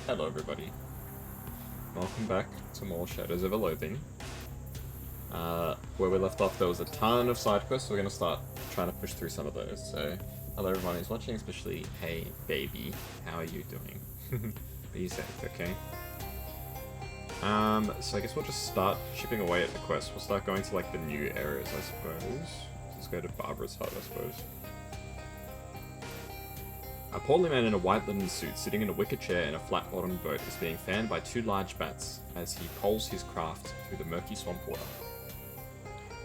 Hello everybody. Welcome back to more Shadows of a Loathing. Where we left off there was a ton of side quests, so we're going to start trying to push through some of those. So, hello everyone who's watching, especially, hey baby, how are you doing? Be safe, okay? So I guess we'll just start chipping away at the quest. We'll start going to like the new areas, I suppose. Let's go to Barbara's hut, I suppose. A portly man in a white linen suit, sitting in a wicker chair in a flat-bottomed boat, is being fanned by two large bats as he poles his craft through the murky swamp water.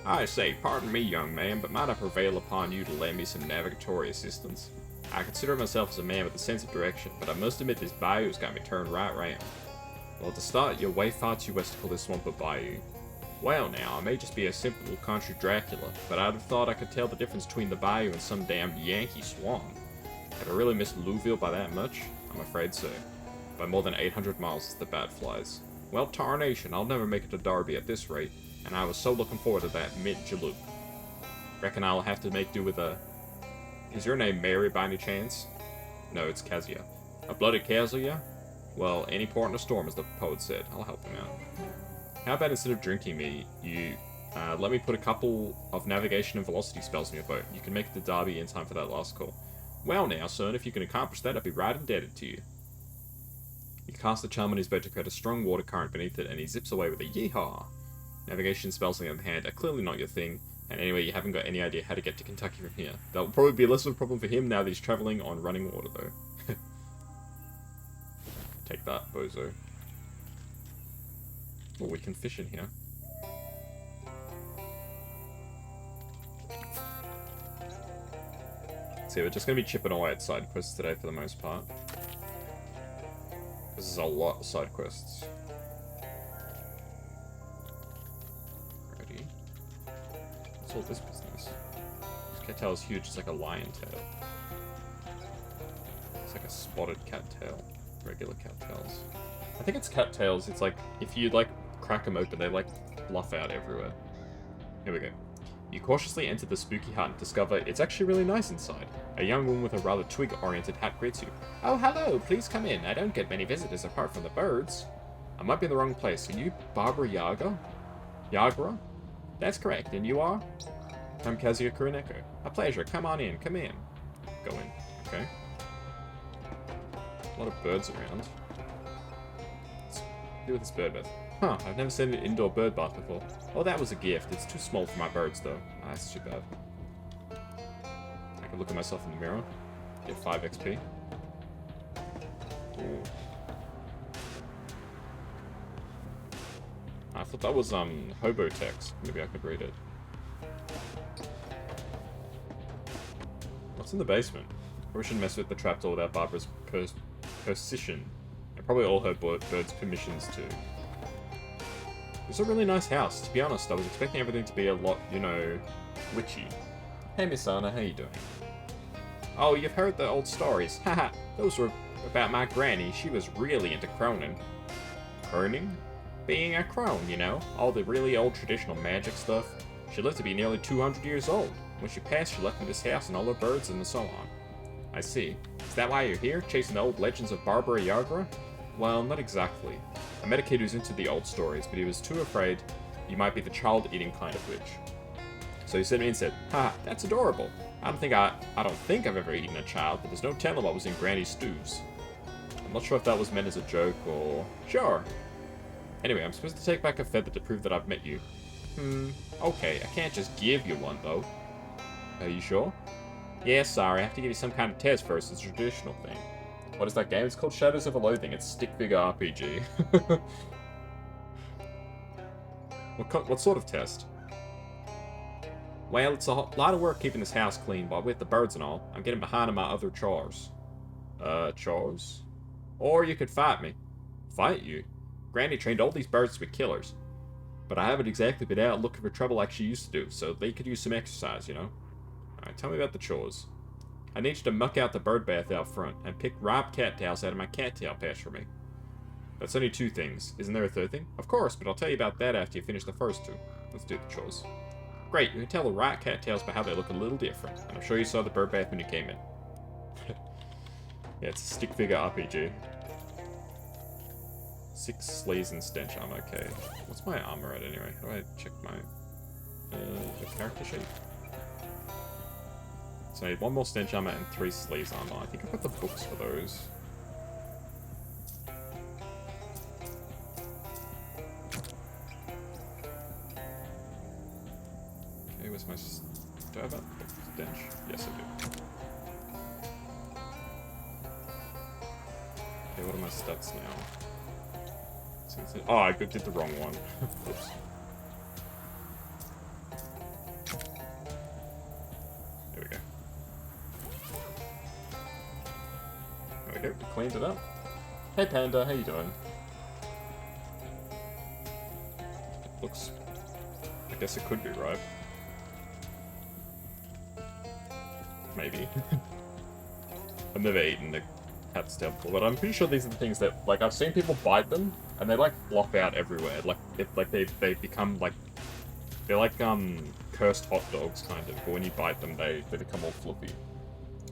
I say, pardon me, young man, but might I prevail upon you to lend me some navigatory assistance? I consider myself as a man with a sense of direction, but I must admit this bayou's got me turned right round. Well, to start, you're way far too west to call this swamp a bayou. Well now, I may just be a simple country Dracula, but I'd have thought I could tell the difference between the bayou and some damned Yankee swamp. Have I really missed Louisville by that much? I'm afraid so. By more than 800 miles as the bat flies. Well, tarnation, I'll never make it to Derby at this rate, and I was so looking forward to that mid-jaloop. Reckon I'll have to make do with a... Is your name Mary by any chance? No, it's Kazuya. A bloody Kazuya? Well, any port in a storm, as the poet said. I'll help him out. How about instead of drinking me, you... let me put a couple of navigation and velocity spells in your boat. You can make it to Derby in time for that last call. Well now, son, if you can accomplish that, I'd be right indebted to you. He casts the charm on his boat to create a strong water current beneath it, and he zips away with a yeehaw. Navigation spells, on the other hand, are clearly not your thing, and anyway, you haven't got any idea how to get to Kentucky from here. That'll probably be less of a problem for him now that he's travelling on running water, though. Take that, bozo. Oh, we can fish in here. So we're just going to be chipping away at side quests today for the most part. This is a lot of side quests. Ready? What's all this business? This cattail is huge, it's like a lion tail. It's like a spotted cattail. Regular cattails. I think it's cattails, it's like, if you like crack them open, they like fluff out everywhere. Here we go. You cautiously enter the spooky hut and discover it's actually really nice inside. A young woman with a rather twig-oriented hat greets you. Oh, hello, please come in. I don't get many visitors apart from the birds. I might be in the wrong place. Are you Barbara Yaga? Yagra? That's correct, and you are? I'm Kazuya Kuroneko. A pleasure, come on in, come in. Go in, okay. A lot of birds around. Let's do with this bird bath. Huh, I've never seen an indoor bird bath before. Oh, that was a gift. It's too small for my birds, though. Ah, that's too bad. I can look at myself in the mirror. Get 5 XP. Ooh. I thought that was, hobo text. Maybe I could read it. What's in the basement? Probably shouldn't mess with the trapdoor without Barbara's permission. And probably all her birds' permissions, too. It's a really nice house. To be honest, I was expecting everything to be a lot, you know, witchy. Hey, Miss Anna, how you doing? Oh, you've heard the old stories. Haha, those were about my granny. She was really into croning. Croning? Being a crone, you know. All the really old traditional magic stuff. She lived to be nearly 200 years old. When she passed, she left me this house and all her birds and so on. I see. Is that why you're here, chasing the old legends of Barbara Yagra? Well, not exactly. I met a kid who's into the old stories, but he was too afraid you might be the child-eating kind of witch. So he sent me and said, "Ha, that's adorable. I don't think I've ever eaten a child, but there's no telling what was in Granny's stews." I'm not sure if that was meant as a joke or... Sure. Anyway, I'm supposed to take back a feather to prove that I've met you. Okay, I can't just give you one, though. Are you sure? Yeah, sorry, I have to give you some kind of test first. It's a traditional thing. What is that game? It's called Shadows of a Loathing. It's stick figure RPG. What sort of test? Well, it's a lot of work keeping this house clean, but with the birds and all, I'm getting behind on my other chores. Chores? Or you could fight me. Fight you? Granny trained all these birds to be killers. But I haven't exactly been out looking for trouble like she used to do, so they could use some exercise, you know? Alright, tell me about the chores. I need you to muck out the bird bath out front, and pick ripe cattails out of my cattail patch for me. That's only 2 things. Isn't there a third thing? Of course, but I'll tell you about that after you finish the first 2. Let's do the chores. Great, you can tell the right cattails by how they look a little different, and I'm sure you saw the bird bath when you came in. Yeah, it's a stick figure RPG. 6 sleaze and stench armor, okay. What's my armor at anyway? How do I check my character sheet? So I need 1 more stench armor and 3 sleaze armor. I think I've got the books for those. Okay, where's my... Do I have that stench? Yes, I do. Okay, what are my stats now? Oh, I did the wrong one. Oops. There we go. There we go, we cleaned it up. Hey Panda, how you doing? Looks... I guess it could be, right? Maybe. I've never eaten the cat's tail before, but I'm pretty sure these are the things that, like, I've seen people bite them, and they, like, flop out everywhere. Like, they become, like, they're like, cursed hot dogs, kind of, but when you bite them, they become all fluffy.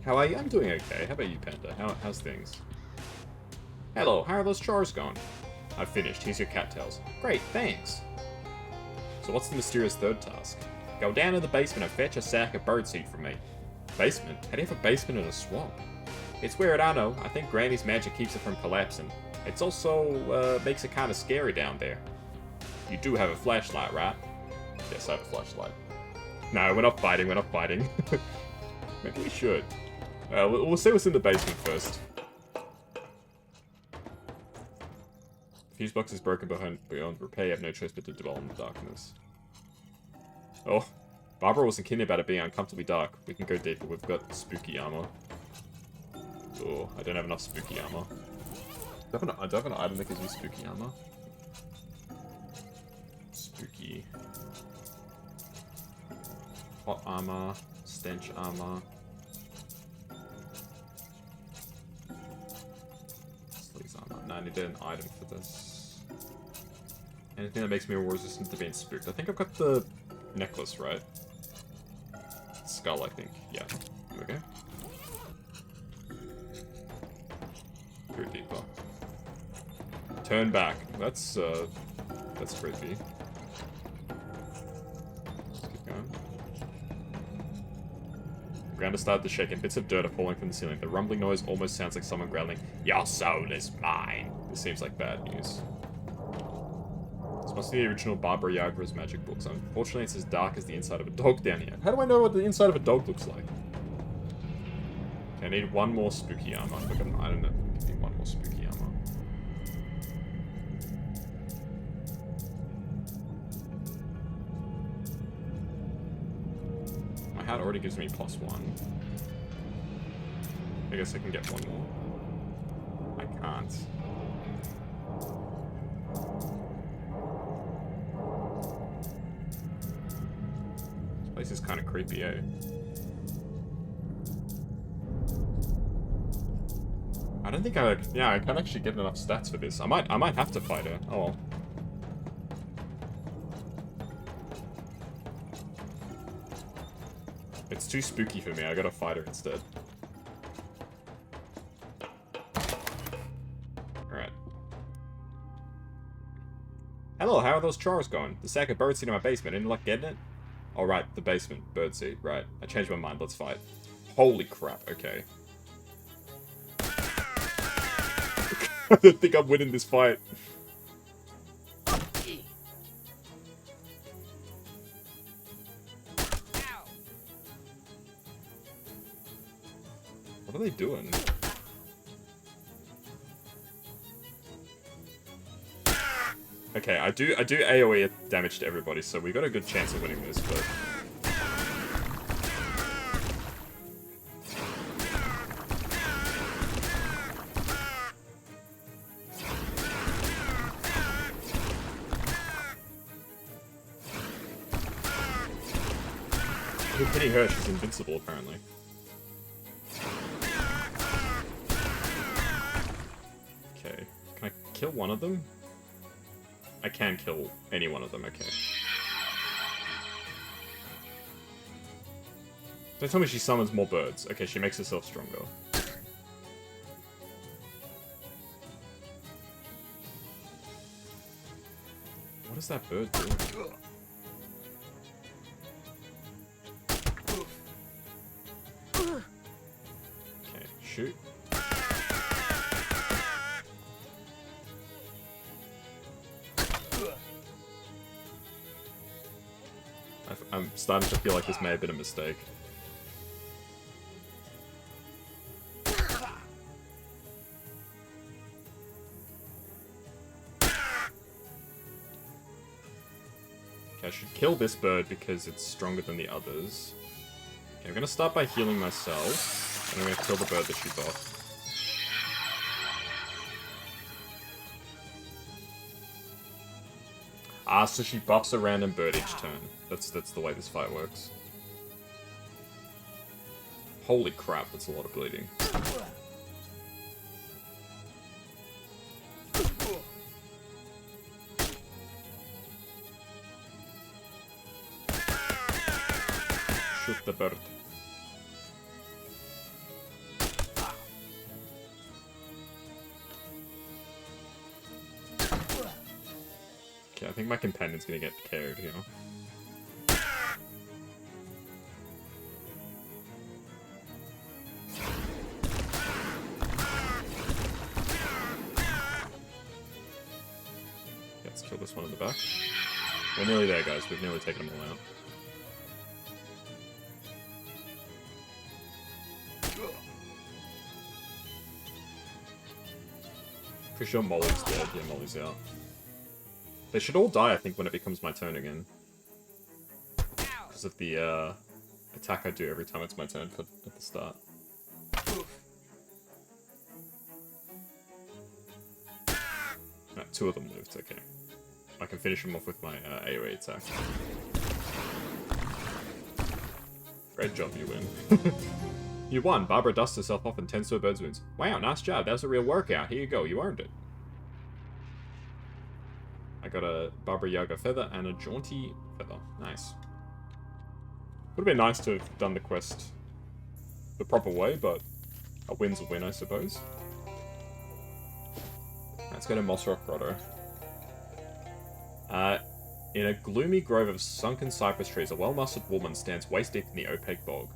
How are you? I'm doing okay. How about you, Panda? How's things? Hello, how are those chores going? I've finished. Here's your cattails. Great, thanks. So what's the mysterious third task? Go down to the basement and fetch a sack of birdseed from me. Basement? How do you have a basement in a swamp? It's weird, I know. I think Granny's magic keeps it from collapsing. It's also, makes it kind of scary down there. You do have a flashlight, right? Yes, I have a flashlight. No, we're not fighting, we're not fighting. Maybe we should. We'll see what's in the basement first. Fuse box is broken beyond repair. You have no choice but to dwell in the darkness. Oh, Barbara wasn't kidding about it being uncomfortably dark. We can go deeper. We've got spooky armor. Oh, I don't have enough spooky armor. I don't have an item that gives me spooky armor. Spooky. Hot armor. Stench armor. Sleaze armor. No, I need an item for this. Anything that makes me more resistant to being spooked. I think I've got the necklace, right? Skull, I think. Yeah. There we go. Go deeper. Turn back. That's creepy. Let's keep going. The ground has started to shake and bits of dirt are falling from the ceiling. The rumbling noise almost sounds like someone growling, "Your soul is mine." This seems like bad news. This must be the original Barbara Yagura's magic books. Unfortunately, it's as dark as the inside of a dog down here. How do I know what the inside of a dog looks like? Okay, I need 1 more spooky armor. I've got an item that gives me 1 more spooky armor. My hat already gives me +1. I guess I can get 1 more. I can't. This is kind of creepy, eh? I don't think I can't actually get enough stats for this. I might have to fight her. Oh well. It's too spooky for me. I gotta fight her instead. Alright. Hello, how are those chores going? The sack of birdseed in my basement. Any luck getting it? Oh, right, the basement. Birdseed, right. I changed my mind. Let's fight. Holy crap, okay. I don't think I'm winning this fight. What are they doing? Okay, I do AoE damage to everybody, so we got a good chance of winning this, but... We're hitting her, she's invincible, apparently. Okay, can I kill one of them? I can kill any one of them, okay. Don't tell me she summons more birds. Okay, she makes herself stronger. does that bird do? Okay, shoot. I'm starting to feel like this may have been a mistake. Okay, I should kill this bird because it's stronger than the others. Okay, I'm gonna start by healing myself, and I'm gonna kill the bird that she buffed. Ah, so she buffs a random bird each turn. That's the way this fight works. Holy crap, that's a lot of bleeding. Shoot the bird. Okay, I think my companion's gonna get carried here. Let's kill this one in the back. We're nearly there, guys. We've nearly taken them all out. Pretty sure Molly's dead. Yeah, Molly's out. They should all die, I think, when it becomes my turn again. Because of the attack I do every time it's my turn at the start. Right, 2 of them lived, okay. I can finish them off with my AoE attack. Great job, you win. You won. Barbara dusts herself off and tends to her bird's wounds. Wow, nice job. That was a real workout. Here you go. You earned it. I got a Barbara Yaga feather and a jaunty feather. Nice. Would have been nice to have done the quest the proper way, but a win's a win, I suppose. Let's go to Moss Rock Grotto. In a gloomy grove of sunken cypress trees, a well-mustered woman stands waist-deep in the opaque bog.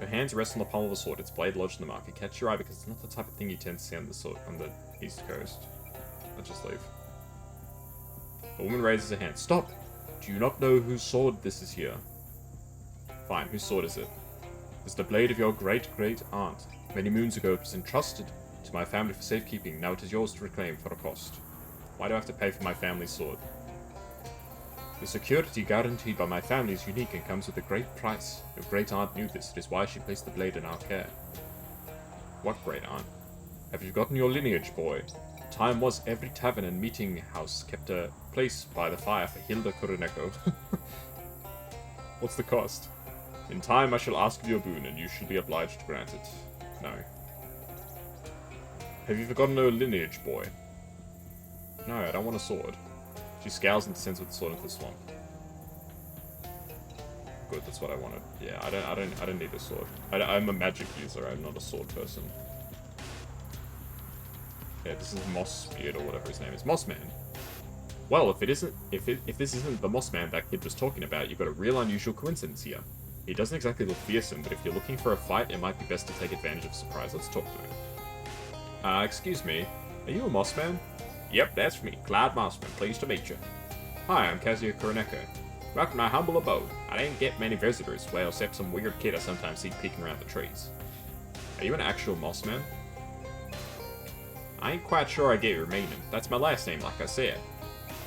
Her hands rest on the pommel of a sword, its blade lodged in the mark. It catches your eye because it's not the type of thing you tend to see on the East Coast. Let's just leave. The woman raises her hand. Stop! Do you not know whose sword this is here? Fine, whose sword is it? It's the blade of your great-great-aunt. Many moons ago it was entrusted to my family for safekeeping. Now it is yours to reclaim for a cost. Why do I have to pay for my family's sword? The security guaranteed by my family is unique and comes with a great price. Your great-aunt knew this. It is why she placed the blade in our care. What great-aunt? Have you forgotten your lineage, boy? Time was every tavern and meeting house kept a place by the fire for Hilda Kuroneko. What's the cost? In time I shall ask of your boon, and you shall be obliged to grant it. No. Have you forgotten your lineage, boy? No, I don't want a sword. She scowls and descends with the sword into the swamp. Good, that's what I wanted. Yeah, I don't need a sword. I'm a magic user. I'm not a sword person. Yeah, this is Mossbeard or whatever his name is. Mossman. Well, if this isn't the Mossman that kid was talking about, you've got a real unusual coincidence here. He doesn't exactly look fearsome, but if you're looking for a fight, it might be best to take advantage of surprise. Let's talk to him. Excuse me. Are you a Mossman? Yep, that's me, Clyde Mossman. Pleased to meet you. Hi, I'm Kazuya Kuroneko. Welcome to my humble abode. I didn't get many visitors, well, except some weird kid I sometimes see peeking around the trees. Are you an actual Mossman? I ain't quite sure I get your meaning. That's my last name, like I said.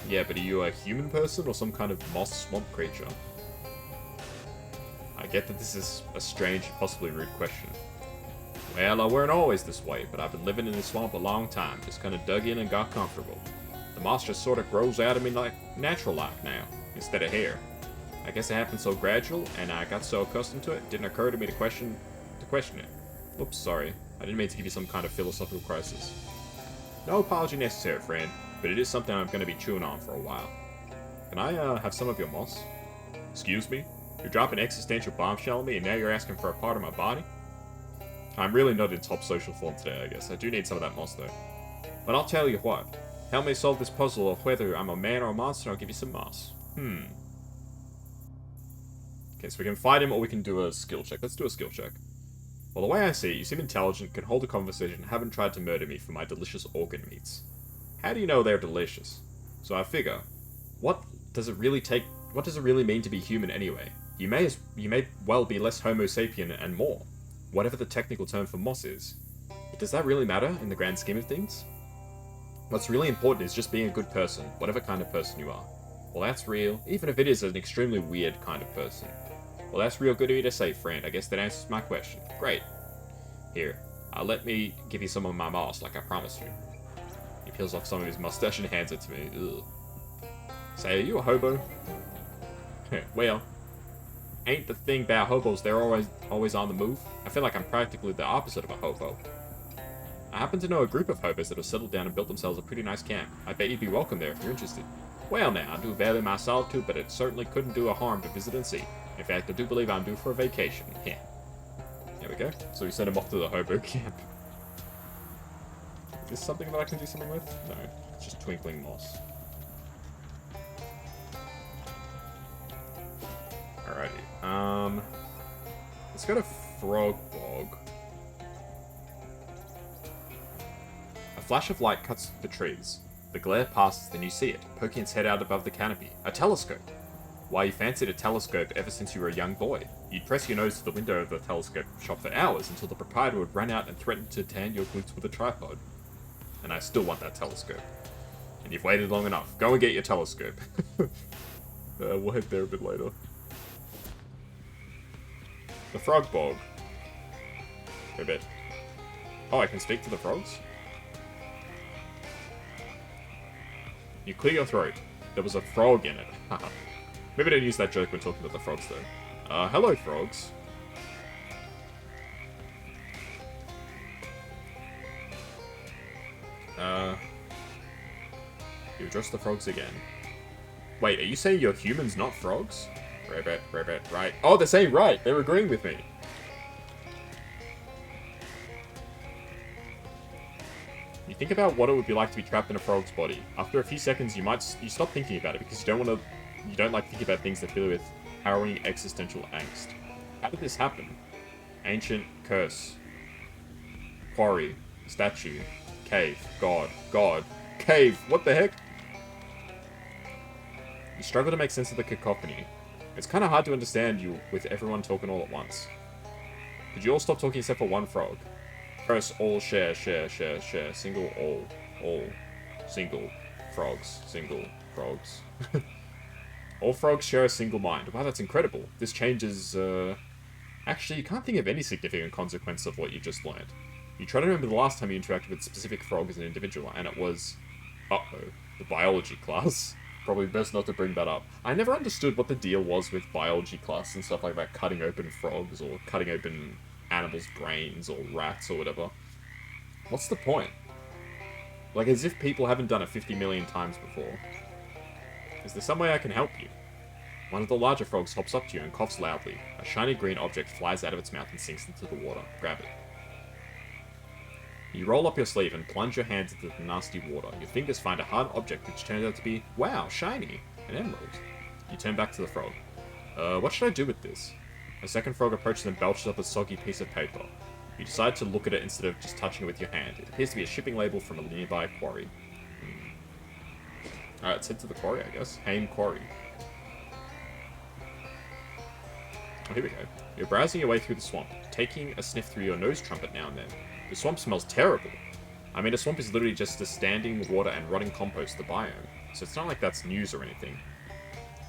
Yeah, but are you a human person or some kind of moss swamp creature? I get that this is a strange, possibly rude question. Well, I weren't always this way, but I've been living in this swamp a long time, just kinda dug in and got comfortable. The moss just sorta grows out of me like natural-like now, instead of hair. I guess it happened so gradual, and I got so accustomed to it, it didn't occur to me to question it. Oops, sorry. I didn't mean to give you some kind of philosophical crisis. No apology necessary, friend, but it is something I'm gonna be chewing on for a while. Can I, have some of your moss? Excuse me? You drop an existential bombshell on me, and now you're asking for a part of my body? I'm really not in top social form today, I guess. I do need some of that moss, though. But I'll tell you what. Help me solve this puzzle of whether I'm a man or a monster, I'll give you some moss. Okay, so we can fight him or we can do a skill check. Let's do a skill check. Well, the way I see it, you seem intelligent, can hold a conversation, haven't tried to murder me for my delicious organ meats. How do you know they're delicious? So I figure, what does it really mean to be human anyway? You may well be less Homo sapien and more, whatever the technical term for moss is. But does that really matter in the grand scheme of things? What's really important is just being a good person, whatever kind of person you are. Well, that's real, even if it is an extremely weird kind of person. Well, that's real good of you to say, friend. I guess that answers my question. Great. Here, let me give you some of my moss, like I promised you. He peels off some of his mustache and hands it to me. Ugh. Say, are you a hobo? Well, ain't the thing about hobos, they're always on the move. I feel like I'm practically the opposite of a hobo. I happen to know a group of hobos that have settled down and built themselves a pretty nice camp. I bet you'd be welcome there if you're interested. Well now, I do value my solitude, but it certainly couldn't do a harm to visit and see. In fact, I do believe I'm due for a vacation. Yeah. There we go. So we send him off to the hobo camp. Is this something that I can do something with? No, it's just twinkling moss. Alrighty. Let's go to Frog Bog. A flash of light cuts through the trees. The glare passes, then you see it, poking its head out above the canopy. A telescope! Why, you fancied a telescope ever since you were a young boy. You'd press your nose to the window of the telescope shop for hours until the proprietor would run out and threaten to tan your glutes with a tripod. And I still want that telescope. And you've waited long enough. Go and get your telescope. We'll head there a bit later. The Frog Bog. A bit. Oh, I can speak to the frogs? You clear your throat. There was a frog in it. Haha. Maybe don't use that joke when talking about the frogs, though. Hello, frogs. You address the frogs again. Wait, are you saying you're humans, not frogs? Ribbit, right. Oh, they're saying right! They're agreeing with me! You think about what it would be like to be trapped in a frog's body. After a few seconds, you stop thinking about it because you don't like thinking about things that fill you with harrowing existential angst. How did this happen? Ancient curse. Quarry. Statue. Cave. God. Cave. What the heck? You struggle to make sense of the cacophony. It's kind of hard to understand you with everyone talking all at once. Could you all stop talking except for one frog? Press all share, single all, single, frogs, single, frogs. All frogs share a single mind. Wow, that's incredible. This changes, Actually, you can't think of any significant consequence of what you just learned. You try to remember the last time you interacted with a specific frog as an individual, and it was... uh-oh, the biology class. Probably best not to bring that up. I never understood what the deal was with biology class and stuff like that, cutting open frogs or cutting open animals' brains or rats or whatever. What's the point? Like, as if people haven't done it 50 million times before. Is there some way I can help you? One of the larger frogs hops up to you and coughs loudly. A shiny green object flies out of its mouth and sinks into the water. Grab it. You roll up your sleeve and plunge your hands into the nasty water. Your fingers find a hard object which turns out to be, wow, shiny, an emerald. You turn back to the frog. What should I do with this? A second frog approaches and belches up a soggy piece of paper. You decide to look at it instead of just touching it with your hand. It appears to be a shipping label from a nearby quarry. Alright, let's head to the quarry, I guess. Haim Quarry. Oh, here we go. You're browsing your way through the swamp, taking a sniff through your nose trumpet now and then. The swamp smells terrible. I mean, a swamp is literally just the standing water and rotting compost, the biome. So it's not like that's news or anything.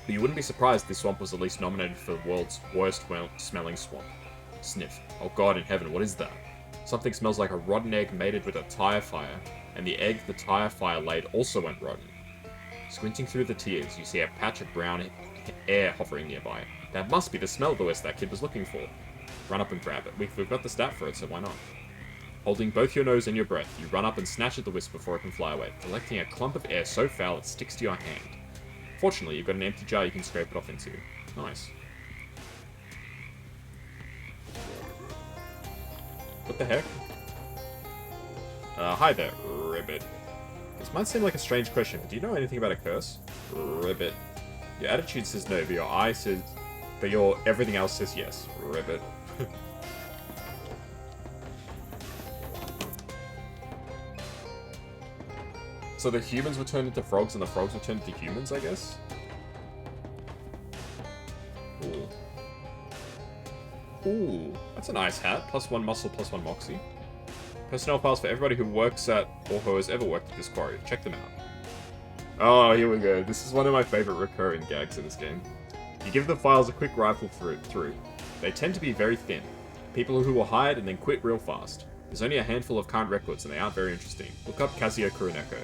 But you wouldn't be surprised this swamp was at least nominated for the world's worst smelling swamp. Sniff. Oh god in heaven, what is that? Something smells like a rotten egg mated with a tire fire, and the egg the tire fire laid also went rotten. Squinting through the tears, you see a patch of brown air hovering nearby. That must be the smell of the wisp that kid was looking for. Run up and grab it. We've got the stat for it, so why not? Holding both your nose and your breath, you run up and snatch at the wisp before it can fly away, collecting a clump of air so foul it sticks to your hand. Fortunately, you've got an empty jar you can scrape it off into. Nice. What the heck? Hi there, Ribbit. This might seem like a strange question, but do you know anything about a curse? Ribbit. Your attitude says no, but your eye says... But your everything else says yes. Ribbit. So the humans were turned into frogs and the frogs were turned into humans, I guess? Ooh. Ooh, that's a nice hat. +1 muscle, +1 moxie. Personnel files for everybody who works at, or who has ever worked at this quarry. Check them out. Oh, here we go. This is one of my favorite recurring gags in this game. You give the files a quick rifle through. They tend to be very thin. People who were hired and then quit real fast. There's only a handful of current records and they aren't very interesting. Look up Kazuya Kuroneko.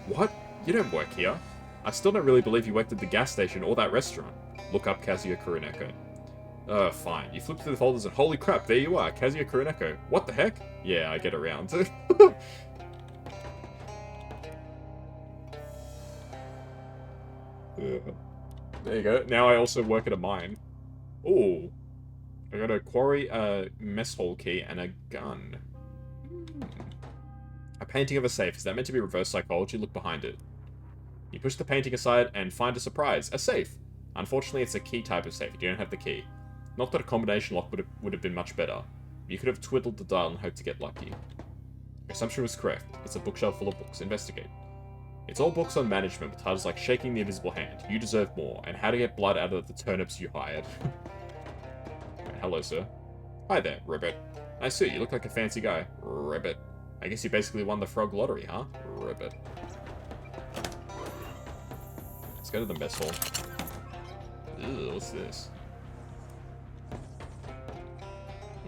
What? You don't work here. I still don't really believe you worked at the gas station or that restaurant. Look up Kazuya Kuroneko. Fine. You flip through the folders and holy crap, there you are, Kazuya Kuroneko. What the heck? Yeah, I get around. There you go. Now I also work at a mine. Ooh. I got a quarry, mess hall key, and a gun. A painting of a safe. Is that meant to be reverse psychology? Look behind it. You push the painting aside and find a surprise. A safe. Unfortunately, it's a key type of safe. You don't have the key. Not that a combination lock would have been much better. You could have twiddled the dial and hoped to get lucky. Your assumption was correct. It's a bookshelf full of books. Investigate. It's all books on management, with titles like Shaking the Invisible Hand, You Deserve More, and How to Get Blood Out of the Turnips You Hired. Hello, sir. Hi there, Ribbit. Nice suit. You look like a fancy guy. Ribbit. I guess you basically won the frog lottery, huh? Ribbit. Let's go to the mess hall. Ew, what's this?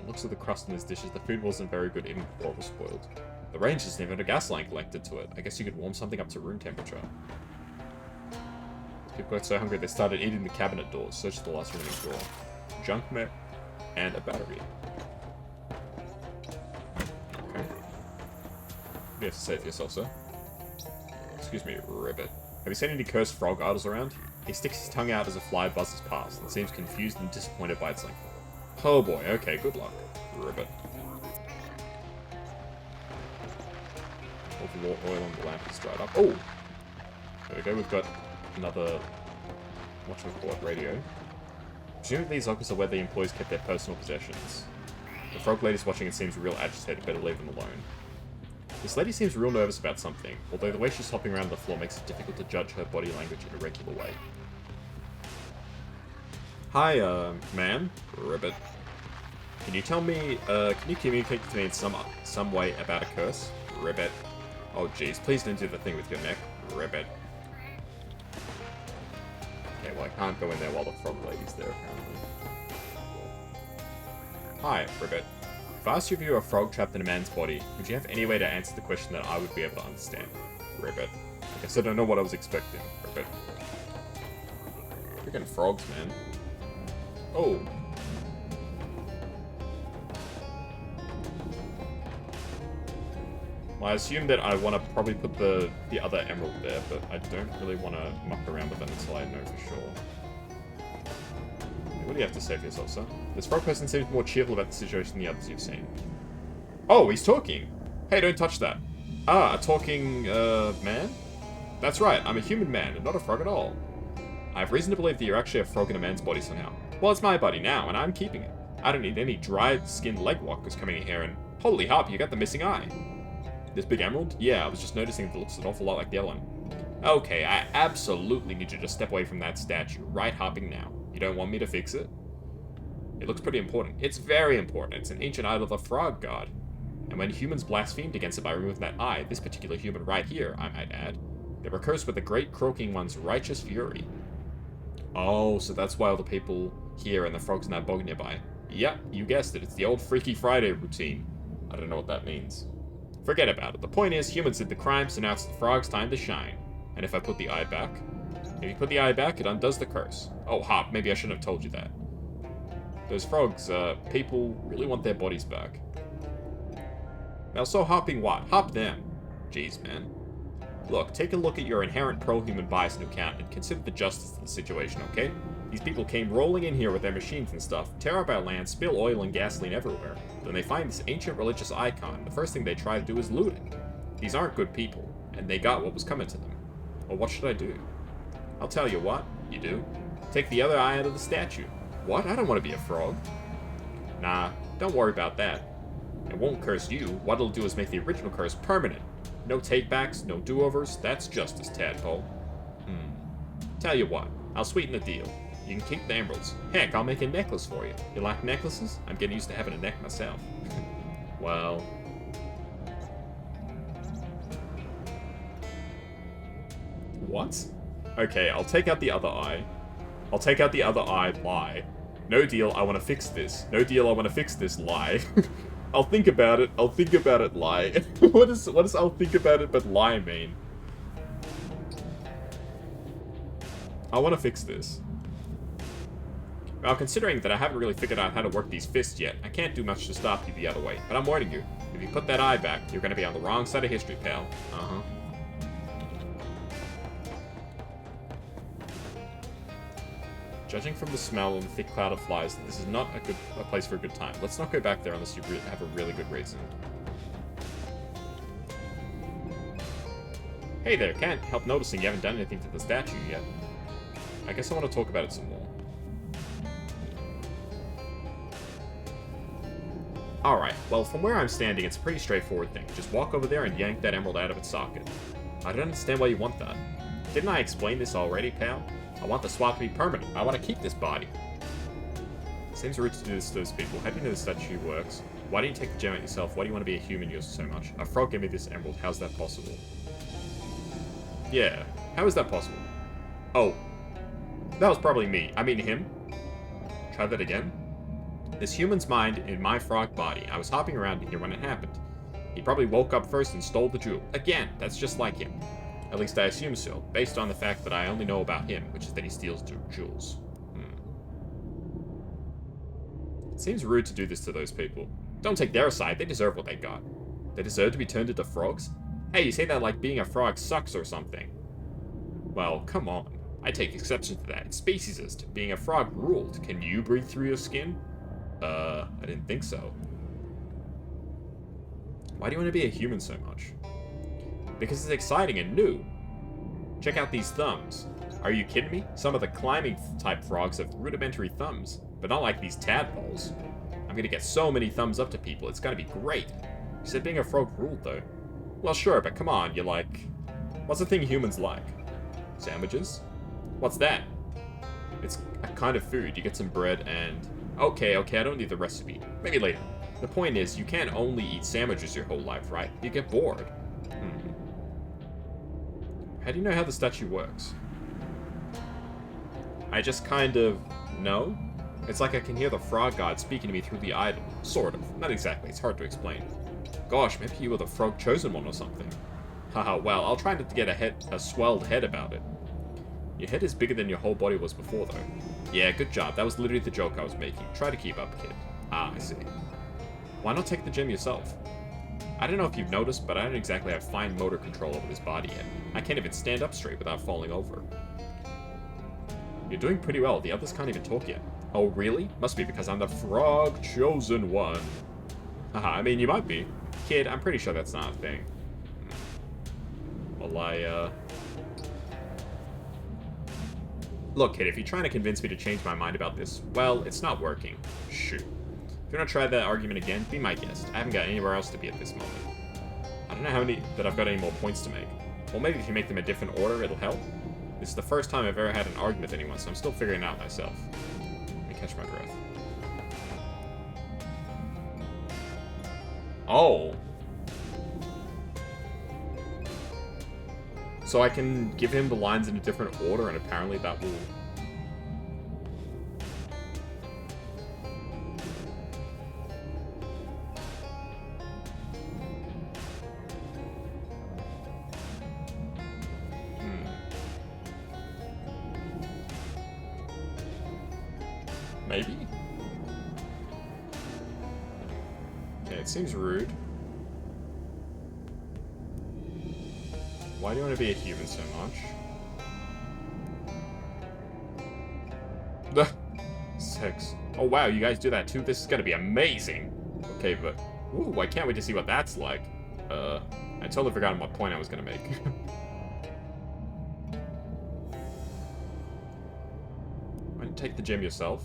Looks at the crust in these dishes. The food wasn't very good even before it was spoiled. The range isn't even a gas line connected to it. I guess you could warm something up to room temperature. People got so hungry they started eating the cabinet doors. Searched the last remaining drawer. Junk map and a battery. Okay. You have to say it for yourself, sir. Excuse me, Ribbit. Have you seen any cursed frog idols around? He sticks his tongue out as a fly buzzes past and seems confused and disappointed by its length. Oh boy, okay, good luck. Ribbit. All the oil on the lamp is dried up. Oh! There we go, we've got another whatchamacallit radio. Presumably these lockers are where the employees kept their personal possessions. The frog lady's watching and seems real agitated, better leave them alone. This lady seems real nervous about something, although the way she's hopping around the floor makes it difficult to judge her body language in a regular way. Hi, ma'am. Ribbit. Can you tell me, can you communicate to me in some way about a curse? Ribbit. Oh jeez, please don't do the thing with your neck. Ribbit. Okay, well I can't go in there while the frog lady's there, apparently. Hi, Ribbit. If I asked you if you were a frog trapped in a man's body, would you have any way to answer the question that I would be able to understand? Ribbit. I guess I don't know what I was expecting. Ribbit. Freaking frogs, man. Oh. Well, I assume that I want to probably put the other emerald there, but I don't really want to muck around with it until I know for sure. What do you have to say for yourself, sir? This frog person seems more cheerful about the situation than the others you've seen. Oh, he's talking! Hey, don't touch that. Ah, a talking, man? That's right, I'm a human man, and not a frog at all. I have reason to believe that you're actually a frog in a man's body somehow. Well, it's my body now, and I'm keeping it. I don't need any dried-skinned leg walkers coming in here and... Holy harp, you got the missing eye. This big emerald? Yeah, I was just noticing it looks an awful lot like the other one. Okay, I absolutely need you to step away from that statue right hopping now. You don't want me to fix it? It looks pretty important. It's very important. It's an ancient idol of the frog god. And when humans blasphemed against it by removing that eye, this particular human right here, I might add, they were cursed with the great croaking one's righteous fury. Oh, so that's why all the people here and the frogs in that bog nearby. Yep, you guessed it. It's the old Freaky Friday routine. I don't know what that means. Forget about it. The point is, humans did the crime, so now it's the frog's time to shine. And if I put the eye back... If you put the eye back, it undoes the curse. Oh, Hop, maybe I shouldn't have told you that. Those frogs, people really want their bodies back. Now, so hopping what? Hop them. Jeez, man. Look, take a look at your inherent pro-human bias into account and consider the justice of the situation, okay? These people came rolling in here with their machines and stuff, tear up our land, spill oil and gasoline everywhere. Then they find this ancient religious icon. The first thing they try to do is loot it. These aren't good people. and they got what was coming to them. Well, what should I do? I'll tell you what you do. Take the other eye out of the statue. What? I don't want to be a frog. Nah, don't worry about that. It won't curse you. What it'll do is make the original curse permanent. No takebacks, no do-overs. That's justice, tadpole. Tell you what, I'll sweeten the deal. You can keep the emeralds. Heck, I'll make a necklace for you. You like necklaces? I'm getting used to having a neck myself. Well... What? Okay, I'll take out the other eye. I'll take out the other eye, lie. No deal, I want to fix this. No deal, I want to fix this, lie. I'll think about it, lie. What does I'll think about it but lie mean? I want to fix this. Well, considering that I haven't really figured out how to work these fists yet, I can't do much to stop you the other way. But I'm warning you, if you put that eye back, you're going to be on the wrong side of history, pal. Uh-huh. Judging from the smell and the thick cloud of flies, this is not a place for a good time. Let's not go back there unless you have a really good reason. Hey there, can't help noticing you haven't done anything to the statue yet. I guess I want to talk about it some more. Alright, well, from where I'm standing, it's a pretty straightforward thing. Just walk over there and yank that emerald out of its socket. I don't understand why you want that. Didn't I explain this already, pal? I want the swap to be permanent. I want to keep this body. Seems rude to do this to those people. How do you know the statue works? Why do you take the gem out yourself? Why do you want to be a human user so much? A frog gave me this emerald. How's that possible? Yeah. How is that possible? Oh. That was probably me. I mean him. Try that again. This human's mind in my frog body. I was hopping around here when it happened. He probably woke up first and stole the jewel. Again, that's just like him. At least I assume so, based on the fact that I only know about him, which is that he steals jewels. It seems rude to do this to those people. Don't take their side, they deserve what they got. They deserve to be turned into frogs? Hey, you say that like being a frog sucks or something. Well, come on. I take exception to that. It's speciesist. Being a frog ruled. Can you breathe through your skin? I didn't think so. Why do you want to be a human so much? Because it's exciting and new. Check out these thumbs. Are you kidding me? Some of the climbing type frogs have rudimentary thumbs, but not like these tadpoles. I'm gonna get so many thumbs up to people, it's gonna be great. You said being a frog ruled though. Well sure, but come on, you're like... What's the thing humans like? Sandwiches? What's that? It's a kind of food. You get some bread and... Okay, I don't need the recipe. Maybe later. The point is, you can't only eat sandwiches your whole life, right? You get bored. How do you know how the statue works? I just kind of know. It's like I can hear the frog god speaking to me through the idol. Sort of. Not exactly. It's hard to explain. Gosh, maybe you were the frog chosen one or something. Haha, well, I'll try not to get a swelled head about it. Your head is bigger than your whole body was before, though. Yeah, good job. That was literally the joke I was making. Try to keep up, kid. Ah, I see. Why not take the gem yourself? I don't know if you've noticed, but I don't exactly have fine motor control over this body yet. I can't even stand up straight without falling over. You're doing pretty well. The others can't even talk yet. Oh, really? Must be because I'm the frog chosen one. Haha, I mean, you might be. Kid, I'm pretty sure that's not a thing. Well, Look, kid, if you're trying to convince me to change my mind about this, well, it's not working. Shoot. If you want to try that argument again, be my guest. I haven't got anywhere else to be at this moment. I don't know that I've got any more points to make. Well, maybe if you make them a different order, it'll help. This is the first time I've ever had an argument with anyone, so I'm still figuring it out myself. Let me catch my breath. Oh. So I can give him the lines in a different order, and apparently that will... Maybe? Okay, it seems rude. Why do you want to be a human so much? 6. Oh wow, you guys do that too? This is gonna be amazing! Okay, but... Ooh, I can't wait to see what that's like. I I totally forgot what point I was going to make. Why don't you take the gem yourself?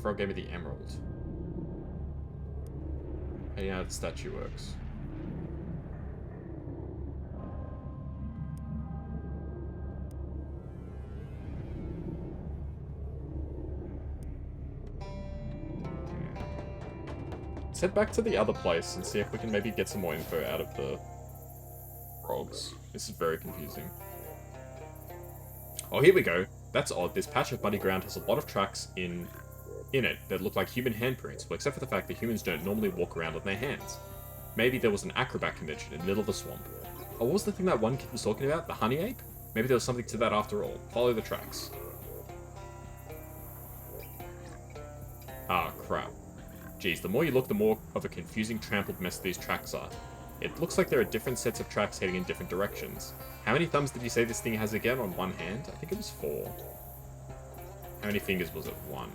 Frog gave me the emerald. How do you know how the statue works? Let's head back to the other place and see if we can maybe get some more info out of the frogs. This is very confusing. Oh, here we go. That's odd. This patch of muddy ground has a lot of tracks in it that look like human handprints, well, except for the fact that humans don't normally walk around on their hands. Maybe there was an acrobat convention in the middle of the swamp. Oh, what was the thing that one kid was talking about? The honey ape? Maybe there was something to that after all. Follow the tracks. Ah, crap. Geez, the more you look, the more of a confusing, trampled mess these tracks are. It looks like there are different sets of tracks heading in different directions. How many thumbs did you say this thing has again on one hand? I think it was 4. How many fingers was it? 1.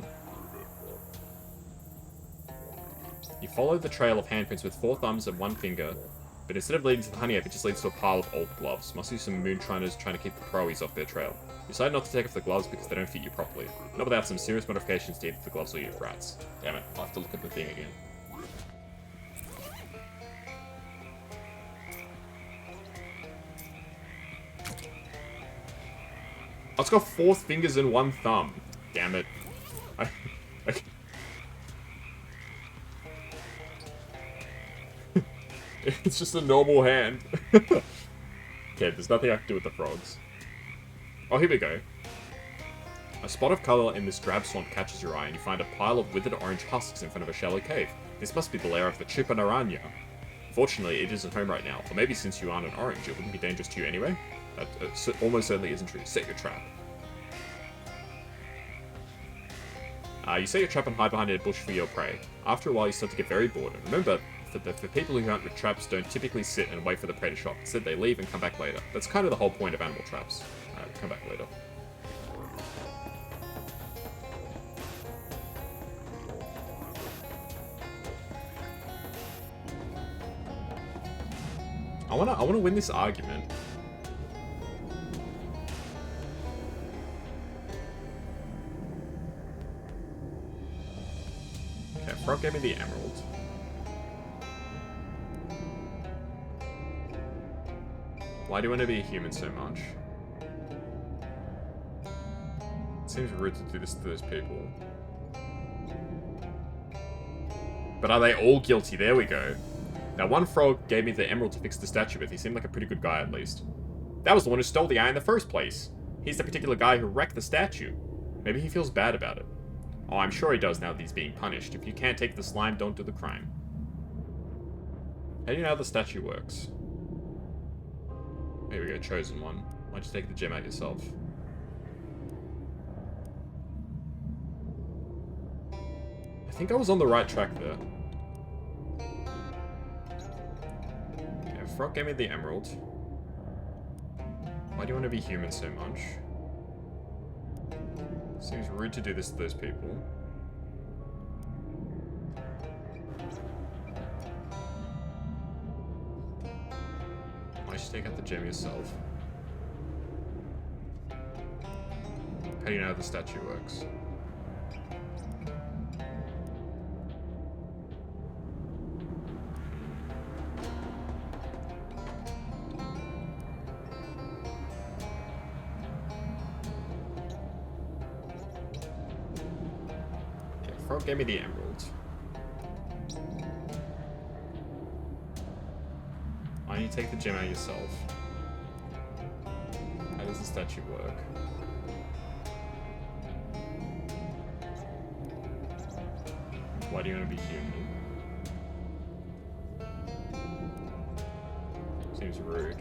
You follow the trail of handprints with 4 thumbs and 1 finger, but instead of leading to the honey ape, it just leads to a pile of old gloves. Must be some moonshiners trying to keep the proies off their trail. You decide not to take off the gloves because they don't fit you properly. Not without some serious modifications to either the gloves or your rats. Damn it, I'll have to look at the thing again. Oh, it's got 4 fingers and 1 thumb. Damn it. It's just a normal hand. Okay, there's nothing I can do with the frogs. Oh, here we go. A spot of colour in this drab swamp catches your eye, and you find a pile of withered orange husks in front of a shallow cave. This must be the lair of the Chipanaranya. Fortunately, it isn't home right now, or maybe since you aren't an orange, it wouldn't be dangerous to you anyway. That almost certainly isn't true. Set your trap. You set your trap and hide behind a bush for your prey. After a while, you start to get very bored, and remember, the people who hunt with traps don't typically sit and wait for the prey to show up. Instead, they leave and come back later. That's kind of the whole point of animal traps. Alright, come back later. I wanna win this argument. Okay, Frog gave me the emerald. Why do you want to be a human so much? It seems rude to do this to those people. But are they all guilty? There we go. Now, one frog gave me the emerald to fix the statue with. He seemed like a pretty good guy, at least. That was the one who stole the eye in the first place. He's the particular guy who wrecked the statue. Maybe he feels bad about it. Oh, I'm sure he does now that he's being punished. If you can't take the slime, don't do the crime. How do you know how the statue works? Here we go, chosen one. Why don't you take the gem out yourself? I think I was on the right track there. Yeah, Frog gave me the emerald. Why do you want to be human so much? Seems rude to do this to those people. Why should you take out the gem yourself? How do you know how the statue works? Okay, Frog gave me the emerald. Why don't you take the gem out yourself? How does the statue work? Why do you want to be human? Seems rude.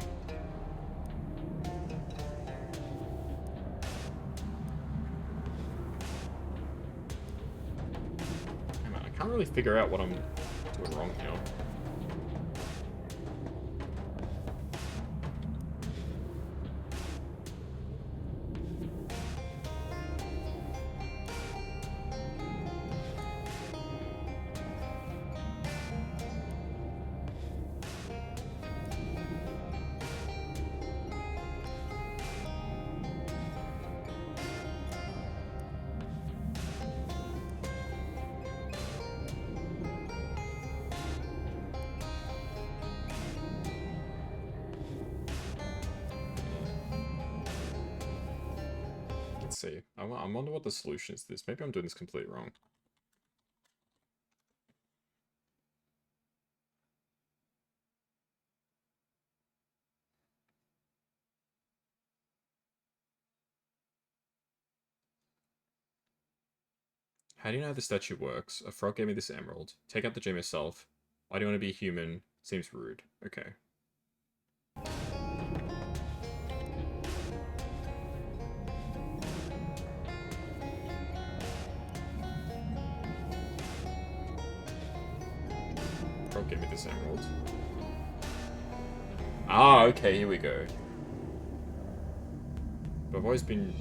Hang on, I can't really figure out what I'm doing wrong here. Let's see. I wonder what the solution is to this. Maybe I'm doing this completely wrong. How do you know how the statue works? A frog gave me this emerald. Take out the gem yourself. Why do you want to be human? Seems rude. Okay. Frog gave me this emerald. Ah, okay, here we go. But I've always been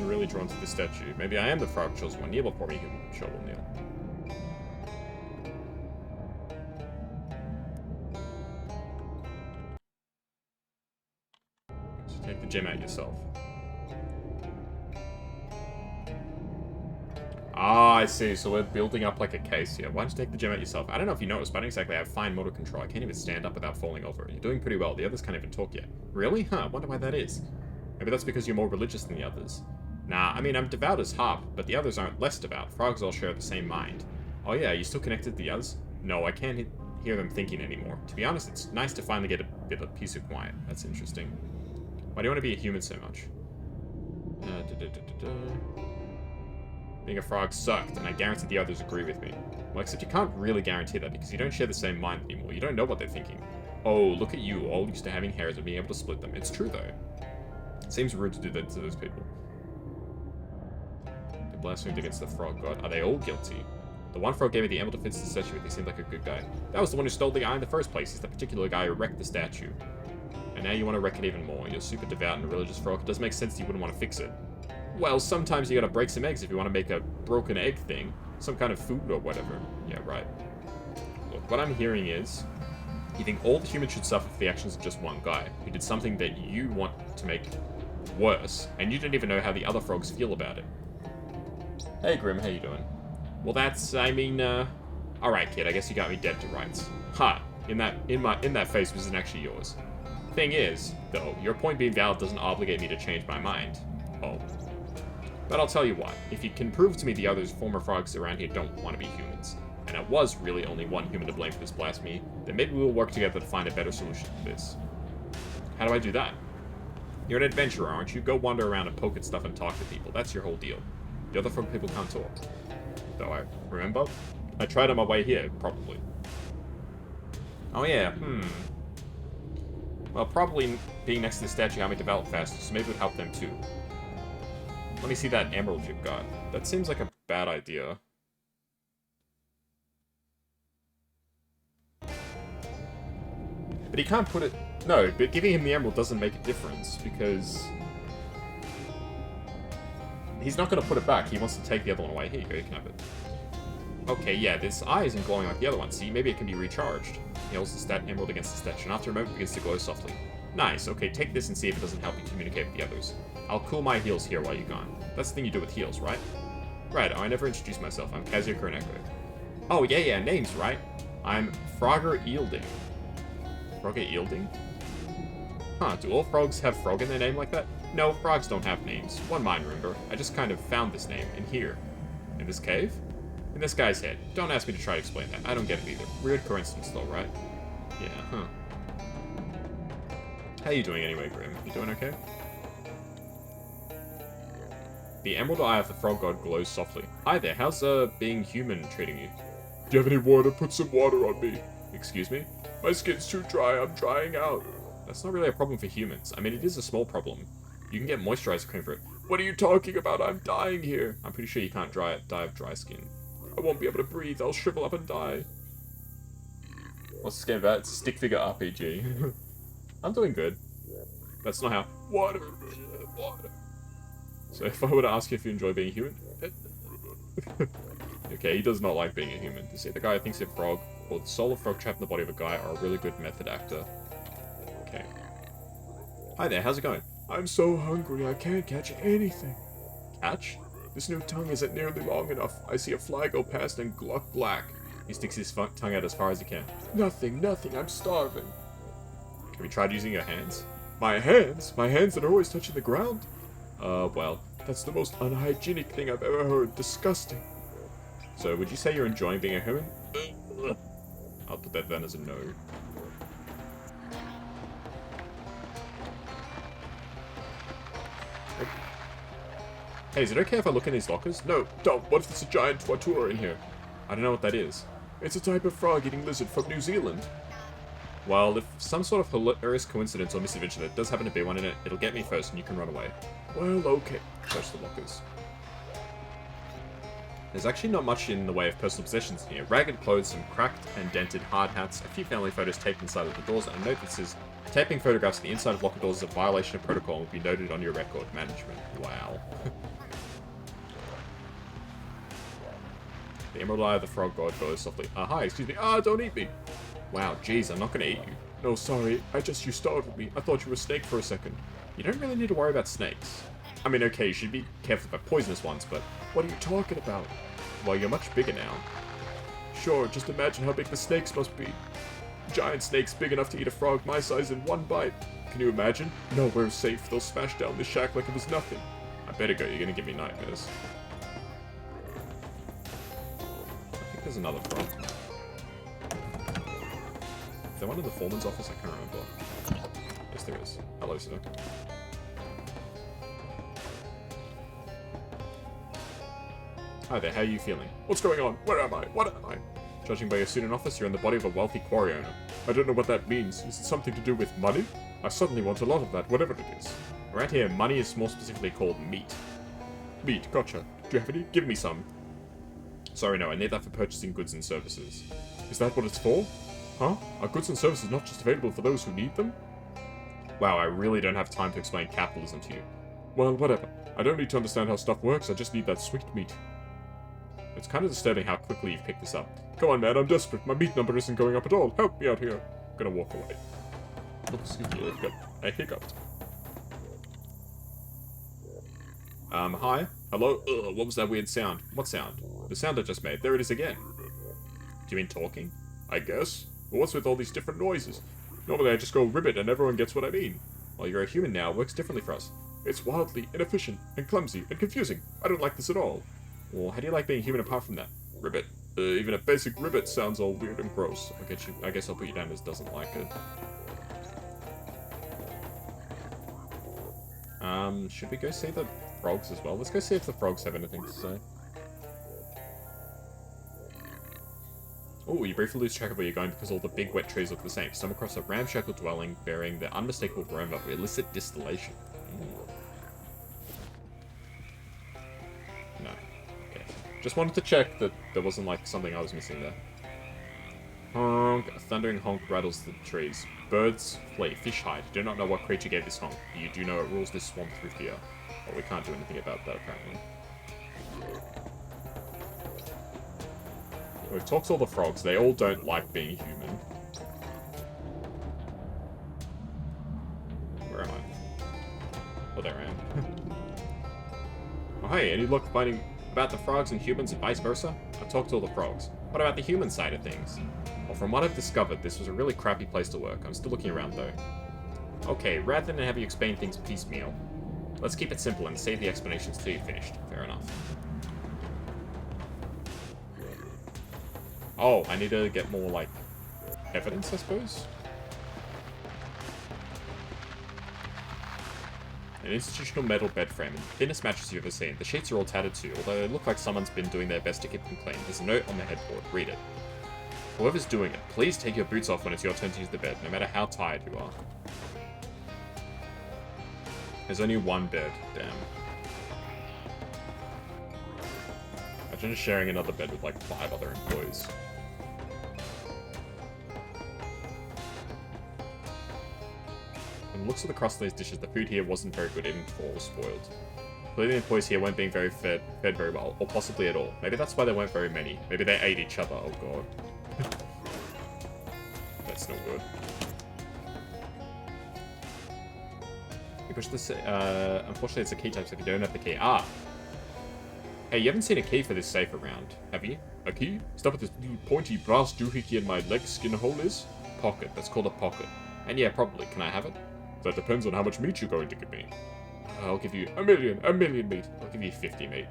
really drawn to this statue. Maybe I am the frog chosen one. Kneel before me, human. Sure, will kneel. So take the gem out yourself. Ah, I see. So we're building up like a case here. Why don't you take the gem out yourself? I don't know if you noticed, but I don't exactly have fine motor control. I can't even stand up without falling over. You're doing pretty well. The others can't even talk yet. Really? Huh, wonder why that is. Maybe that's because you're more religious than the others. Nah, I mean, I'm devout as Harp, but the others aren't less devout. Frogs all share the same mind. Oh yeah, are you still connected to the others? No, I can't hear them thinking anymore. To be honest, it's nice to finally get a bit of peace of quiet. That's interesting. Why do you want to be a human so much? Being a frog sucked, and I guarantee the others agree with me. Well, except you can't really guarantee that, because you don't share the same mind anymore. You don't know what they're thinking. Oh, look at you, all used to having hairs and being able to split them. It's true, though. It seems rude to do that to those people. They blasphemed against the frog god. Are they all guilty? The one frog gave me the emerald to fix the statue with. He seemed like a good guy. That was the one who stole the eye in the first place. He's the particular guy who wrecked the statue. And now you want to wreck it even more. You're super devout and a religious frog. It does make sense that you wouldn't want to fix it. Well, sometimes you gotta break some eggs if you want to make a broken egg thing. Some kind of food or whatever. Yeah, right. Look, what I'm hearing is, you think all the humans should suffer for the actions of just one guy, who did something that you want to make worse, and you don't even know how the other frogs feel about it. Hey, Grim, how you doing? Well, that's, I mean, alright, kid, I guess you got me dead to rights. Ha! In that face wasn't actually yours. Thing is, though, your point being valid doesn't obligate me to change my mind. Oh. But I'll tell you what, if you can prove to me the others former frogs around here don't want to be humans, and it was really only one human to blame for this blasphemy, then maybe we'll work together to find a better solution to this. How do I do that? You're an adventurer, aren't you? Go wander around and poke at stuff and talk to people. That's your whole deal. The other frog people can't talk. Though I remember? I tried on my way here, probably. Oh yeah, Well, probably being next to the statue helped me develop faster, so maybe it would help them too. Let me see that emerald you've got. That seems like a bad idea. But he can't put it... No, but giving him the emerald doesn't make a difference, because... he's not going to put it back. He wants to take the other one away. Here you go, you can have it. Okay, yeah, this eye isn't glowing like the other one. See, maybe it can be recharged. He holds the stat emerald against the statue, and after a moment it begins to glow softly. Nice, okay, take this and see if it doesn't help you communicate with the others. I'll cool my heels here while you're gone. That's the thing you do with heels, right? Right, oh, I never introduced myself. I'm Kazuya Kuroneko. Oh, yeah, names, right? I'm Frogger Yielding. Frogger Yielding? Huh, do all frogs have frog in their name like that? No, frogs don't have names. One mine, remember? I just kind of found this name in here. In this cave? In this guy's head. Don't ask me to try to explain that. I don't get it either. Weird coincidence though, right? Yeah, huh. How you doing anyway, Grim? You doing okay? The emerald eye of the frog god glows softly. Hi there, how's, being human treating you? Do you have any water? Put some water on me. Excuse me? My skin's too dry, I'm drying out. That's not really a problem for humans. I mean, it is a small problem. You can get moisturizer cream for it. What are you talking about? I'm dying here. I'm pretty sure you can't die of dry skin. I won't be able to breathe. I'll shrivel up and die. What's this game about? It's a stick figure RPG. I'm doing good. That's not how... Water. So if I were to ask you if you enjoy being a human... Okay, he does not like being a human. You see, the guy who thinks he's a frog, or the soul of frog trapped in the body of a guy, are a really good method actor. Okay. Hi there, how's it going? I'm so hungry, I can't catch anything. Catch? This new tongue isn't nearly long enough. I see a fly go past and gluck black. He sticks his tongue out as far as he can. Nothing, I'm starving. Have you tried using your hands? My hands? My hands that are always touching the ground? Well, that's the most unhygienic thing I've ever heard. Disgusting. So, would you say you're enjoying being a human? I'll put that then as a no. Hey, is it okay if I look in these lockers? No, don't. What if it's a giant twatura in here? I don't know what that is. It's a type of frog-eating lizard from New Zealand. Well, if some sort of hilarious coincidence or misadventure that does happen to be one in it, it'll get me first and you can run away. Well, okay. Search the lockers. There's actually not much in the way of personal possessions in here. Ragged clothes, some cracked and dented hard hats, a few family photos taped inside of the doors, and a note that says, taping photographs of the inside of locker doors is a violation of protocol and will be noted on your record. Management. Wow. The emerald eye of the frog god goes softly. Hi, excuse me. Don't eat me. Wow, jeez, I'm not gonna eat you. No, sorry. You startled me. I thought you were a snake for a second. You don't really need to worry about snakes. I mean, okay, you should be careful about poisonous ones, but what are you talking about? Well, you're much bigger now. Sure, just imagine how big the snakes must be. Giant snakes big enough to eat a frog my size in one bite. Can you imagine? No, we're safe. They'll smash down this shack like it was nothing. I better go. You're gonna give me nightmares. There's another frog. Is there one in the foreman's office? I can't remember. Yes, there is. Hello, sir. Hi there, how are you feeling? What's going on? Where am I? What am I? Judging by your suit and office, you're in the body of a wealthy quarry owner. I don't know what that means. Is it something to do with money? I suddenly want a lot of that, whatever it is. Right here, money is more specifically called meat. Meat, gotcha. Do you have any? Give me some. Sorry, no, I need that for purchasing goods and services. Is that what it's for? Huh? Are goods and services not just available for those who need them? Wow, I really don't have time to explain capitalism to you. Well, whatever. I don't need to understand how stuff works, I just need that sweet meat. It's kind of disturbing how quickly you've picked this up. Come on, man, I'm desperate. My meat number isn't going up at all. Help me out here. I'm gonna walk away. Excuse me, I've got a hiccup. Hi? Hello? Ugh, what was that weird sound? What sound? The sound I just made. There it is again. Do you mean talking? I guess. But what's with all these different noises? Normally I just go ribbit and everyone gets what I mean. Well, you're a human now. It works differently for us. It's wildly inefficient and clumsy and confusing. I don't like this at all. Well, how do you like being human apart from that? Ribbit. Even a basic ribbit sounds all weird and gross. I guess I'll put you down as doesn't like it. Should we go see the frogs as well? Let's go see if the frogs have anything to say. Oh, you briefly lose track of where you're going because all the big wet trees look the same. Stumble across a ramshackle dwelling bearing the unmistakable aroma of illicit distillation. No. Okay. Just wanted to check that there wasn't like something I was missing there. Honk. A thundering honk rattles the trees. Birds flee. Fish hide. Do not know what creature gave this honk. You do know it rules this swamp through fear. But we can't do anything about that apparently. We've talked to all the frogs. They all don't like being human. Where am I? Oh, there I am. Oh, hey, any luck finding about the frogs and humans and vice versa? I've talked to all the frogs. What about the human side of things? Well, from what I've discovered, this was a really crappy place to work. I'm still looking around, though. Okay, rather than have you explain things piecemeal, let's keep it simple and save the explanations till you're finished. Fair enough. Oh, I need to get more, like, evidence, I suppose? An institutional metal bed frame, the thinnest mattress you've ever seen. The sheets are all tattered too, although they look like someone's been doing their best to keep them clean. There's a note on the headboard. Read it. Whoever's doing it, please take your boots off when it's your turn to use the bed, no matter how tired you are. There's only one bed. Damn. Imagine just sharing another bed with like 5 other employees. From the looks of the crust of these dishes, the food here wasn't very good even before it was spoiled. Clearly the employees here weren't being fed very well, or possibly at all. Maybe that's why there weren't very many. Maybe they ate each other. Oh god. That's not good. You push this, unfortunately it's a key type, so if you don't have the key. Ah! Hey, you haven't seen a key for this safe around, have you? A key? Stop at this little pointy brass doohickey in my leg skin hole is? Pocket, that's called a pocket. And yeah, probably. Can I have it? That depends on how much meat you're going to give me. I'll give you a million meat. I'll give you 50 meat.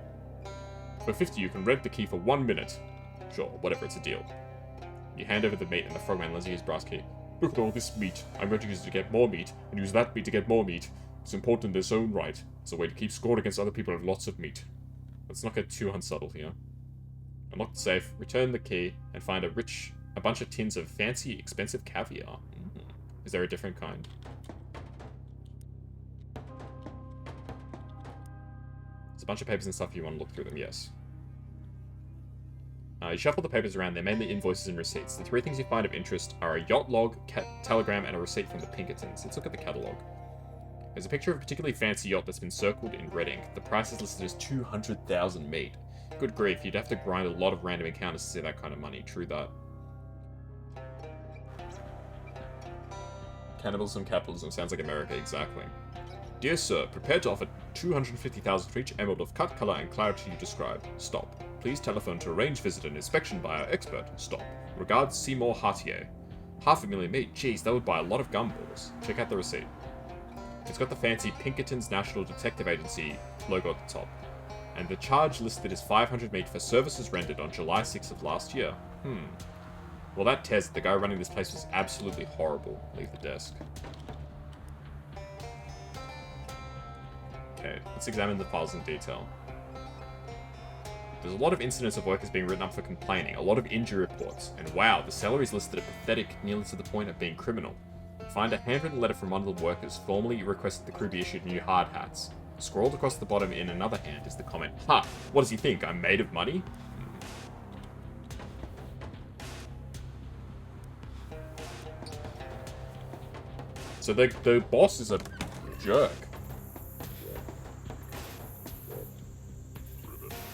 For 50 you can rent the key for 1 minute. Sure, whatever, it's a deal. You hand over the meat and the frogman lends you his brass key. Look at all this meat. I'm going to use it to get more meat, and use that meat to get more meat. It's important in its own right. It's a way to keep score against other people who have lots of meat. Let's not get too unsubtle here. Unlock the safe, return the key, and find a bunch of tins of fancy, expensive caviar. Is there a different kind? There's a bunch of papers and stuff if you want to look through them, yes. You shuffle the papers around, they're mainly invoices and receipts. The 3 things you find of interest are a yacht log, telegram, and a receipt from the Pinkertons. Let's look at the catalogue. There's a picture of a particularly fancy yacht that's been circled in red ink. The price is listed as 200,000 meat. Good grief, you'd have to grind a lot of random encounters to see that kind of money. True that. Cannibalism, capitalism, sounds like America, exactly. Dear sir, prepared to offer 250,000 for each emerald of cut, color, and clarity you describe. Stop. Please telephone to arrange visit and inspection by our expert. Stop. Regards, Seymour Hartier. 500,000 meat. Jeez, that would buy a lot of gumballs. Check out the receipt. It's got the fancy Pinkerton's National Detective Agency logo at the top. And the charge listed is 500 meat for services rendered on July 6th of last year. Well, that tears it. The guy running this place was absolutely horrible. Leave the desk. Okay, let's examine the files in detail. There's a lot of incidents of workers being written up for complaining, a lot of injury reports, and wow, the salaries listed are pathetic, nearly to the point of being criminal. Find a handwritten letter from one of the workers formally requested the crew be issued new hard hats. Scrawled across the bottom in another hand is the comment, "Ha! What does he think? I'm made of money?" So the boss is a jerk.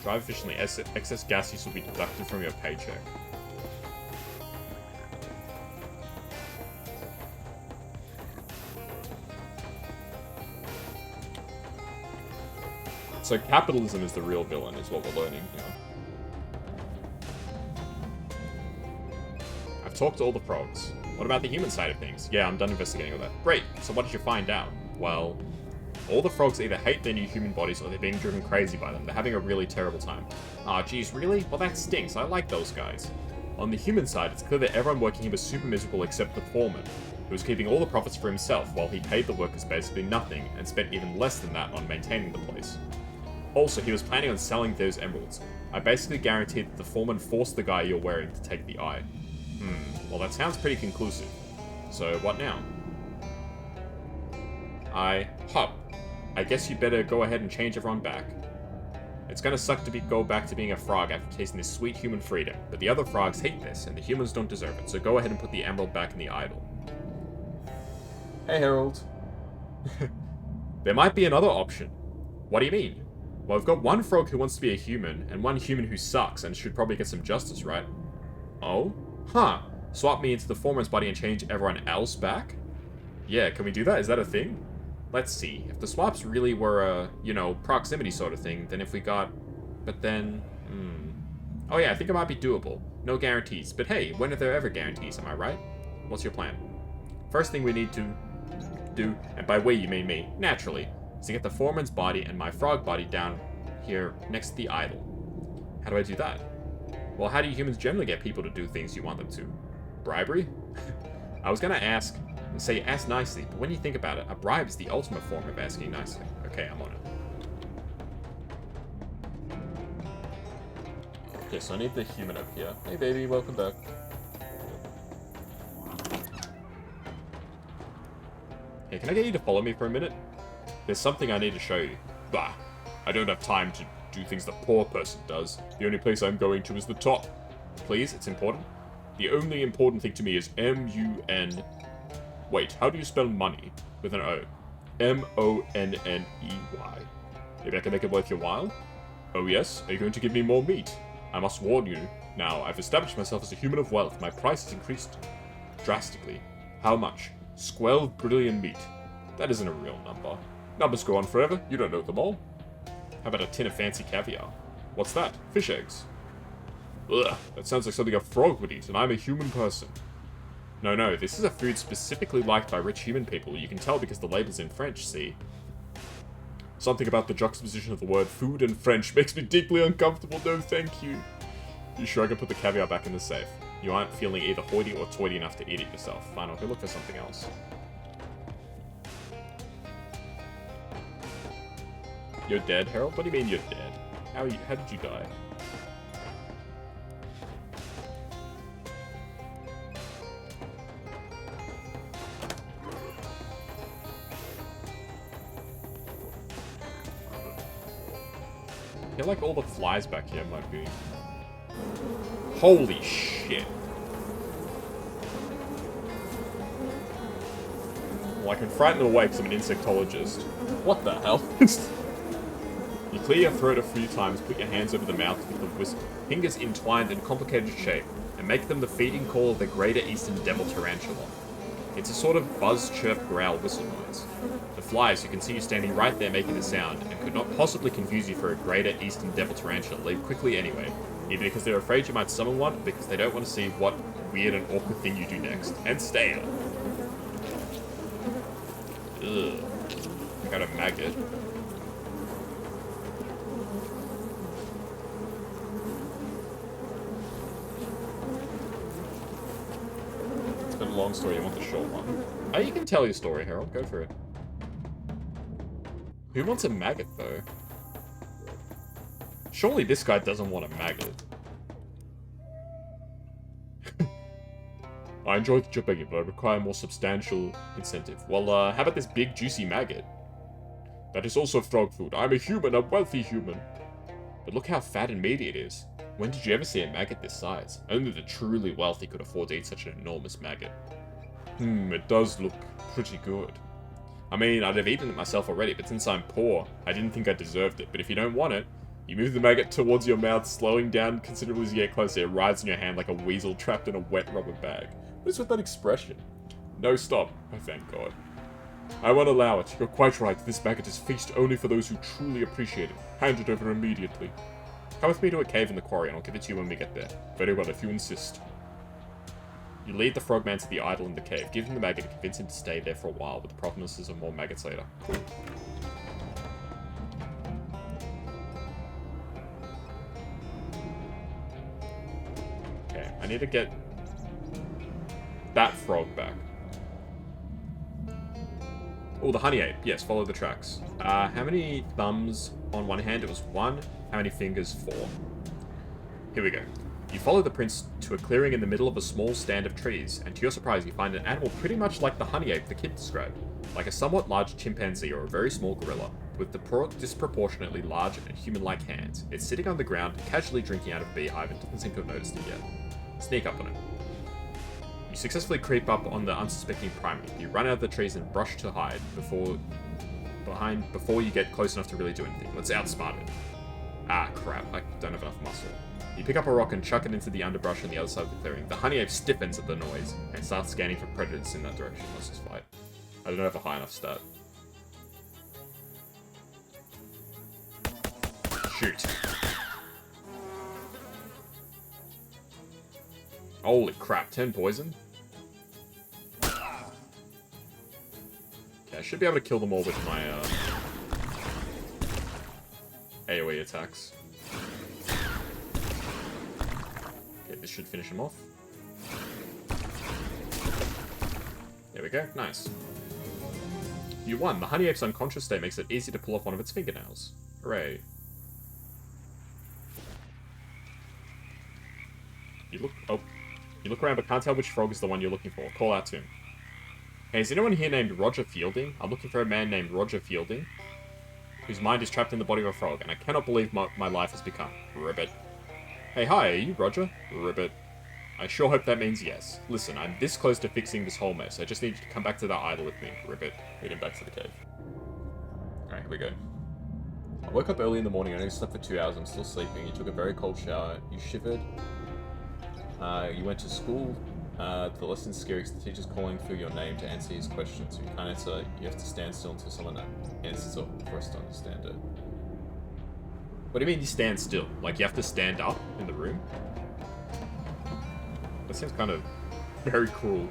Drive efficiently. Excess gas use will be deducted from your paycheck. So capitalism is the real villain, is what we're learning here. I've talked to all the frogs. What about the human side of things? Yeah, I'm done investigating all that. Great, so what did you find out? Well, all the frogs either hate their new human bodies or they're being driven crazy by them. They're having a really terrible time. Aw, geez, really? Well, that stinks. I like those guys. On the human side, it's clear that everyone working here was super miserable except the foreman, who was keeping all the profits for himself while he paid the workers basically nothing and spent even less than that on maintaining the place. Also, he was planning on selling those emeralds. I basically guaranteed that the foreman forced the guy you're wearing to take the eye. Well, that sounds pretty conclusive. So, what now? I guess you better go ahead and change everyone back. It's gonna suck to go back to being a frog after tasting this sweet human freedom, but the other frogs hate this, and the humans don't deserve it, so go ahead and put the emerald back in the idol. Hey, Harold. There might be another option. What do you mean? Well, we've got one frog who wants to be a human, and one human who sucks and should probably get some justice, right? Oh? Huh. Swap me into the foreman's body and change everyone else back? Yeah, can we do that? Is that a thing? Let's see. If the swaps really were a, proximity sort of thing, then if we got... But then... Oh yeah, I think it might be doable. No guarantees. But hey, when are there ever guarantees, am I right? What's your plan? First thing we need to do, and by we you mean me, naturally, is to get the foreman's body and my frog body down here next to the idol. How do I do that? Well, how do you humans generally get people to do things you want them to? Bribery? I was gonna ask nicely, but when you think about it, a bribe is the ultimate form of asking nicely. Okay, I'm on it. Okay, so I need the human up here. Hey baby, welcome back. Hey, can I get you to follow me for a minute? There's something I need to show you. Bah, I don't have time to do things the poor person does. The only place I'm going to is the top. Please, it's important. The only important thing to me is M-U-N... Wait, how do you spell money? With an O. M-O-N-N-E-Y. Maybe I can make it worth your while? Oh yes, are you going to give me more meat? I must warn you, now I've established myself as a human of wealth. My price has increased drastically. How much? 12 brilliant meat. That isn't a real number. Numbers go on forever, you don't know them all. How about a tin of fancy caviar? What's that? Fish eggs. Ugh, that sounds like something a frog would eat, and I'm a human person. No, this is a food specifically liked by rich human people. You can tell because the label's in French, see? Something about the juxtaposition of the word food and French makes me deeply uncomfortable. No, thank you. You sure I can put the caviar back in the safe? You aren't feeling either hoity or toity enough to eat it yourself. Fine, I'll go look for something else. You're dead, Harold? What do you mean you're dead? How did you die? I feel like all the flies back here might be... Holy shit. Well, I can frighten them away because I'm an insectologist. What the hell? You clear your throat a few times, put your hands over the mouth with the fingers entwined in complicated shape, and make them the feeding call of the greater eastern devil tarantula. It's a sort of buzz, chirp, growl, whistle noise. The flies, you can see you standing right there making the sound, and could not possibly confuse you for a greater eastern devil tarantula, leave quickly anyway, either because they're afraid you might summon one, or because they don't want to see what weird and awkward thing you do next. And stay up. Ugh. I got a maggot. It's been a long story, you want the short one. Oh, you can tell your story, Harold. Go for it. Who wants a maggot, though? Surely this guy doesn't want a maggot. I enjoyed the job begging, but I require a more substantial incentive. Well, how about this big, juicy maggot? That is also frog food. I'm a human, a wealthy human. But look how fat and meaty it is. When did you ever see a maggot this size? Only the truly wealthy could afford to eat such an enormous maggot. It does look pretty good. I mean, I'd have eaten it myself already, but since I'm poor, I didn't think I deserved it. But if you don't want it, you move the maggot towards your mouth, slowing down considerably as you get closer. It rides in your hand like a weasel trapped in a wet rubber bag. What is with that expression? No, stop. Oh, thank God. I won't allow it. You're quite right. This maggot is feast only for those who truly appreciate it. Hand it over immediately. Come with me to a cave in the quarry, and I'll give it to you when we get there. Very well, if you insist. You lead the frogman to the idol in the cave. Give him the maggot and convince him to stay there for a while, with the promises of more maggots later. Cool. Okay, I need to get that frog back. Oh, the honey ape. Yes, follow the tracks. How many thumbs on one hand? It was 1. How many fingers? 4. Here we go. You follow the prints to a clearing in the middle of a small stand of trees, and to your surprise you find an animal pretty much like the honey ape the kid described, like a somewhat large chimpanzee or a very small gorilla, with disproportionately large and human-like hands. It's sitting on the ground, casually drinking out of a beehive, and doesn't seem to have noticed it yet. Sneak up on it. You successfully creep up on the unsuspecting primate. You run out of the trees and brush to hide before you get close enough to really do anything. Let's outsmart it. Ah, crap. I don't have enough muscle. You pick up a rock and chuck it into the underbrush on the other side of the clearing. The honey ape stiffens at the noise and starts scanning for predators in that direction. Let's just fight. I don't have a high enough stat. Shoot. Holy crap, 10 poison? Okay, I should be able to kill them all with my AoE attacks. Okay, this should finish him off. There we go, nice. You won. The honey ape's unconscious state makes it easy to pull off one of its fingernails. Hooray. You look around but can't tell which frog is the one you're looking for. Call out to him. Hey, is anyone here named Roger Fielding? I'm looking for a man named Roger Fielding, whose mind is trapped in the body of a frog, and I cannot believe my life has become. Ribbit. Hey, hi, are you Roger? Ribbit. I sure hope that means yes. Listen, I'm this close to fixing this whole mess. I just need you to come back to that idol with me. Ribbit. Lead him back to the cave. Alright, here we go. I woke up early in the morning. I only slept for 2 hours. I'm still sleeping. You took a very cold shower. You shivered. You went to school. The lesson's scary because the teacher's calling for your name to answer his questions. You can't answer. You have to stand still until someone answers it for us to understand it. What do you mean you stand still? Like you have to stand up in the room? That seems kind of very cruel.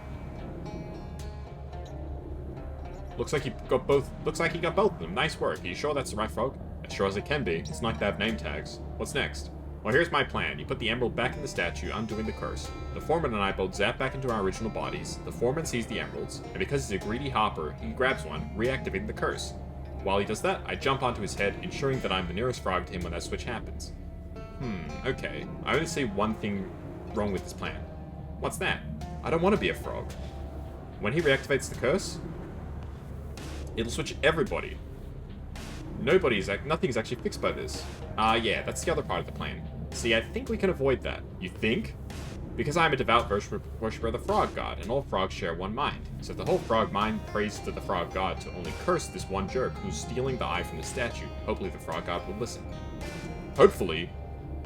Looks like he got both of them. Nice work. Are you sure that's the right frog? As sure as it can be. It's not they have name tags. What's next? Well, here's my plan. You put the emerald back in the statue, undoing the curse. The foreman and I both zap back into our original bodies. The foreman sees the emeralds, and because he's a greedy harper, he grabs one, reactivating the curse. While he does that, I jump onto his head, ensuring that I'm the nearest frog to him when that switch happens. Okay. I only see one thing wrong with this plan. What's that? I don't want to be a frog. When he reactivates the curse, it'll switch everybody. Nothing's actually fixed by this. Yeah, that's the other part of the plan. See, I think we can avoid that. You think? Because I'm a devout worshipper of the frog god, and all frogs share one mind. So if the whole frog mind prays to the frog god to only curse this one jerk who's stealing the eye from the statue, hopefully the frog god will listen. Hopefully.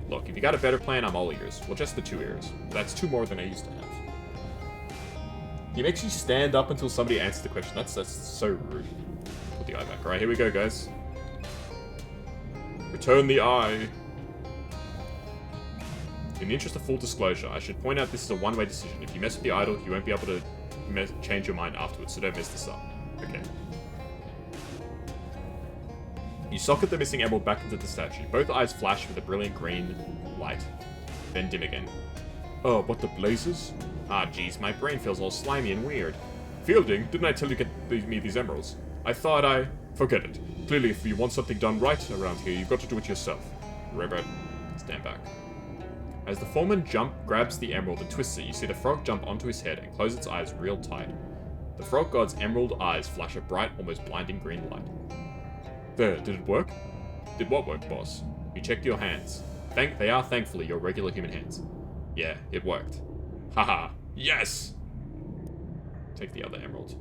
Look, if you got a better plan, I'm all ears. Well, just the 2 ears. That's 2 more than I used to have. He makes you stand up until somebody answers the question. That's so rude. Put the eye back. Alright, here we go, guys. Return the eye. In the interest of full disclosure, I should point out this is a one-way decision. If you mess with the idol, you won't be able to change your mind afterwards, so don't mess this up. Okay. You socket the missing emerald back into the statue. Both eyes flash with a brilliant green light, then dim again. Oh, what the blazes? Ah, geez, my brain feels all slimy and weird. Fielding, didn't I tell you to get me these emeralds? I thought I... Forget it. Clearly, if you want something done right around here, you've got to do it yourself. Robot, stand back. As the foreman grabs the emerald and twists it, you see the frog jump onto his head and close its eyes real tight. The frog god's emerald eyes flash a bright, almost blinding green light. There, did it work? Did what work, boss? You checked your hands. They are thankfully your regular human hands. Yeah, it worked. Haha, yes! Take the other emerald.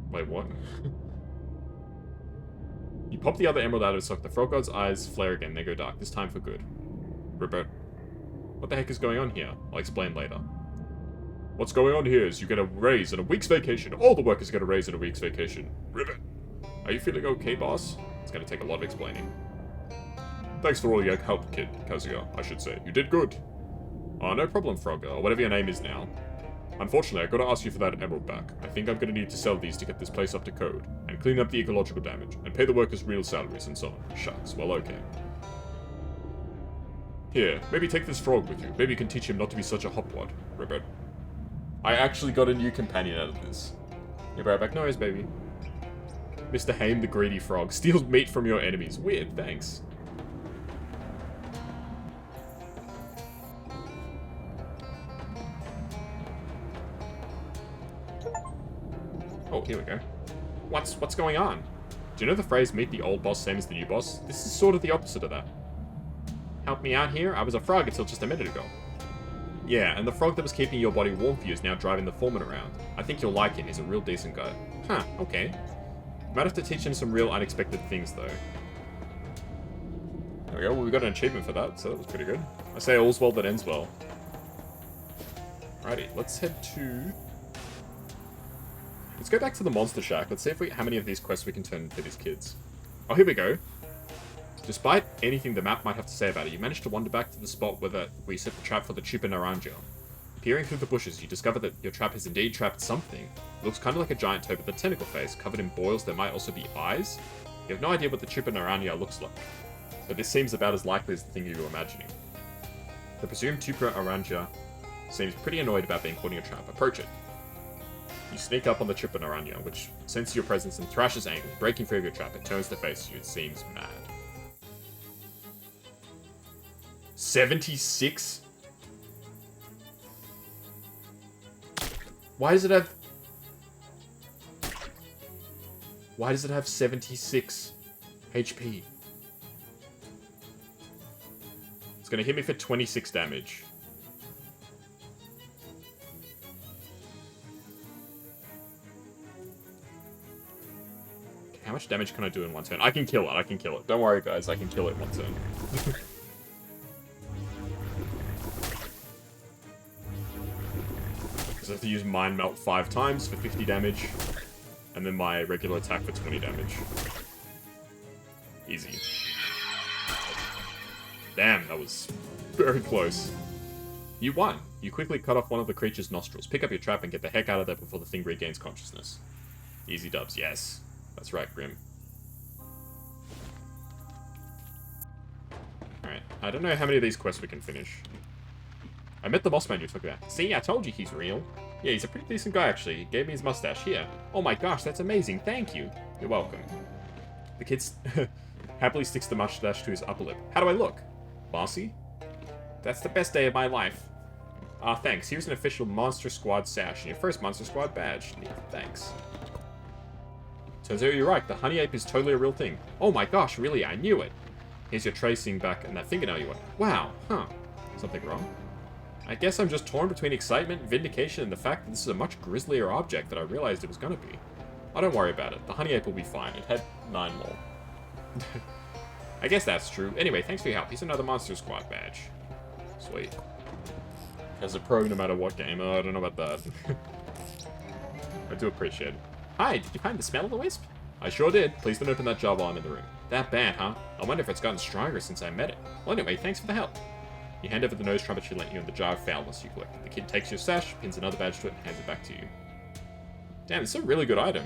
Wait, what? You pop the other emerald out of its socket. The frog god's eyes flare again, they go dark, this time for good. Robert, what the heck is going on here? I'll explain later. What's going on here is you get a raise and a week's vacation. All the workers get a raise and a week's vacation. Ribbit. Are you feeling okay, boss? It's gonna take a lot of explaining. Thanks for all your help, kid, Kazuya, I should say. You did good. Oh, no problem, Frog, or whatever your name is now. Unfortunately, I gotta ask you for that emerald back. I think I'm gonna need to sell these to get this place up to code, and clean up the ecological damage, and pay the workers real salaries and so on. Shucks, well okay. Here, maybe take this frog with you. Maybe you can teach him not to be such a hopwad, Ribbit. I actually got a new companion out of this. You're right back. No worries, baby. Mr. Haim the greedy frog steals meat from your enemies. Weird, thanks. Oh, here we go. What's going on? Do you know the phrase, meet the old boss, same as the new boss? This is sort of the opposite of that. Help me out here? I was a frog until just a minute ago. Yeah, and the frog that was keeping your body warm for you is now driving the foreman around. I think you'll like him, he's a real decent guy. Huh, okay. Might have to teach him some real unexpected things, though. There we go, well we got an achievement for that, so that was pretty good. I say all's well that ends well. Alrighty, let's head to... Let's go back to the Monster Shack. Let's see if how many of these quests we can turn into these kids. Oh, here we go. Despite anything the map might have to say about it, you manage to wander back to the spot where you set the trap for the Chupa Naranja. Peering through the bushes, you discover that your trap has indeed trapped something. It looks kind of like a giant toad with a tentacle face, covered in boils that might also be eyes. You have no idea what the Chupa Naranja looks like, but this seems about as likely as the thing you were imagining. The presumed Chupa Naranja seems pretty annoyed about being caught in your trap. Approach it. You sneak up on the Chupa Naranja, which senses your presence and thrashes angry, breaking free of your trap. It turns to face you. It seems mad. 76? Why does it have 76 HP? It's gonna hit me for 26 damage. Okay, how much damage can I do in one turn? I can kill it. Don't worry, guys. I can kill it in one turn. I have to use Mind Melt 5 times for 50 damage, and then my regular attack for 20 damage. Easy. Damn, that was very close. You won. You quickly cut off one of the creature's nostrils, pick up your trap, and get the heck out of there before the thing regains consciousness. Easy dubs, yes. That's right, Grim. Alright, I don't know how many of these quests we can finish. I met the boss man you talked about. See, I told you he's real. Yeah, he's a pretty decent guy, actually. He gave me his mustache. Here. Oh my gosh, that's amazing. Thank you. You're welcome. The kid happily sticks the mustache to his upper lip. How do I look? Bossy? That's the best day of my life. Ah, thanks. Here's an official Monster Squad sash and your first Monster Squad badge. Neat. Thanks. Turns out you're right. The honey ape is totally a real thing. Oh my gosh, really? I knew it. Here's your tracing back and that fingernail you want. Wow. Huh. Something wrong? I guess I'm just torn between excitement, vindication, and the fact that this is a much grislier object than I realized it was gonna be. Oh, don't worry about it. The honey ape will be fine. It had 9 more. I guess that's true. Anyway, thanks for your help. Here's another Monster Squad badge. Sweet. As a pro no matter what game. Oh, I don't know about that. I do appreciate it. Hi, did you find the smell of the wisp? I sure did. Please don't open that jar while I'm in the room. That bad, huh? I wonder if it's gotten stronger since I met it. Well, anyway, thanks for the help. You hand over the nose trumpet she lent you and the jar of foulness you collect. The kid takes your sash, pins another badge to it, and hands it back to you. Damn, it's a really good item.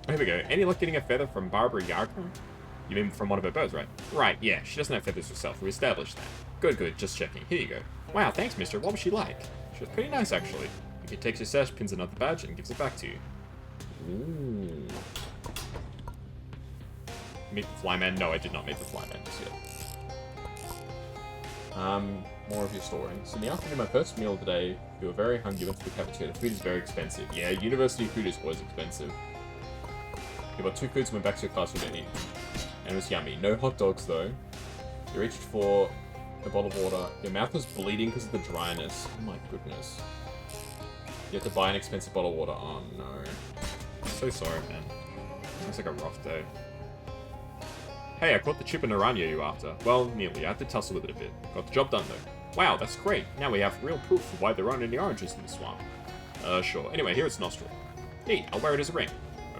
Oh, here we go. Any luck getting a feather from Barbara Yagner? You mean from one of her birds, right? Right, yeah. She doesn't have feathers herself. We established that. Good, good. Just checking. Here you go. Wow, thanks, mister. What was she like? She was pretty nice, actually. The kid takes your sash, pins another badge, and gives it back to you. Ooh. Meet the flyman? No, I did not meet the flyman just yet. More of your story. So in the afternoon, my first meal of the day, we were very hungry, went to the cafeteria. The food is very expensive. Yeah, university food is always expensive. You bought 2 foods and went back to your classroom to eat. And it was yummy. No hot dogs, though. You reached for a bottle of water. Your mouth was bleeding because of the dryness. Oh my goodness. You have to buy an expensive bottle of water. Oh no. I'm so sorry, man. Sounds like a rough day. Hey, I caught the chip and Naranja you after. Well, nearly. I had to tussle with it a bit. Got the job done, though. Wow, that's great. Now we have real proof of why there aren't any oranges in the swamp. Sure. Anyway, here it's nostril. Neat, I'll wear it as a ring.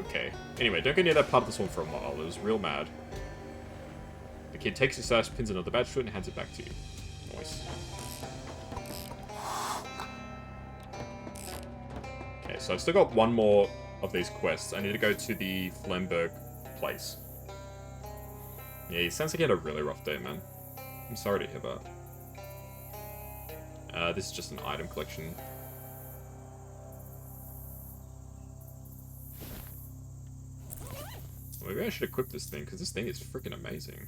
Okay. Anyway, don't go near that part of the swamp for a while. It was real mad. The kid takes your sash, pins another badge to it, and hands it back to you. Nice. Okay, so I've still got one more of these quests. I need to go to the Flemberg place. Yeah, he sounds like he had a really rough day, man. I'm sorry to hear that. This is just an item collection. Maybe I should equip this thing, because this thing is freaking amazing.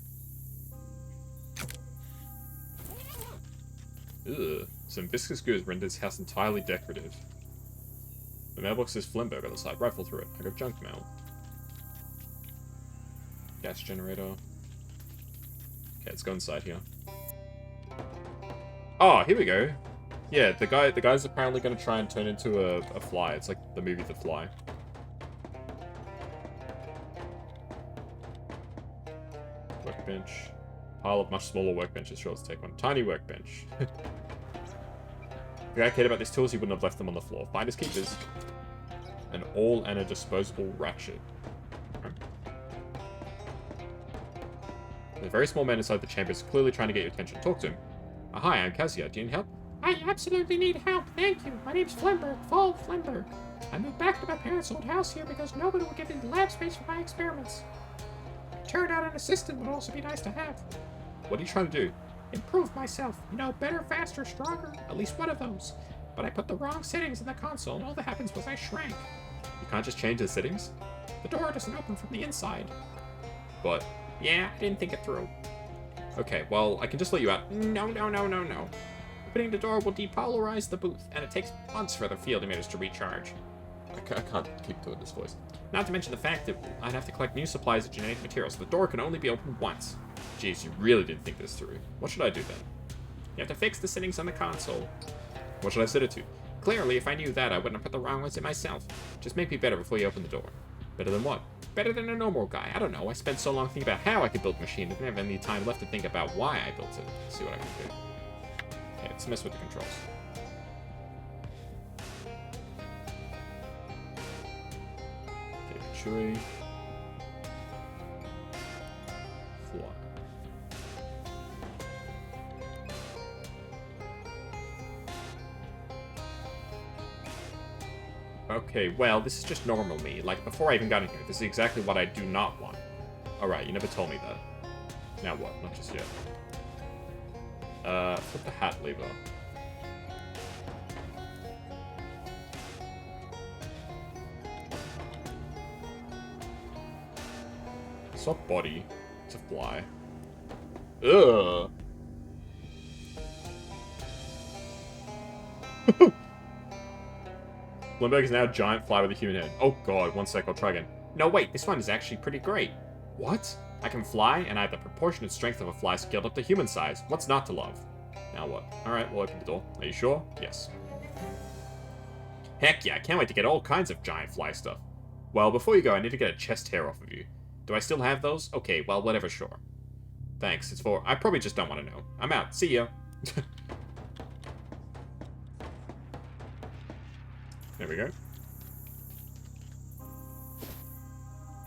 Ugh. Some viscous goo has rendered this house entirely decorative. The mailbox says Flemberg on the side. Rifle through it. I got junk mail. Gas generator. Okay, let's go inside here. Oh, here we go. Yeah, the guy's apparently going to try and turn into a fly. It's like the movie The Fly. Workbench. Pile of much smaller workbenches. Sure, let's take one. Tiny workbench. If the guy cared about these tools, he wouldn't have left them on the floor. Finders keepers. An all and a disposable ratchet. The very small man inside the chamber is clearly trying to get your attention. Talk to him. Hi, I'm Kazuya. Do you need help? I absolutely need help, thank you. My name's Flemberg, Fall Flemberg. I moved back to my parents' old house here because nobody would give me lab space for my experiments. Turned out an assistant would also be nice to have. What are you trying to do? Improve myself. You know, better, faster, stronger. At least one of those. But I put the wrong settings in the console, and all that happens was I shrank. You can't just change the settings? The door doesn't open from the inside. But... Yeah, I didn't think it through. Okay, well, I can just let you out. No. Opening the door will depolarize the booth, and it takes months for the field emitters to recharge. I can't keep doing this voice. Not to mention the fact that I'd have to collect new supplies of genetic materials. The door can only be opened once. Jeez, you really didn't think this through. What should I do then? You have to fix the settings on the console. What should I set it to? Clearly, if I knew that, I wouldn't have put the wrong ones in myself. Just make me better before you open the door. Better than what? Better than a normal guy. I don't know. I spent so long thinking about how I could build a machine that I didn't have any time left to think about why I built it. Let's see what I can do. Okay, let's mess with the controls. Okay, Chui. Fly. Okay, well, this is just normal me. Like, before I even got in here, this is exactly what I do not want. Alright, you never told me that. Now what? Not just yet. Flip the hat lever. Swap body to fly. Ugh. Bloomberg is now a giant fly with a human head. Oh god, one sec, I'll try again. No, wait, this one is actually pretty great. What? I can fly, and I have the proportionate strength of a fly scaled up to human size. What's not to love? Now what? Alright, we'll open the door. Are you sure? Yes. Heck yeah, I can't wait to get all kinds of giant fly stuff. Well, before you go, I need to get a chest hair off of you. Do I still have those? Okay, well, whatever, sure. Thanks, it's for... I probably just don't want to know. I'm out. See ya. There we go.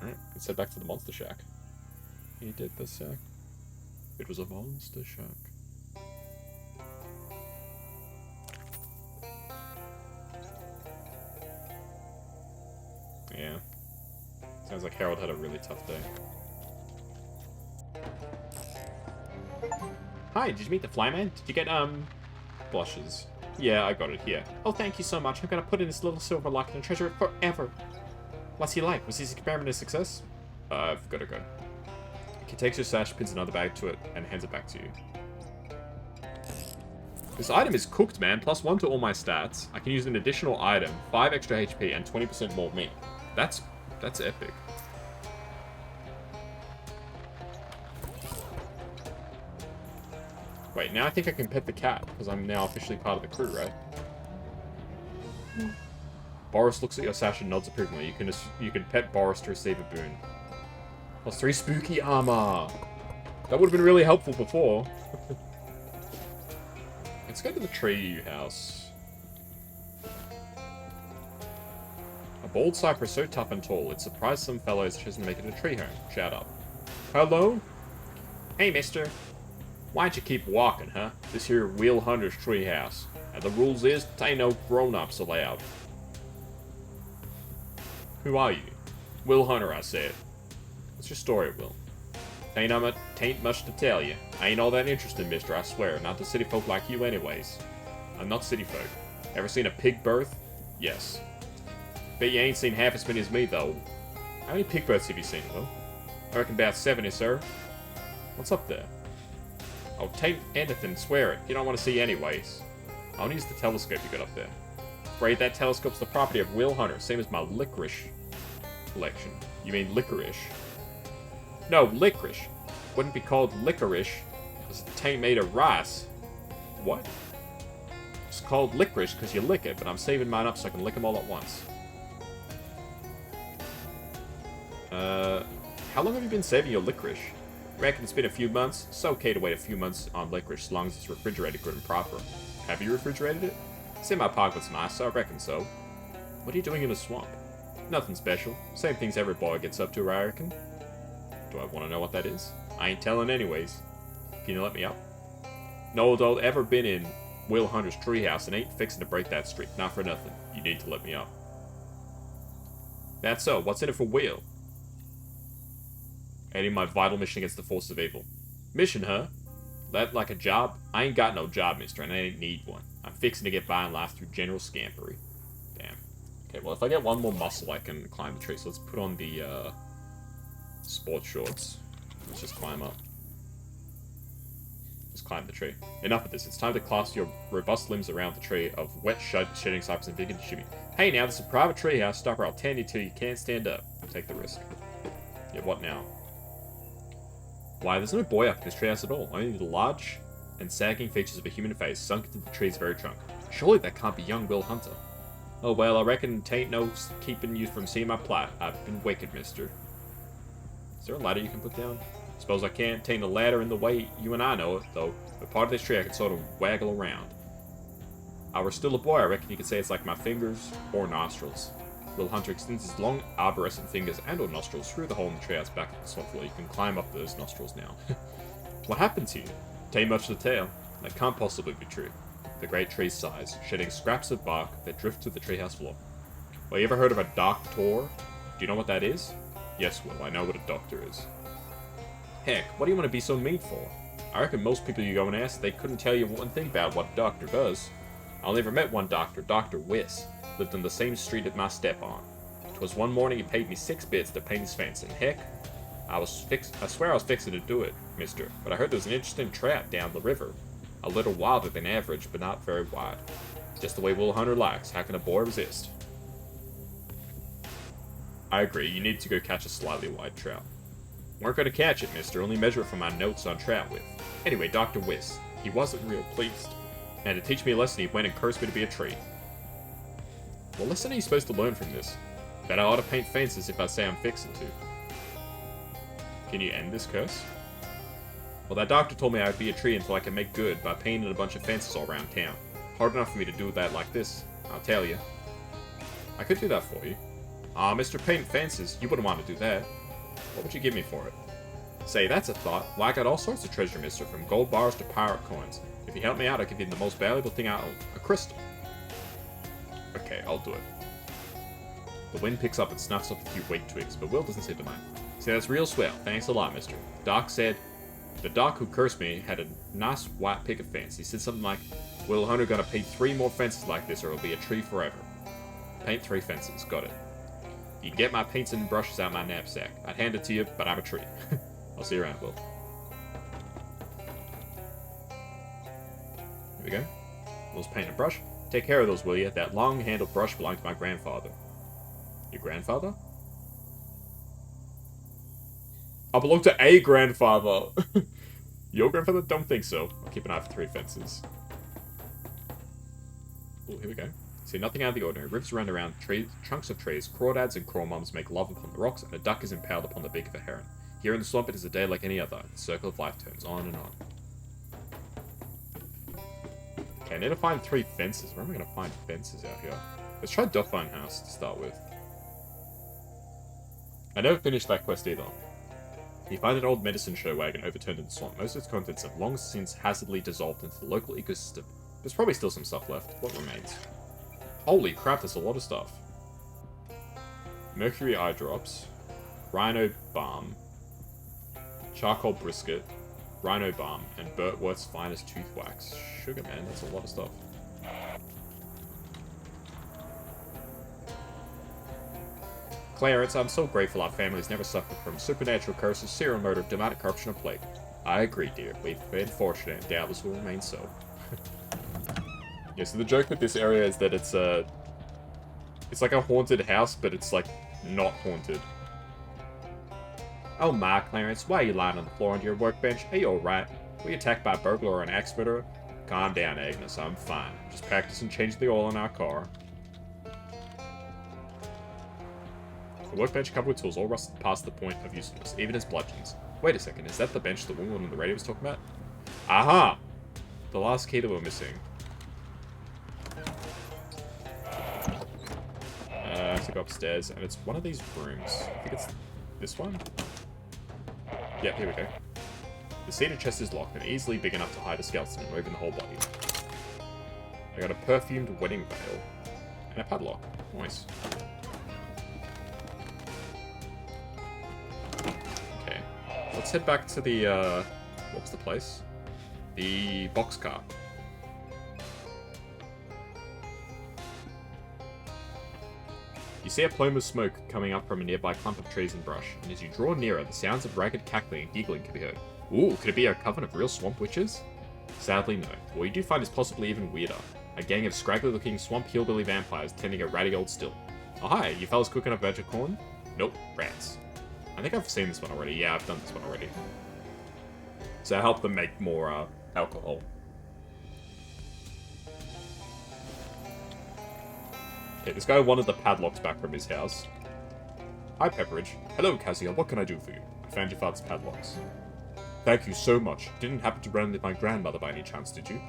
Alright, let's head back to the monster shack. He did the shack. It was a monster shack. Yeah. Sounds like Harold had a really tough day. Hi, did you meet the flyman? Did you get, blushes? Yeah, I got it here. Oh, thank you so much. I'm gonna put it in this little silver locket and treasure it forever. What's he like? Was his experiment a success? I've gotta go. He takes your sash, pins another bag to it, and hands it back to you. This item is cooked, man. +1 to all my stats. I can use an additional item, 5 extra HP, and 20% more meat. That's epic. Wait, now I think I can pet the cat, because I'm now officially part of the crew, right? Boris looks at your sash and nods approvingly. You can pet Boris to receive a boon. +3 spooky armor! That would have been really helpful before. Let's go to the tree house. A bald cypress so tough and tall, it surprised some fellows choosing to make it a tree home. Shout up. Hello? Hey, mister. Why'd you keep walking, huh? This here Will Hunter's treehouse. And the rules is, ain't no grown-ups allowed. Who are you? Will Hunter, I said. What's your story, Will? Tain't much to tell you. I ain't all that interested, mister, I swear. Not to city folk like you anyways. I'm not city folk. Ever seen a pig birth? Yes. Bet you ain't seen half as many as me, though. How many pig births have you seen, Will? I reckon about 70, sir. What's up there? Oh, tain't anything, swear it. You don't want to see anyways. I want to use the telescope you got up there. Afraid that telescope's the property of Will Hunter, same as my licorice collection. You mean licorice? No, licorice. Wouldn't be called licorice, because it ain't made of rice. What? It's called licorice because you lick it, but I'm saving mine up so I can lick them all at once. How long have you been saving your licorice? Reckon it's been a few months. It's okay to wait a few months on licorice as long as it's refrigerated good and proper. Have you refrigerated it? It's in my pocket's mice, so I reckon so. What are you doing in the swamp? Nothing special. Same things every boy gets up to, I reckon. Do I want to know what that is? I ain't telling anyways. Can you let me up? No adult ever been in Will Hunter's treehouse and ain't fixing to break that streak. Not for nothing. You need to let me up. That's so. What's in it for Will? Ending my vital mission against the forces of evil. Mission, huh? That like a job? I ain't got no job, mister, and I ain't need one. I'm fixing to get by in life through general scampery. Damn. Okay, well, if I get one more muscle, I can climb the tree. So let's put on the, sports shorts. Let's just climb up. Just climb the tree. Enough of this. It's time to clasp your robust limbs around the tree of wet, shedding cypress and begin to shimmy. Hey, now, this is a private tree house. Stop or I'll tend you till you can't stand up. Take the risk. Yeah, what now? Why, there's no boy up in this treehouse at all. Only the large and sagging features of a human face sunk into the tree's very trunk. Surely that can't be young Will Hunter. Oh well, I reckon tain't no keeping you from seeing my plight. I've been wicked, mister. Is there a ladder you can put down? Suppose I can't. Tain't a ladder in the way you and I know it, though. But part of this tree I can sort of waggle around. I were still a boy, I reckon you could say it's like my fingers or nostrils. Will Hunter extends his long, arborescent fingers and or nostrils through the hole in the treehouse back of the swamp floor. You can climb up those nostrils now. What happened to you? Tain't much to tell. That can't possibly be true. The great tree sighs, shedding scraps of bark that drift to the treehouse floor. Well, you ever heard of a doctor? Do you know what that is? Yes, Will, I know what a doctor is. Heck, what do you want to be so mean for? I reckon most people you go and ask, they couldn't tell you one thing about what a doctor does. I only ever met one doctor, Dr. Wiss, lived on the same street as my step-on. 'Twas one morning he paid me 6 bits to paint his fence, and heck, I swear I was fixing to do it, mister, but I heard there was an interesting trout down the river. A little wilder than average, but not very wide. Just the way Will Hunter likes, how can a boy resist? I agree, you need to go catch a slightly wide trout. Weren't gonna catch it, mister, only measure it from my notes on trout width. Anyway, Dr. Wiss, he wasn't real pleased. And to teach me a lesson, he went and cursed me to be a tree. What lesson are you supposed to learn from this? That I ought to paint fences if I say I'm fixing to. Can you end this curse? Well, that doctor told me I would be a tree until I could make good by painting a bunch of fences all around town. Hard enough for me to do that like this, I'll tell you. I could do that for you. Ah, Mr. Paint Fences, you wouldn't want to do that. What would you give me for it? Say, that's a thought. Why, I got all sorts of treasure, mister, from gold bars to pirate coins. If you help me out, I'll give you the most valuable thing I own. A crystal. Okay, I'll do it. The wind picks up and snuffs up a few weak twigs, but Will doesn't seem to mind. Say, that's real swell. Thanks a lot, mister. Doc said... The doc who cursed me had a nice white picket fence. He said something like, Will Hunter gonna paint 3 more fences like this or it'll be a tree forever. Paint 3 fences. Got it. You can get my paints and brushes out of my knapsack. I'd hand it to you, but I'm a tree. I'll see you around, Will. Here we go. Will's paint and brush. Take care of those, will you? That long-handled brush belonged to my grandfather. Your grandfather? I belong to a grandfather. Your grandfather? Don't think so. I'll keep an eye for 3 fences. Oh, here we go. See, nothing out of the ordinary. Rivers run around trees, trunks of trees, crawdads and crawmoms make love upon the rocks, and a duck is impaled upon the beak of a heron. Here in the swamp, it is a day like any other. The circle of life turns on and on. Okay, I need to find 3 fences. Where am I going to find fences out here? Let's try Duffine House to start with. I never finished that quest either. You find an old medicine show wagon overturned in the swamp. Most of its contents have long since hazardly dissolved into the local ecosystem. There's probably still some stuff left. What remains? Holy crap, there's a lot of stuff. Mercury eye drops. Rhino balm. Charcoal brisket. Rhino balm. And Bertworth's finest tooth wax. Sugar, man, that's a lot of stuff. Clarence, I'm so grateful our family's never suffered from supernatural curses, serial murder, demonic corruption, or plague. I agree, dear. We've been fortunate and doubtless will remain so. Yeah, so the joke with this area is that it's like a haunted house, but it's like not haunted. Oh my, Clarence, why are you lying on the floor under your workbench? Are you alright? Were you attacked by a burglar or an axe murderer? Calm down, Agnes, I'm fine. Just practicing changing the oil in our car. The workbench covered with tools all rusted past the point of usefulness, even as bludgeons. Wait a second, is that the bench the woman on the radio was talking about? Aha! The last key that we're missing. I have to go upstairs, and it's one of these rooms. I think it's this one? Yep, here we go. The cedar chest is locked and easily big enough to hide a skeleton and moving the whole body. I got a perfumed wedding veil and a padlock. Nice. Okay, let's head back to the, what was the place? The boxcar. You see a plume of smoke coming up from a nearby clump of trees and brush, and as you draw nearer, the sounds of ragged cackling and giggling can be heard. Ooh, could it be a coven of real swamp witches? Sadly, no. What you do find is possibly even weirder. A gang of scraggly-looking swamp hillbilly vampires tending a ratty old still. Oh hi, you fellas cooking up veg corn? Nope, rats. I think I've seen this one already. Yeah, I've done this one already. So I help them make more, alcohol. Okay, this guy wanted the padlocks back from his house. Hi, Pepperidge. Hello, Kazuya. What can I do for you? I found your father's padlocks. Thank you so much. Didn't happen to run with my grandmother by any chance, did you?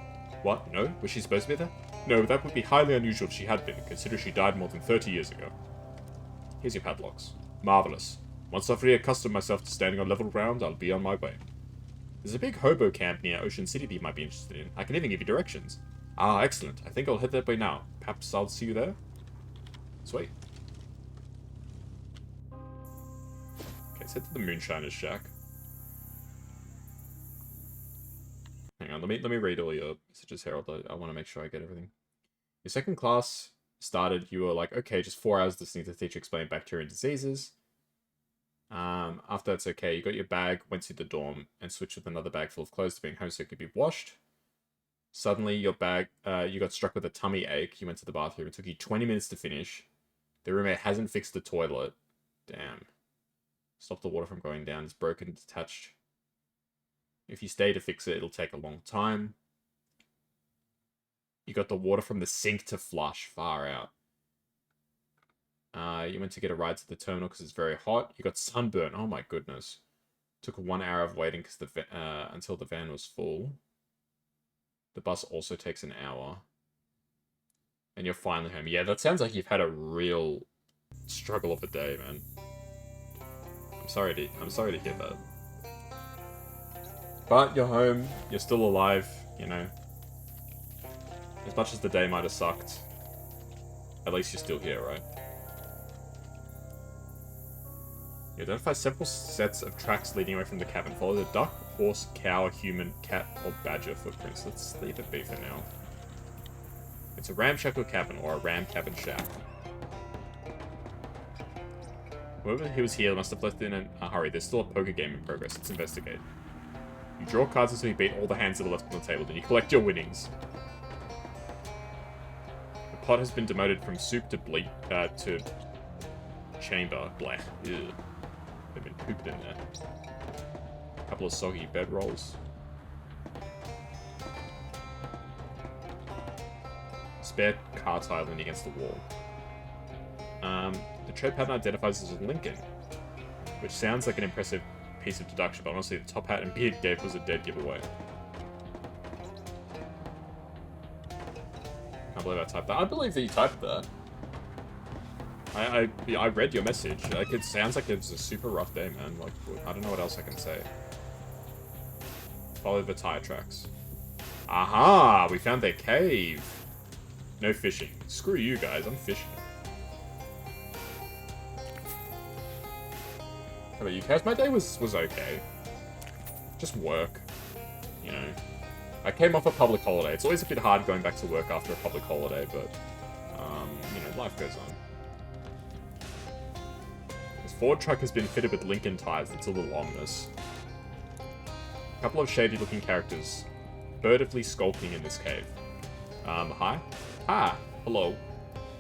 What? No? Was she supposed to be there? No, that would be highly unusual if she had been, considering she died more than 30 years ago. Here's your padlocks. Marvelous. Once I've reaccustomed myself to standing on level ground, I'll be on my way. There's a big hobo camp near Ocean City that you might be interested in. I can even give you directions. Ah, excellent. I think I'll head that way now. Perhaps I'll see you there? Sweet. Let's head to the Moonshiner's Shack. Hang on, let me read all your messages, Harold. I want to make sure I get everything. Your second class started, you were like, okay, just 4 hours listening to the teacher explain bacteria and diseases. After that's okay, you got your bag, went to the dorm, and switched with another bag full of clothes to being home so it could be washed. Suddenly, your bag, you got struck with a tummy ache. You went to the bathroom. It took you 20 minutes to finish. The roommate hasn't fixed the toilet. Damn. Stop the water from going down. It's broken, detached. If you stay to fix it, it'll take a long time. You got the water from the sink to flush. Far out. You went to get a ride to the terminal because it's very hot. You got sunburn. Oh my goodness. Took 1 hour of waiting because until the van was full. The bus also takes an hour. And you're finally home. Yeah, that sounds like you've had a real struggle of a day, man. I'm sorry to hear that. But you're home. You're still alive, you know. As much as the day might have sucked, at least you're still here, right? You identify several sets of tracks leading away from the cabin. Follow the duck, horse, cow, human, cat, or badger footprints. Let's leave it be for now. It's a ramshackle cabin, or a ram cabin shack. Whoever he was here must have left in a hurry. There's still a poker game in progress. Let's investigate. You draw cards until you beat all the hands that are left on the table, then you collect your winnings. The pot has been demoted from soup to to chamber. Blah. Ew. They've been pooping in there. A couple of soggy bedrolls. Spare car tire leaning against the wall. The trade pattern identifies as a Lincoln, which sounds like an impressive piece of deduction, but honestly, the top hat and beard gave was a dead giveaway. Can't believe I typed that. I believe that you typed that. I read your message. Like, it sounds like it was a super rough day, man. Like, I don't know what else I can say. Follow the tire tracks. Aha! We found their cave. No fishing. Screw you guys, I'm fishing. How about you, Kaz? My day was okay. Just work. You know. I came off a public holiday. It's always a bit hard going back to work after a public holiday, but, you know, life goes on. This Ford truck has been fitted with Lincoln tires. It's a little ominous. A couple of shady-looking characters furtively skulking in this cave. Hi? Hi. Hello.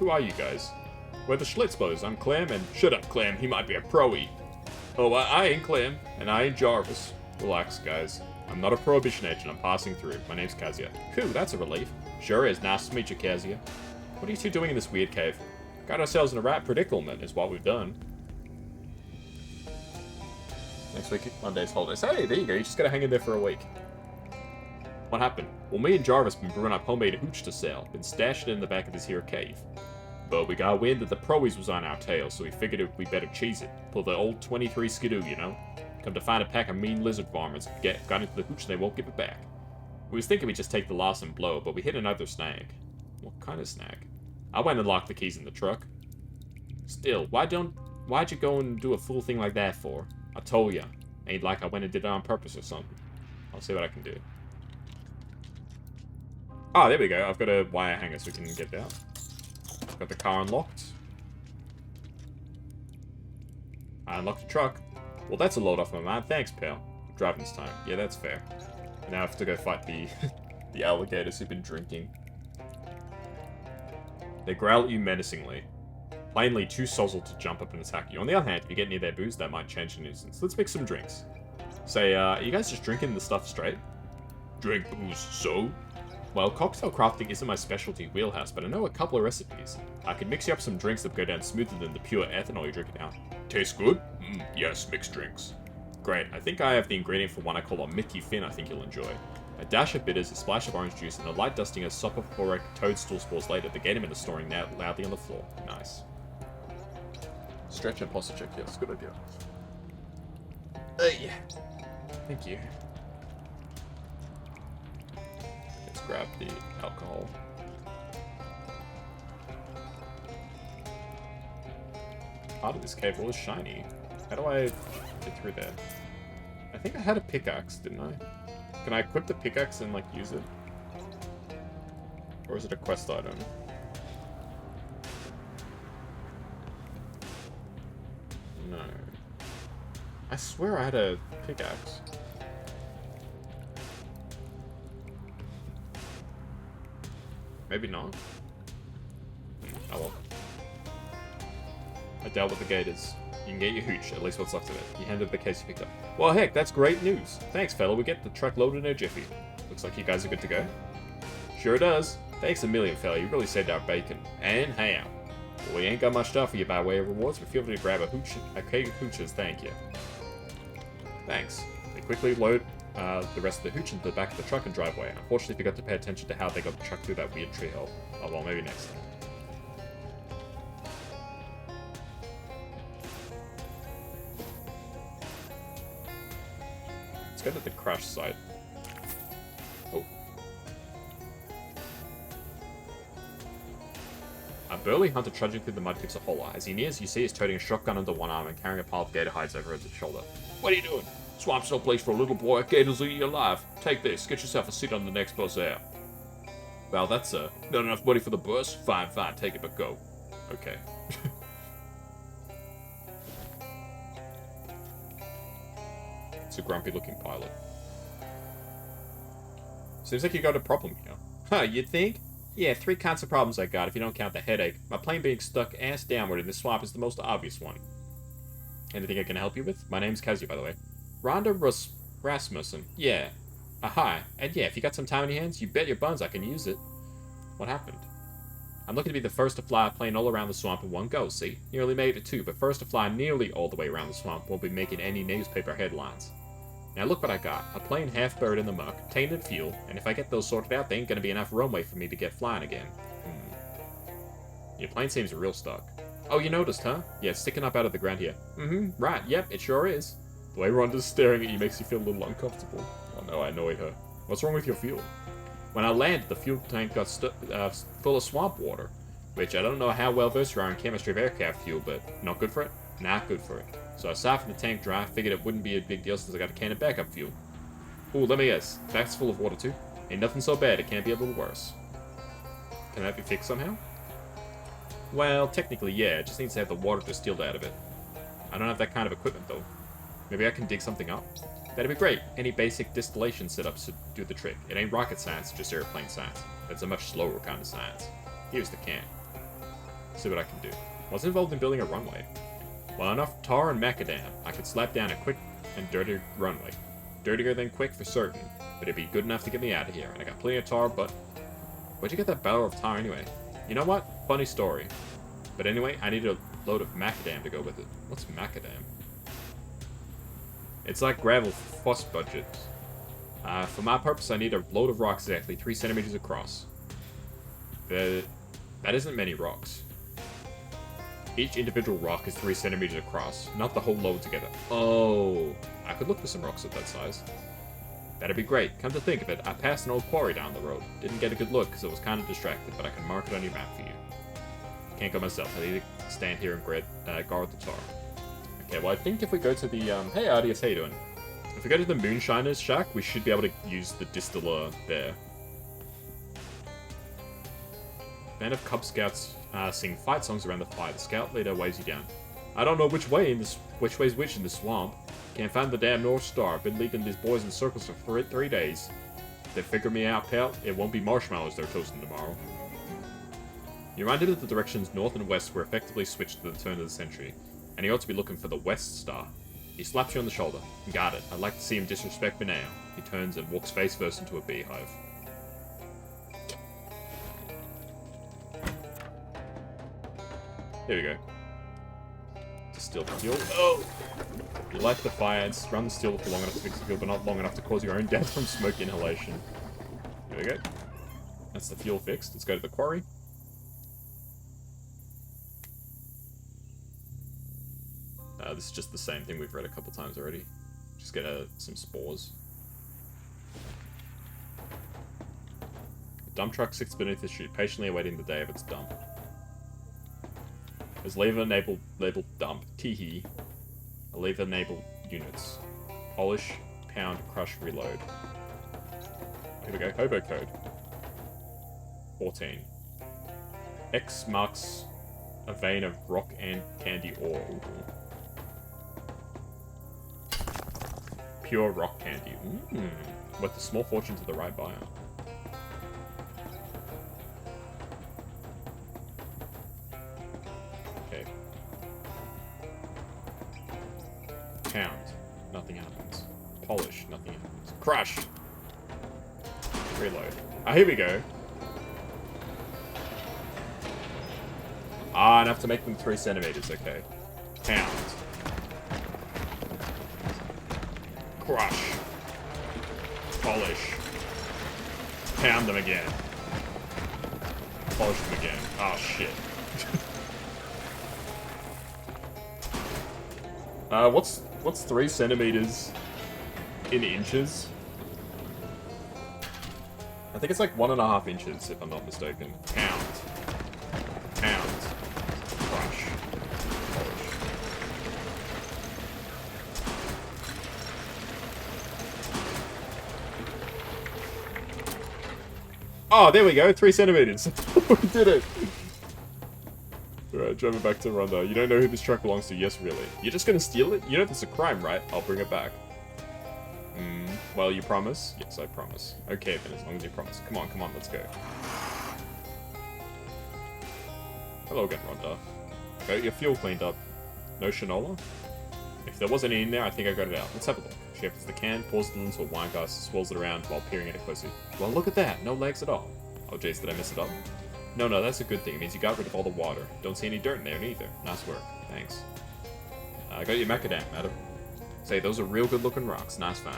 Who are you guys? We're the Schlitz brothers. I'm Clem, and shut up, Clem. He might be a pro-y. Oh, I ain't Clem, and I ain't Jarvis. Relax, guys. I'm not a prohibition agent. I'm passing through. My name's Kazuya. Phew, that's a relief. Sure is. Nice to meet you, Kazuya. What are you two doing in this weird cave? Got ourselves in a rat predicament, is what we've done. Next week, Monday's holidays. Hey, there you go. You just gotta hang in there for a week. What happened? Well, me and Jarvis been brewing up homemade hooch to sell. Been stashing it in the back of this here cave. But we got wind that the prowies was on our tail, so we figured we better cheese it. Pull the old 23 skidoo, you know? Come to find a pack of mean lizard varmints got into the hooch and they won't give it back. We was thinking we'd just take the loss and blow, but we hit another snag. What kind of snag? I went and locked the keys in the truck. Still, why'd you go and do a fool thing like that for? I told ya. Ain't like I went and did it on purpose or something. I'll see what I can do. Ah, there we go. I've got a wire hanger so we can get out. Got the car unlocked. I unlocked the truck. Well, that's a load off my mind. Thanks, pal. Driving this time. Yeah, that's fair. And now I have to go fight the the alligators who've been drinking. They growl at you menacingly. Plainly too sozzled to jump up and attack you. On the other hand, if you get near their booze, that might change the nuisance. Let's make some drinks. Say, are you guys just drinking the stuff straight? Drink booze, so? Well, cocktail crafting isn't my specialty wheelhouse, but I know a couple of recipes. I can mix you up some drinks that go down smoother than the pure ethanol you're drinking now. Tastes good? Yes, mixed drinks. Great, I think I have the ingredient for one I call a Mickey Fin I think you'll enjoy. A dash of bitters, a splash of orange juice, and a light dusting of soporific toadstool spores later. The gator men are storing now loudly on the floor. Nice. Stretch and posture check, yes, good idea. Yeah. Thank you. Let's grab the alcohol. Part of this cave wall is shiny. How do I get through there? I think I had a pickaxe, didn't I? Can I equip the pickaxe and, like, use it? Or is it a quest item? No. I swear I had a pickaxe. Maybe not. Oh well. I dealt with the gators. You can get your hooch, at least what's left of it. You handed the case you picked up. Well, heck, that's great news. Thanks, fella. We get the truck loaded in a jiffy. Looks like you guys are good to go. Sure does. Thanks a million, fella. You really saved our bacon. And ham. Well, we ain't got much to offer you by way of rewards, but feel free to grab a keg of hooches, thank you. Thanks. They quickly load the rest of the hooch into the back of the truck and drive away. Unfortunately, forgot to pay attention to how they got the truck through that weird tree hole. Oh well, maybe next time. Let's go to the crash site. Oh. A burly hunter trudging through the mud gives a holler. As he nears, you see he's toting a shotgun under one arm and carrying a pile of gator hides over his shoulder. What are you doing? Swamp's no place for a little boy. Gators will eat you alive. Take this. Get yourself a seat on the next bus out. Well, that's, not enough money for the bus? Fine, fine. Take it, but go. Okay. It's a grumpy-looking pilot. Seems like you got a problem here. Huh, you think? Yeah, 3 kinds of problems I got if you don't count the headache. My plane being stuck ass downward in this swamp is the most obvious one. Anything I can help you with? My name's Kazuya, by the way. Rhonda Rasmussen. Yeah. Hi. And yeah, if you got some time on your hands, you bet your buns I can use it. What happened? I'm looking to be the first to fly a plane all around the swamp in one go, see? Nearly made it too, but first to fly nearly all the way around the swamp won't be making any newspaper headlines. Now look what I got. A plane half buried in the muck, tainted fuel, and if I get those sorted out, there ain't gonna be enough runway for me to get flying again. Your plane seems real stuck. Oh, you noticed, huh? Yeah, it's sticking up out of the ground here. Right, yep, it sure is. The way Rhonda's staring at you makes you feel a little uncomfortable. Oh no, I annoyed her. What's wrong with your fuel? When I landed, the fuel tank got full of swamp water, which I don't know how well versed you are in chemistry of aircraft fuel, but not good for it? Not good for it. So I siphoned the tank dry, figured it wouldn't be a big deal since I got a can of backup fuel. Ooh, let me guess. That's full of water too? Ain't nothing so bad, it can't be a little worse. Can that be fixed somehow? Well, technically, yeah, it just needs to have the water distilled out of it. I don't have that kind of equipment, though. Maybe I can dig something up? That'd be great. Any basic distillation setups should do the trick. It ain't rocket science, just airplane science. That's a much slower kind of science. Here's the can. See what I can do. What's involved in building a runway? Well, enough tar and macadam. I could slap down a quick and dirty runway. Dirtier than quick for certain, but it'd be good enough to get me out of here. And I got plenty of tar, but... Where'd you get that barrel of tar anyway? You know what? Funny story. But anyway, I need a load of macadam to go with it. What's macadam? It's like gravel fuss budget. For my purpose, I need a load of rocks exactly 3 centimeters across. That isn't many rocks. Each individual rock is 3 centimeters across, not the whole load together. Oh, I could look for some rocks of that size. That'd be great. Come to think of it, I passed an old quarry down the road. Didn't get a good look because I was kind of distracted, but I can mark it on your map for you. Can't go myself. I need to stand here and guard the tar. Okay, well I think if we go to the, hey Ardius, how you doing? If we go to the Moonshiner's shack, we should be able to use the distiller there. Band of Cub Scouts sing fight songs around the fire. The scout leader waves you down. I don't know which way's which in this swamp. Can't find the damn North Star. Been leading these boys in circles for 3 days. They figure me out, pal. It won't be marshmallows they're toasting tomorrow. You reminded that the directions north and west were effectively switched to the turn of the century, and he ought to be looking for the West Star. He slaps you on the shoulder. Got it. I'd like to see him disrespect me now. He turns and walks face first into a beehive. Here we go. Distill the fuel. Oh! You light the fire and run the still for long enough to fix the fuel, but not long enough to cause your own death from smoke inhalation. Here we go. That's the fuel fixed. Let's go to the quarry. This is just the same thing we've read a couple times already. Just get some spores. The dump truck sits beneath the chute, patiently awaiting the day of its dump. There's lever labeled dump. Teehee. A Leave enable units. Polish, pound, crush, reload. Here we go. Hobo code. 14. X marks a vein of rock and candy ore. Ooh. Pure rock candy. Worth a small fortune to the right buyer. Okay. Pound. Nothing happens. Polish. Nothing happens. Crush! Reload. Ah, here we go. Ah, enough to make them 3 centimeters, okay. Pound. Crush. Polish. Pound them again. Polish them again. Oh, shit. What's 3 centimeters in inches? I think it's like 1.5 inches, if I'm not mistaken. Pound. Pound. Crush. Polish. Oh, there we go. 3 centimeters. We did it. Alright, driving back to Ronda. You don't know who this truck belongs to? Yes, really. You're just gonna steal it? You know that's a crime, right? I'll bring it back. Well, you promise? Yes, I promise. Okay, then, as long as you promise. Come on, let's go. Hello again, Ronda. Got your fuel cleaned up. No shinola? If there was any in there, I think I got it out. Let's have a look. She opens the can, pours it into a wine glass, swirls it around while peering at it closely. Well, look at that. No legs at all. Oh, jeez, did I mess it up? No, that's a good thing. It means you got rid of all the water. Don't see any dirt in there, neither. Nice work. Thanks. I got your macadam, madam. Say, those are real good-looking rocks. Nice find.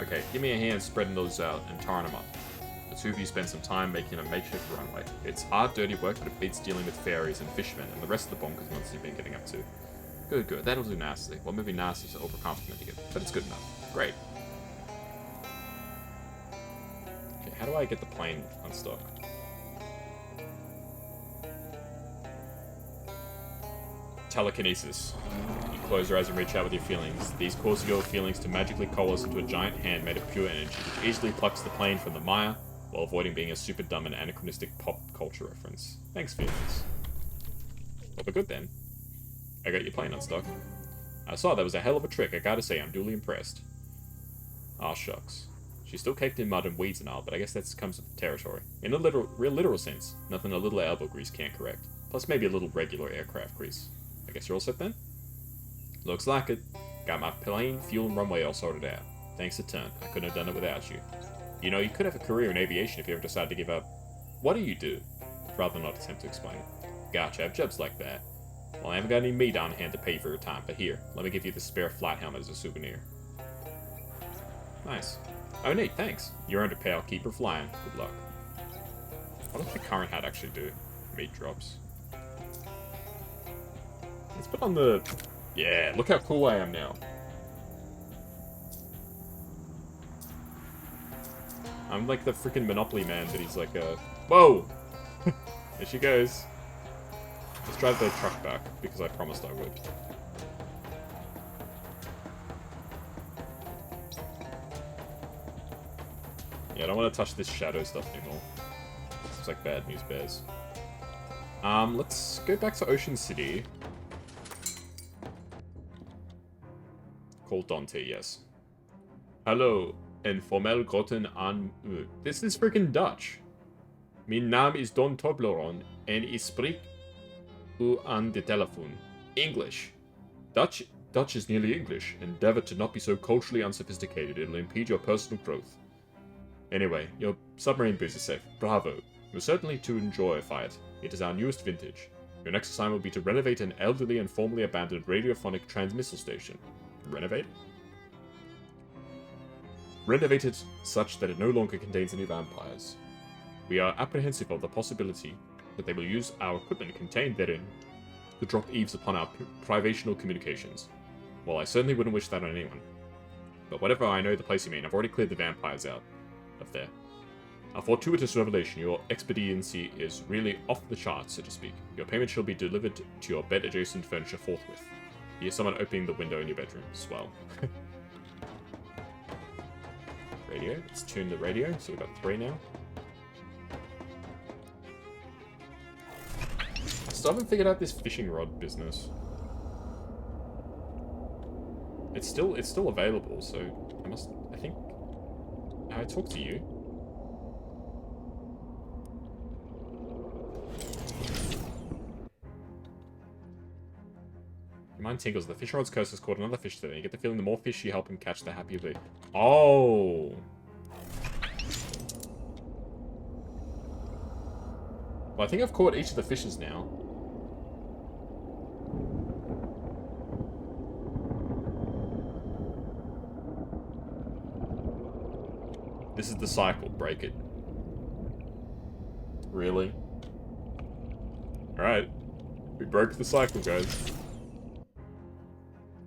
Okay, give me a hand spreading those out and tarring them up. The two of you spend some time making a makeshift runway. It's hard, dirty work, but it beats dealing with fairies and fishermen and the rest of the bonkers ones you've been getting up to. Good. That'll do nicely. Well, maybe nasty is overcomplimenting it, but it's good enough. Great. Okay, how do I get the plane unstuck? Telekinesis. You close your eyes and reach out with your feelings. These cause your feelings to magically coalesce into a giant hand made of pure energy, which easily plucks the plane from the mire, while avoiding being a super dumb and anachronistic pop culture reference. Thanks, feelings. Well, we're good then. I got your plane unstuck. I saw that was a hell of a trick. I gotta say, I'm duly impressed. Aw, shucks. She's still caked in mud and weeds and all, but I guess that comes with the territory. In a real literal sense, nothing a little elbow grease can't correct. Plus maybe a little regular aircraft grease. I guess you're all set then? Looks like it. Got my plane, fuel, and runway all sorted out. Thanks a ton. I couldn't have done it without you. You know, you could have a career in aviation if you ever decide to give up. What do you do? Rather not attempt to explain. Gotcha, I have jobs like that. Well, I haven't got any meat on hand to pay for your time, but here, let me give you this spare flight helmet as a souvenir. Nice. Oh, neat, thanks. You earned it, pal. Keep her flying. Good luck. What does the current hat actually do? Meat drops. Let's put on the... Yeah, look how cool I am now. I'm like the freaking Monopoly man, but he's like a... Whoa! There she goes. Let's drive the truck back, because I promised I would. Yeah, I don't want to touch this shadow stuff anymore. It's like bad news bears. Let's go back to Ocean City. Call Dante, yes. Hallo, en formel groten aan u. This is freaking Dutch. Mijn naam is Don Toblerone, en ik spreek u aan de telephone. English. Dutch is nearly English. Endeavor to not be so culturally unsophisticated. It'll impede your personal growth. Anyway, your submarine boost is safe. Bravo. You're certainly to enjoyify it. It is our newest vintage. Your next assignment will be to renovate an elderly and formerly abandoned radiophonic transmissal station. Renovate? Renovate it such that it no longer contains any vampires. We are apprehensive of the possibility that they will use our equipment contained therein to drop eaves upon our privational communications. Well, I certainly wouldn't wish that on anyone. But whatever I know the place you mean, I've already cleared the vampires out of there. A fortuitous revelation, your expediency is really off the charts, so to speak. Your payment shall be delivered to your bed-adjacent furniture forthwith. You hear someone opening the window in your bedroom. Swell. Radio. Let's tune the radio. So we've got 3 now. I still haven't figured out this fishing rod business. It's still available, so I think I talk to you. Your mind tingles. The fish rod's curse has caught another fish today. You get the feeling the more fish you help him catch, the happier you'll be. Oh! Well, I think I've caught each of the fishes now. This is the cycle. Break it. Really? Alright. We broke the cycle, guys.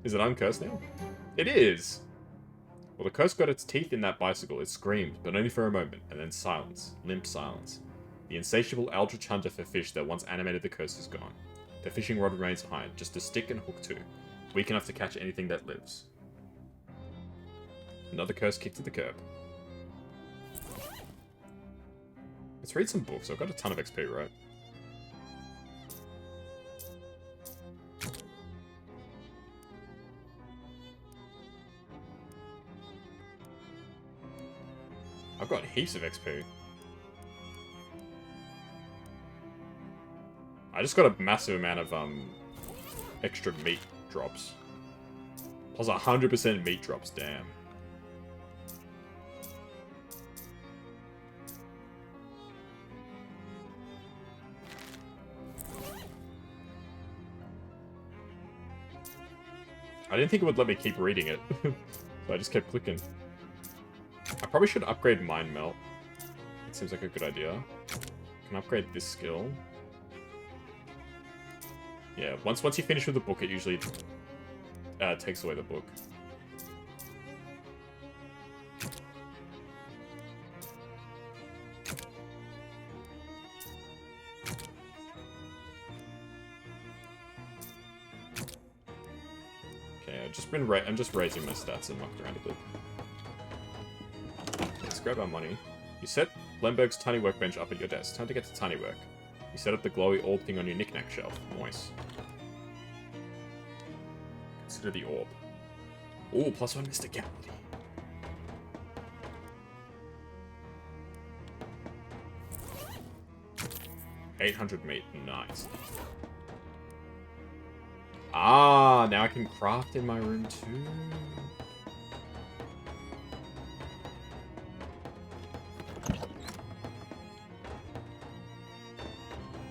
Is it uncursed now? It is! Well, the curse got its teeth in that bicycle. It screamed, but only for a moment, and then silence. Limp silence. The insatiable eldritch hunter for fish that once animated the curse is gone. The fishing rod remains high, just a stick and hook too. Weak enough to catch anything that lives. Another curse kicked to the curb. Let's read some books. I've got a ton of XP, right? I've got heaps of XP. I just got a massive amount of extra meat drops. Plus 100% meat drops, damn. I didn't think it would let me keep reading it, so I just kept clicking. I probably should upgrade Mind Melt. It seems like a good idea. I can upgrade this skill. Yeah, once you finish with the book, it usually takes away the book. Okay, I'm just raising my stats and mucked around a bit. Let's grab our money. You set Lemberg's tiny workbench up at your desk. Time to get to tiny work. You set up the glowy orb thing on your knick-knack shelf. Nice. Consider the orb. Ooh, +1 mysticality. $800 meat. Nice. Ah, now I can craft in my room too.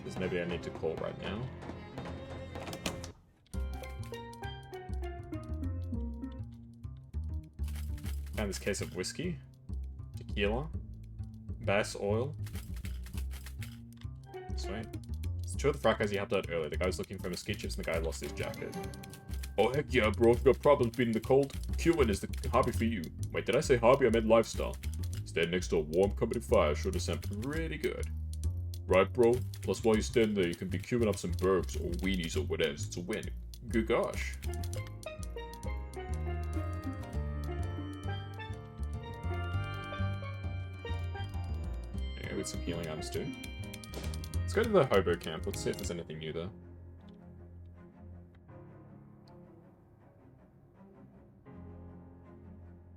There's nobody I need to call right now. Found this case of whiskey, tequila, bass oil. Sweet. It's 2 of the frat guys you helped out earlier. The guy was looking for mesquite chips and the guy lost his jacket. Oh heck yeah, bro. If you've got problems beating the cold, Cuban is the hobby for you. Wait, did I say hobby? I meant lifestyle. Stand next to a warm company fire sure to sound pretty good. Right, bro? Plus, while you stand there, you can be queuing up some burgers or weenies or whatever. It's a win. Good gosh. Yeah, with some healing items too. Let's go to the hobo camp. Let's see if there's anything new there.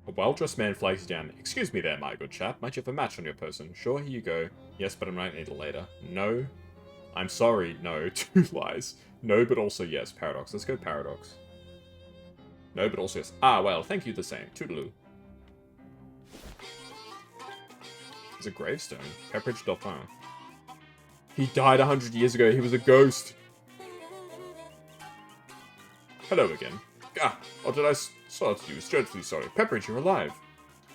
A well-dressed man flags you down. Excuse me there, my good chap. Might you have a match on your person? Sure, here you go. Yes, but I might need it later. No. I'm sorry. No. 2 lies. No, but also yes. Paradox. Let's go Paradox. No, but also yes. Ah, well, thank you the same. Toodaloo. There's a gravestone. Pepperidge Dauphin. He died 100 years ago. He was a ghost. Hello again. Ah, or did I start you? Dreadfully sorry. Pepperidge, you're alive.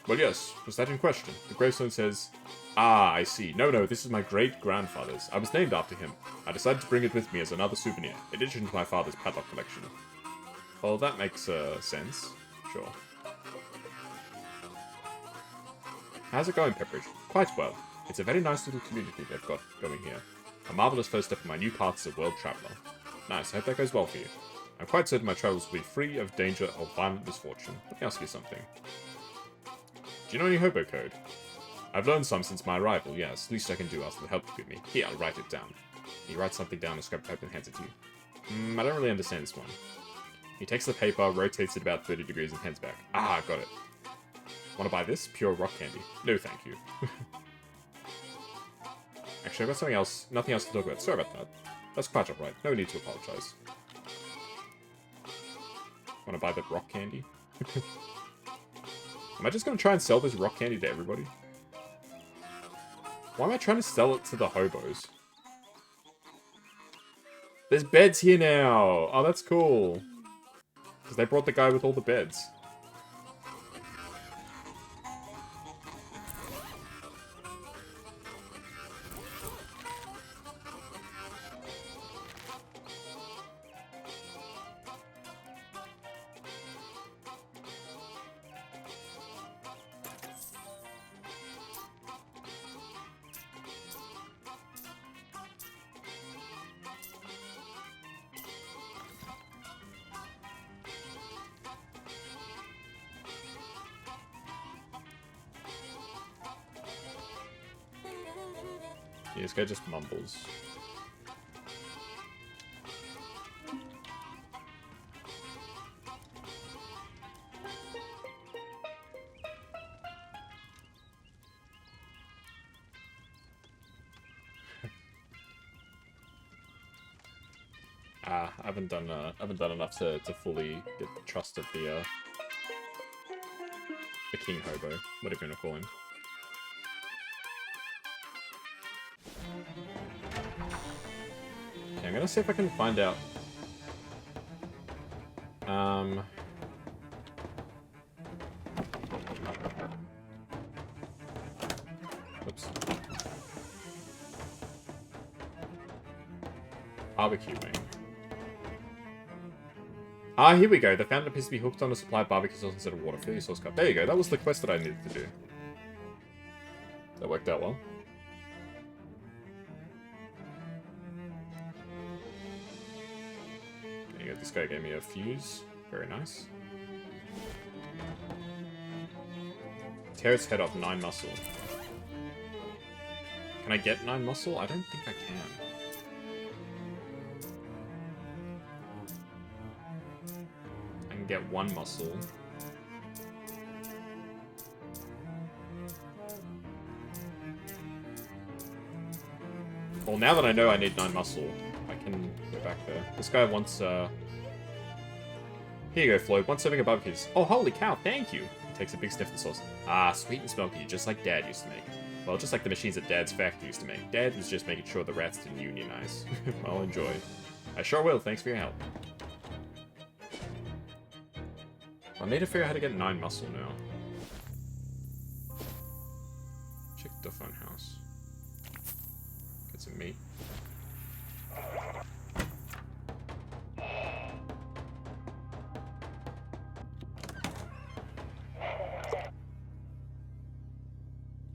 Well, yes. Was that in question? The gravestone says... Ah, I see. No, this is my great-grandfather's. I was named after him. I decided to bring it with me as another souvenir, in addition to my father's padlock collection. Well, that makes, sense. Sure. How's it going, Pepperidge? Quite well. It's a very nice little community they've got going here. A marvelous first step in my new path as a world traveller. Nice, I hope that goes well for you. I'm quite certain my travels will be free of danger or violent misfortune. Let me ask you something. Do you know any hobo code? I've learned some since my arrival, yes. Least I can do ask for the help you give me. Here, I'll write it down. He writes something down and scrap paper and hands it to you. I don't really understand this one. He takes the paper, rotates it about 30 degrees and hands back. Ah, got it. Want to buy this? Pure rock candy. No, thank you. Actually, I've got something else. Nothing else to talk about. Sorry about that. That's quite alright. No need to apologize. Want to buy the rock candy? Am I just going to try and sell this rock candy to everybody? Why am I trying to sell it to the hobos? There's beds here now! Oh, that's cool. Because they brought the guy with all the beds. Yeah, this guy just mumbles. I haven't done enough to fully get the trust of the king hobo, whatever you want to call him. Okay, I'm gonna see if I can find out. Oops. Barbecue wing. Ah, here we go. The fountain appears to be hooked on a supply of barbecue sauce instead of water. Fill your sauce cup. There you go. That was the quest that I needed to do. That worked out well. There you go. This guy gave me a fuse. Very nice. Tear its head off. 9 muscle. Can I get 9 muscle? I don't think I can. Get 1 muscle. Well, now that I know I need 9 muscle, I can go back there. This guy wants, Here you go, Floyd. 1 serving of barbecues. Oh, holy cow, thank you! He takes a big sniff of the sauce. Ah, sweet and smoky, just like Dad used to make. Well, just like the machines that Dad's factory used to make. Dad was just making sure the rats didn't unionize. I'll enjoy. I sure will, thanks for your help. I need to figure out how to get 9 muscle now. Check the fun house. Get some meat.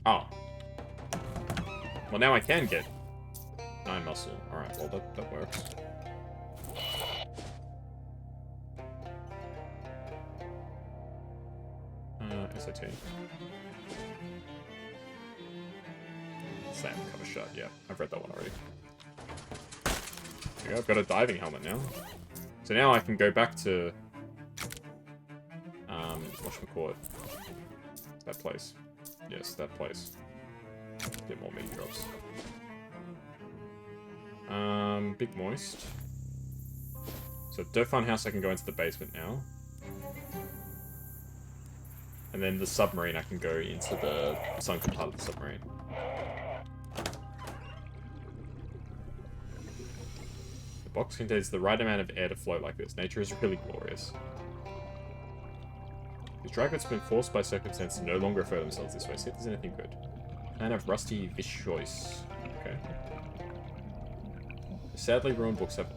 Oh. Well, now I can get 9 muscle. Alright, well, that works. SAT. Slam cover shot, yeah. I've read that one already. There you go, I've got a diving helmet now. So now I can go back to... whatchamacallit? That place. Yes, that place. Get more meat drops. Big moist. So Dough Fun House, I can go into the basement now. And then the submarine, I can go into the sunken part of the submarine. The box contains the right amount of air to float like this. Nature is really glorious. These dry goods have been forced by circumstance to no longer refer themselves this way. See if there's anything good. And of rusty choice. Okay. The sadly ruined books have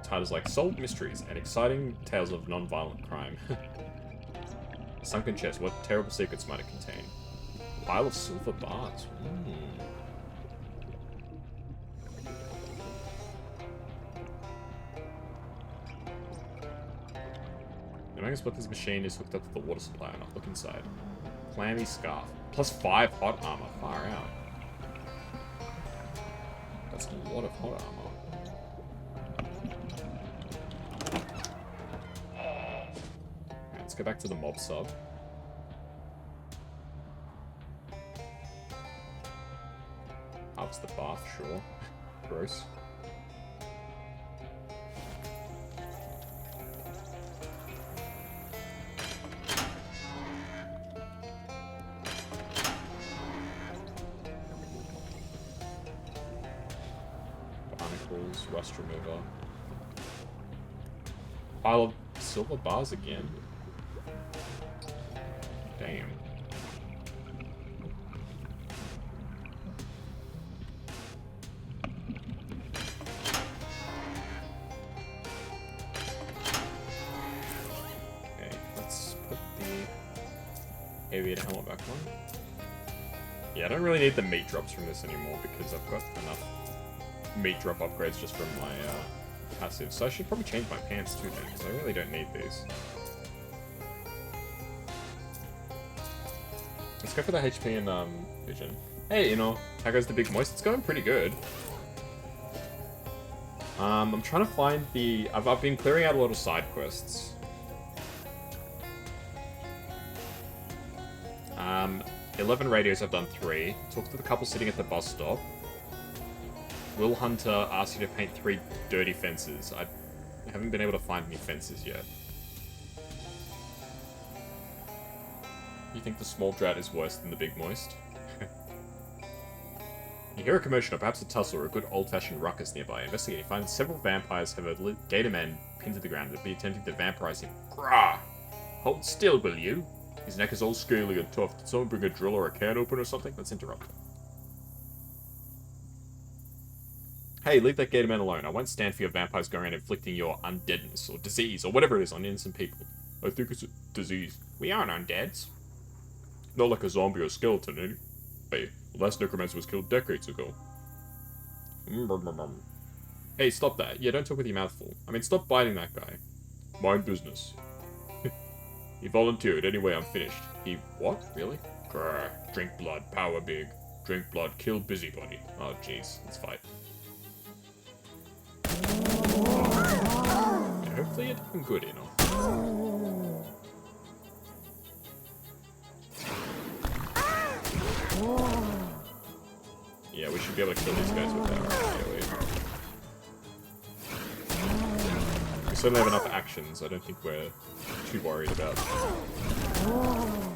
titles like Solved Mysteries and Exciting Tales of Non-Violent Crime. Sunken chest. What terrible secrets might it contain? Pile of silver bars. Knowing what this machine is hooked up to the water supply or not. Look inside. Clammy scarf. +5 hot armor. Far out. That's a lot of hot armor. Alright, let's go back to the mob sub. Halves the bath, sure. Gross. Barnacles, rust remover. Pile of silver bars again. Damn. Aviator helmet back on. Yeah, I don't really need the meat drops from this anymore because I've got enough meat drop upgrades just from my passive. So I should probably change my pants too then, because I really don't need these. Let's go for the HP and vision. Hey, you know, how goes the big moist? It's going pretty good. I'm trying to find the... I've been clearing out a lot of side quests. 11 radios, I've done 3. Talked to the couple sitting at the bus stop. Will Hunter asked you to paint 3 dirty fences. I haven't been able to find any fences yet. You think the small drat is worse than the big moist? You hear a commotion or perhaps a tussle or a good old-fashioned ruckus nearby. Investigate, you find several vampires have a gator man pinned to the ground and be attempting to vampirize him. Grah! Hold still, will you? His neck is all scaly and tough. Did someone bring a drill or a can opener or something? Let's interrupt. Hey, leave that gator man alone. I won't stand for your vampires going around inflicting your undeadness or disease or whatever it is on innocent people. I think it's a disease. We aren't undeads. Not like a zombie or skeleton, anyway. Hey, the last necromancer was killed decades ago. Hey, stop that. Yeah, don't talk with your mouth full. I mean, stop biting that guy. Mind business. He volunteered. Anyway, I'm finished. He... what? Really? Grr. Drink blood. Power big. Drink blood. Kill busybody. Oh, jeez. Let's fight. Yeah, hopefully you're doing good, you know. Yeah, we should be able to kill these guys with that. We certainly have enough actions. I don't think we're too worried about.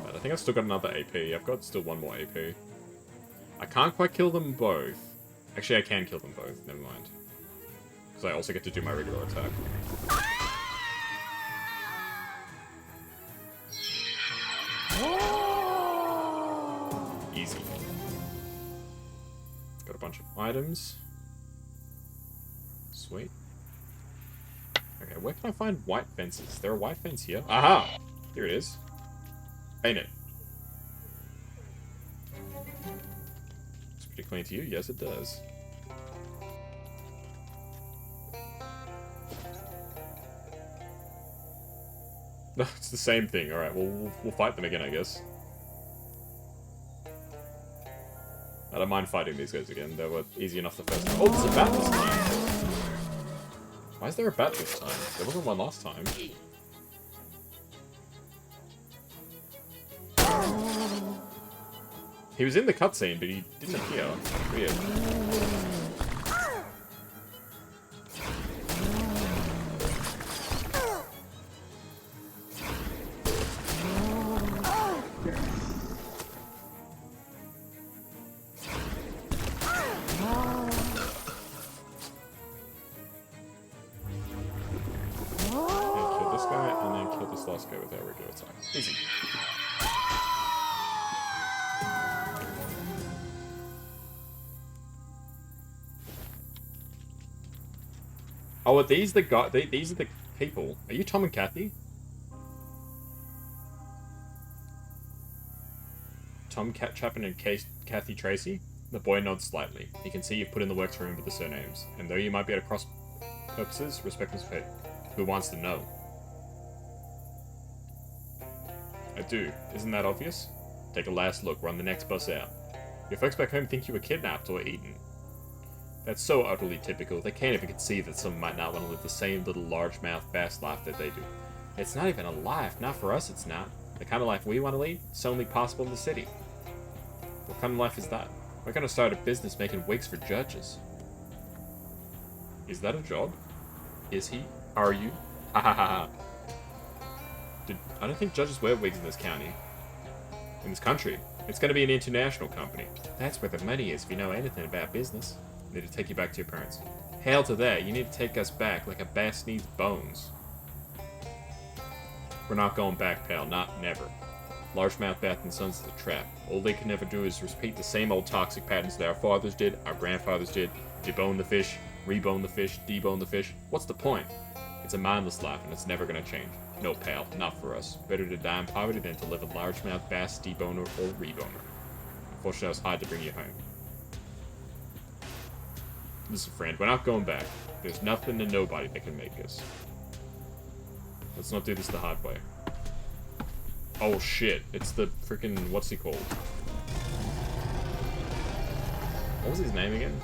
But I think I've still got another AP. I've got still one more AP. I can't quite kill them both. Actually, I can kill them both. Never mind. Because I also get to do my regular attack. Easy. Got a bunch of items. Sweet. Okay, where can I find white fences? Is there a white fence here? Aha! Here it is. Paint it. Looks pretty clean to you. Yes, it does. No, it's the same thing. Alright, well, we'll fight them again, I guess. I don't mind fighting these guys again. They were easy enough the first time. Oh, there's a bat this time! Why is there a bat this time? There wasn't one last time. He was in the cutscene, but he didn't appear. Weird. Last guy with our regular attack. Easy. Oh, are these the guy? These are the people. Are you Tom and Kathy? Tom Chapman and Kathy Tracy? The boy nods slightly. He can see you've put in the work to remember the surnames, and though you might be at cross purposes, respect his fate. Who wants to know? I do. Isn't that obvious? Take a last look. We're on the next bus out. Your folks back home think you were kidnapped or eaten. That's so utterly typical. They can't even conceive that someone might not want to live the same little largemouth bass life that they do. It's not even a life. Not for us, it's not. The kind of life we want to lead, it's only possible in the city. What kind of life is that? We're going to start a business making wigs for judges. Is that a job? Is he? Are you? Ha ha ha ha. I don't think judges wear wigs in this county. In this country. It's going to be an international company. That's where the money is if you know anything about business. I need to take you back to your parents. Hail to that. You need to take us back like a bass needs bones. We're not going back, pal. Not never. Largemouth Bath and Sons is a trap. All they can never do is repeat the same old toxic patterns that our fathers did, our grandfathers did. Debone the fish, rebone the fish, debone the fish. What's the point? It's a mindless life and it's never going to change. No, pal. Not for us. Better to die in poverty than to live a largemouth bass, deboner, or reboner. Unfortunately, I was hard to bring you home. Listen, friend, we're not going back. There's nothing and nobody that can make us. Let's not do this the hard way. Oh shit, it's the freaking, what's he called? What was his name again?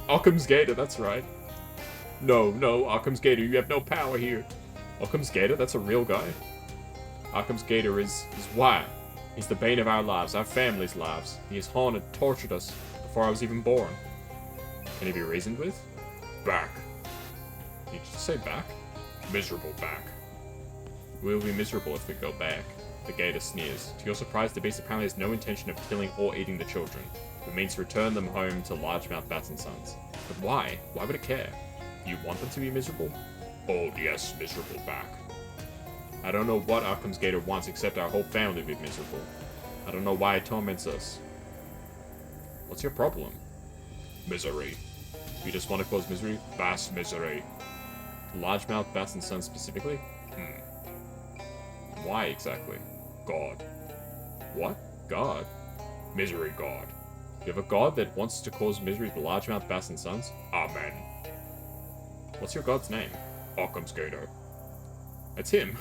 Occam's Gator, that's right. No, Occam's Gator, you have no power here. Occam's Gator, that's a real guy? Occam's Gator is why? He's the bane of our lives, our family's lives. He has haunted, tortured us before I was even born. Can he be reasoned with? Back. Did you just say back? Miserable back. We'll be miserable if we go back. The gator sneers. To your surprise, the beast apparently has no intention of killing or eating the children. It means to return them home to largemouth bats and sons. But why? Why would it care? Do you want them to be miserable? Oh yes, miserable back. I don't know what Occam's Gator wants except our whole family to be miserable. I don't know why it torments us. What's your problem? Misery. You just want to cause misery? Bass misery. Largemouth bats and sons specifically? Why exactly? God. What? God? Misery God. You have a god that wants to cause misery to largemouth bass and sons? Amen. What's your god's name? Occam's Gator. That's him.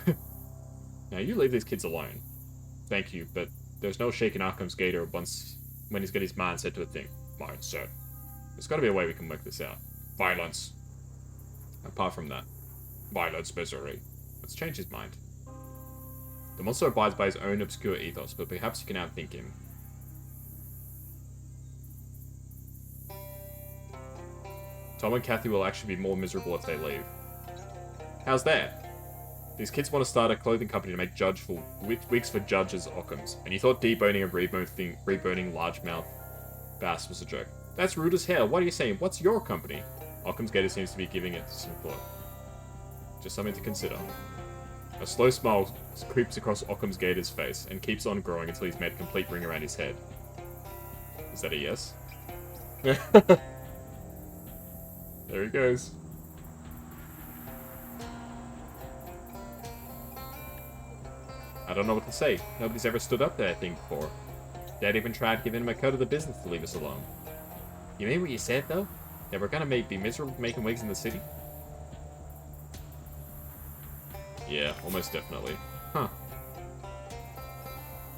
Now you leave these kids alone. Thank you, but there's no shaking Occam's Gator when he's got his mind set to a thing. Mindset. There's gotta be a way we can work this out. Violence. Apart from that. Violence, misery. Let's change his mind. The monster abides by his own obscure ethos, but perhaps you can outthink him. Tom and Kathy will actually be more miserable if they leave. How's that? These kids want to start a clothing company to make wigs for judges' Occams, and you thought deboning and reboning largemouth bass was a joke. That's rude as hell. What are you saying? What's your company? Occam's Gator seems to be giving it some thought. Just something to consider. A slow smile creeps across Occam's Gator's face and keeps on growing until he's made a complete ring around his head. Is that a yes? There he goes. I don't know what to say. Nobody's ever stood up to that thing before. Dad even tried giving him a cut of the business to leave us alone. You mean what you said, though? That we're gonna be miserable making wigs in the city? Yeah, almost definitely. Huh.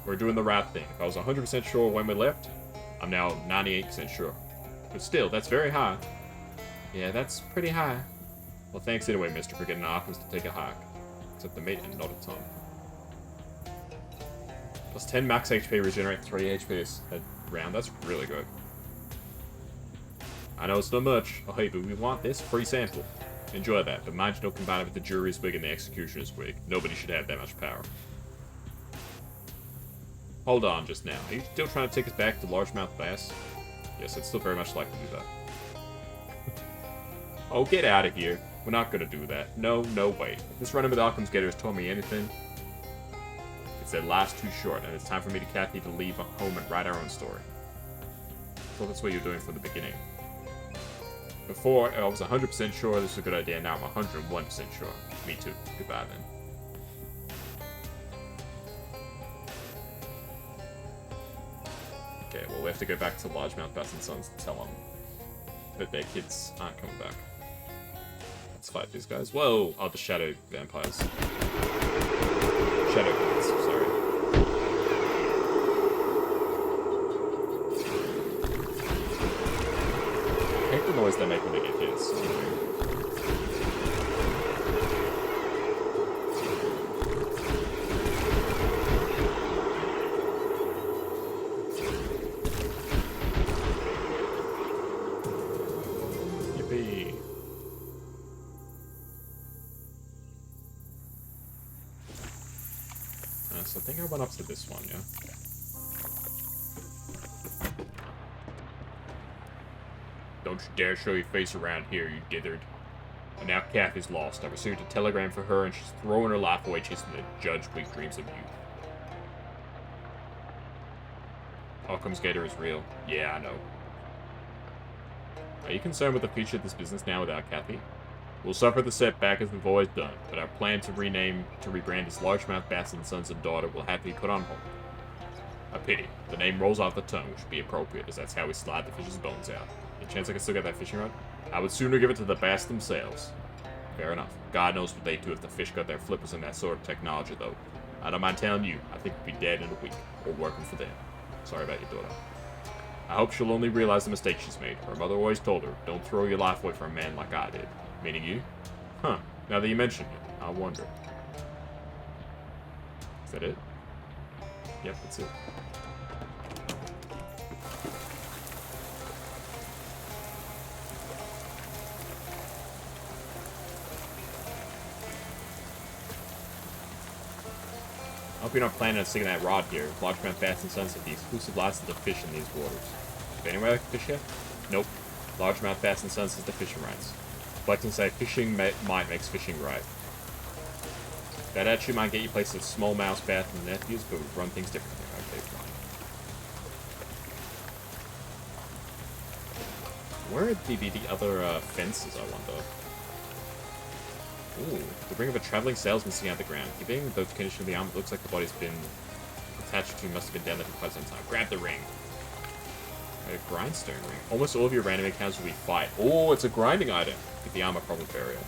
We're doing the right thing. If I was 100% sure when we left, I'm now 98% sure. But still, that's very high. Yeah, that's pretty high. Well, thanks anyway, mister, for getting Arkhams to take a hike. Except the mate and not a Tom. Plus 10 max HP, regenerate 3 HP a round. That's really good. I know it's not much. Oh hey, but we want this free sample. Enjoy that, but mind you don't combine it with the jury's wig and the executioner's wig. Nobody should have that much power. Hold on just now. Are you still trying to take us back to largemouth bass? Yes, I'd still very much like to do that. Oh, get out of here. We're not gonna do that. No, no way. If this run-in with Occam's Gator has taught me anything, it's that life's too short, and it's time for me to Kathy to leave home and write our own story. I thought that's what you were doing from the beginning. Before, I was 100% sure this was a good idea, now I'm 101% sure. Me too. Goodbye, then. Okay, well, we have to go back to Largemouth Bass and Sons to tell them that their kids aren't coming back. Let's fight these guys. Whoa! Oh, the shadow vampires. Shadow guys, sorry. noise they make when they get hits. Yippee. So I think I went up to this one, yeah? Don't you dare show your face around here, you dithered. And now Kath is lost. I received a telegram for her, and she's throwing her life away chasing the judge weak dreams of youth. Occam's Gator is real. Yeah, I know. Are you concerned with the future of this business now without Kathy? We'll suffer the setback as we've always done, but our plan to rebrand as Largemouth Bass and Sons and Daughter will have to be put on hold. A pity. The name rolls off the tongue, which would be appropriate, as that's how we slide the fish's bones out. Any chance I can still get that fishing rod? I would sooner give it to the bass themselves. Fair enough. God knows what they'd do if the fish got their flippers and that sort of technology, though. I don't mind telling you, I think we'd be dead in a week, or working for them. Sorry about your daughter. I hope she'll only realize the mistake she's made. Her mother always told her, don't throw your life away for a man like I did. Meaning you? Huh. Now that you mention it, I wonder. Is that it? Yep, that's it. I hope you're not planning on sticking that rod here. Largemouth Bass and Sons have the exclusive license to fish in these waters. Is there anywhere I can fish here? Nope. Largemouth Bass and Sons has the fishing rights. Collecting say fishing might makes fishing right. That attitude might get you places with smallmouth bass and nephews, but we run things differently. Okay, fine. Where would be the other fences, I wonder? Ooh, the ring of a traveling salesman sitting out the ground. Given the condition of the arm, it looks like the body's been attached to, must have been down there for quite some time. Grab the ring. A grindstone ring. Almost all of your random encounters will be fight. Oh, it's a grinding item. Get the armor problem burial.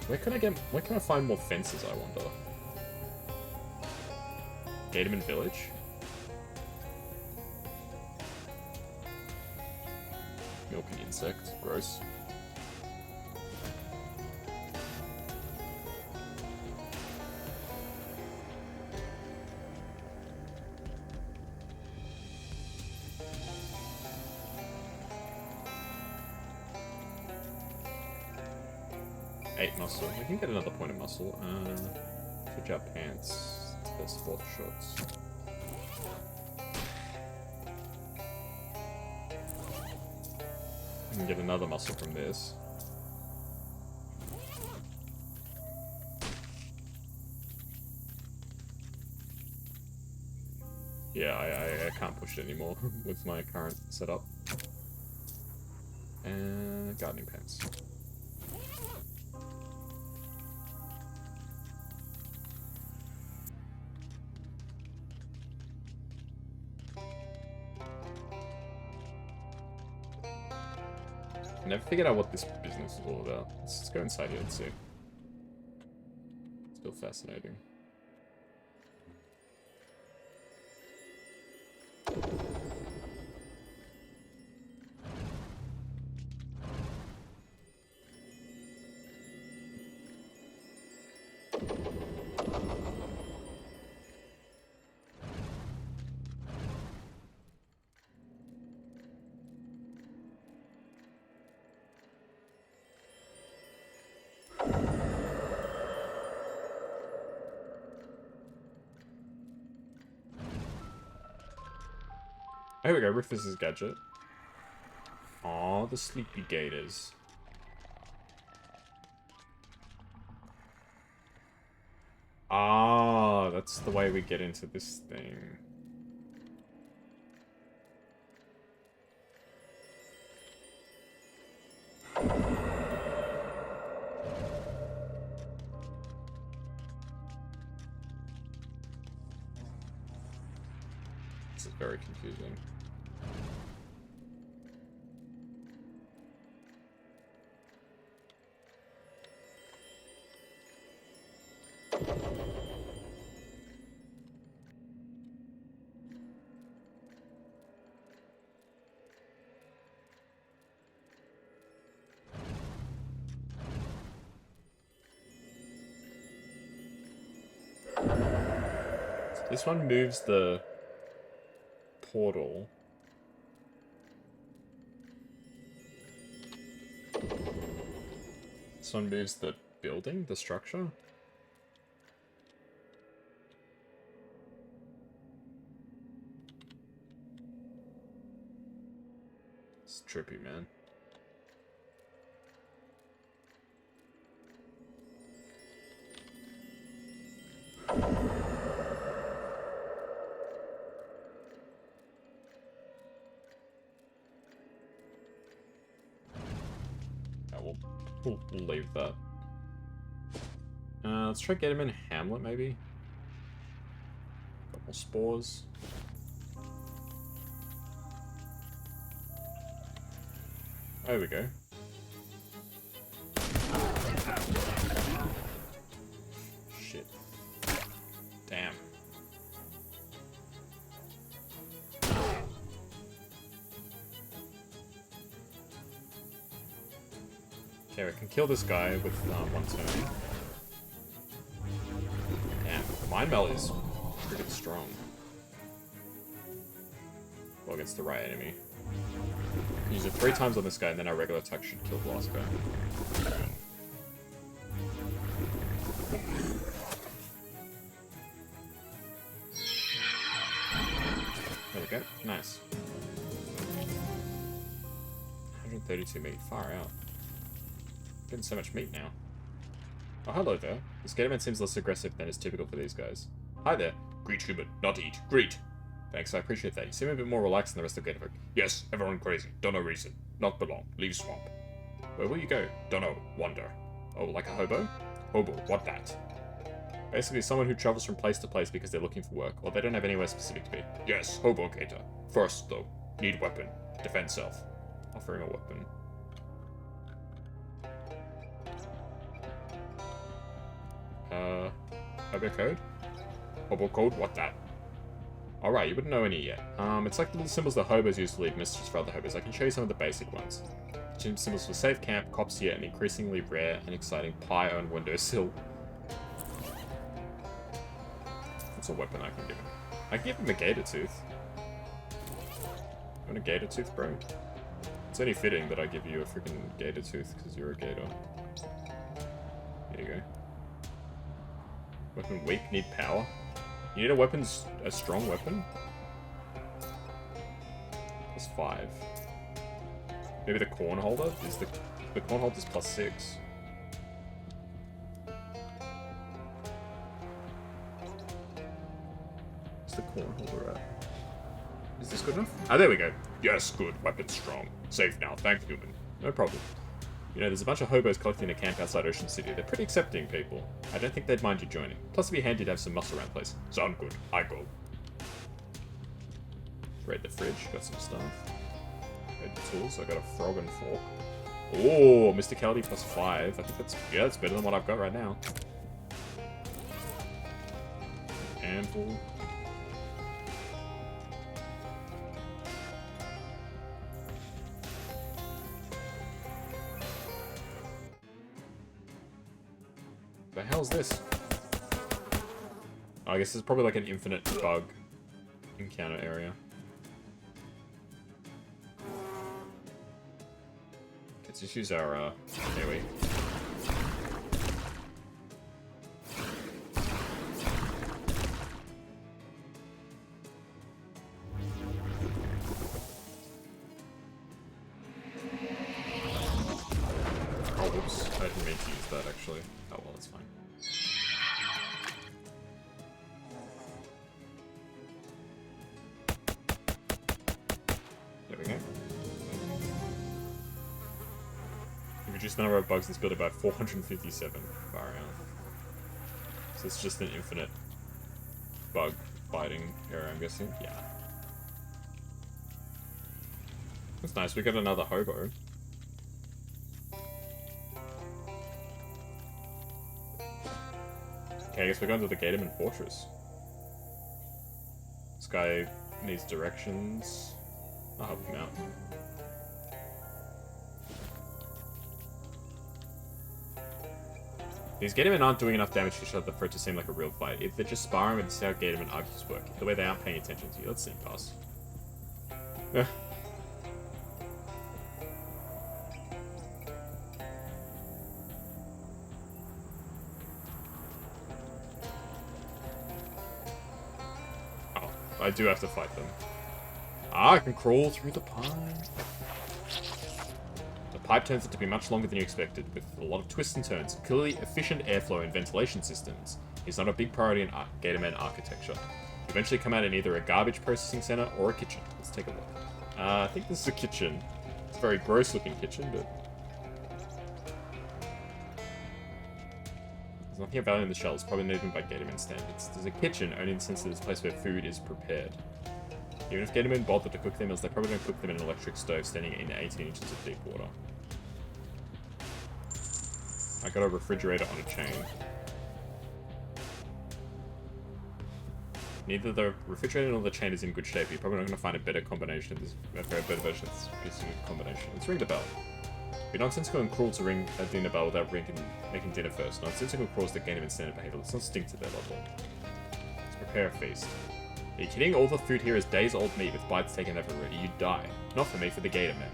Where can I find more fences, I wonder? Gatorman Village? Milky insect. Gross. Muscle. We can get another point of muscle. Switch out pants to the sports shorts. We can get another muscle from this. Yeah, I can't push it anymore with my current setup. And gardening pants. I never figured out what this business is all about. Let's go inside here and see. Still fascinating. Here we go, Rufus's gadget. Aw, the sleepy gators. Ah, that's the way we get into this thing. This is very confusing. This one moves the portal. This one moves the building, the structure. It's trippy, man. We'll leave that. Let's try get him in Hamlet, maybe. Couple spores. There we go. Shit. Damn. Okay, we can kill this guy with one turn. Damn, the mind meld is pretty strong. Well, against the right enemy. Use it 3 times on this guy, and then our regular attack should kill the last guy. There we go. Nice. 132 meat. Far out. Getting so much meat now. Oh, hello there. This gatorman seems less aggressive than is typical for these guys. Hi there. Greet human, not eat. Greet. Thanks, I appreciate that. You seem a bit more relaxed than the rest of Gatorfolk. Yes, everyone crazy. Don't know reason. Not belong. Leave swamp. Where will you go? Don't know. Wander. Oh, like a hobo? Hobo, what that? Basically, someone who travels from place to place because they're looking for work, or they don't have anywhere specific to be. Yes, hobo gator. First, though, need weapon. Defend self. Offering a weapon. Hobo code? Hobo code? What that? Alright, you wouldn't know any yet. It's like the little symbols that hobos use to leave messages for other hobos. I can show you some of the basic ones. Symbols for safe camp, cops here, and increasingly rare and exciting pie on windowsill. What's a weapon I can give him? I can give him a gator tooth. You want a gator tooth, bro? It's only fitting that I give you a freaking gator tooth because you're a gator. There you go. Weapon weak, need power. You need a strong weapon? +5. Maybe the corn holder? Is the corn holder's +6. What's the corn holder at? Is this good enough? Ah, there we go. Yes, good. Weapon strong. Safe now. Thank human. No problem. You know, there's a bunch of hobos collecting a camp outside Ocean City. They're pretty accepting people. I don't think they'd mind you joining. Plus, it'd be handy to have some muscle around the place. Sound good. I go. Raid the fridge. Got some stuff. Raid the tools. I got a frog and fork. Oh, mysticality +5. I think that's better than what I've got right now. Ample. The hell's this? Oh, I guess it's probably like an infinite bug encounter area. Let's just use our, there we. Oh, whoops. I didn't mean to use that, actually. Oh, well, that's fine. There we go. You reduce the number of bugs in this builder by 457. Far out. So it's just an infinite bug biting area, I'm guessing. Yeah. That's nice. We got another hobo. Okay, I guess we're going to the Gatorman Fortress. This guy needs directions. I'll help him out. These Gatormen aren't doing enough damage to each other for it to seem like a real fight. If they're just sparring, with the how Gatormen argues work. The way they aren't paying attention to you. Let's sneak past. Oh, I do have to fight them. Ah, I can crawl through the pipe. The pipe turns out to be much longer than you expected, with a lot of twists and turns. Clearly, efficient airflow and ventilation systems is not a big priority in Gatorman architecture. You eventually come out in either a garbage processing center or a kitchen. Let's take a look. I think this is a kitchen. It's a very gross-looking kitchen, but there's nothing of value in the shells, probably not even by Gatorman standards. There's a kitchen, only in the sense that it's a place where food is prepared. Even if Gatormen bother to cook their meals, they probably don't cook them in an electric stove standing in 18 inches of deep water. I got a refrigerator on a chain. Neither the refrigerator nor the chain is in good shape. You're probably not going to find a better combination of this, a better version of this piece of combination. Let's ring the bell. It'd be nonsensical and cruel to ring a dinner bell without making dinner first. Nonsensical and cruel is the Gatorman standard behavior. Let's not stink to their level. Let's prepare a feast. Are you kidding? All the food here is days-old meat with bites taken everywhere. You'd die. Not for me, for the Gatormen.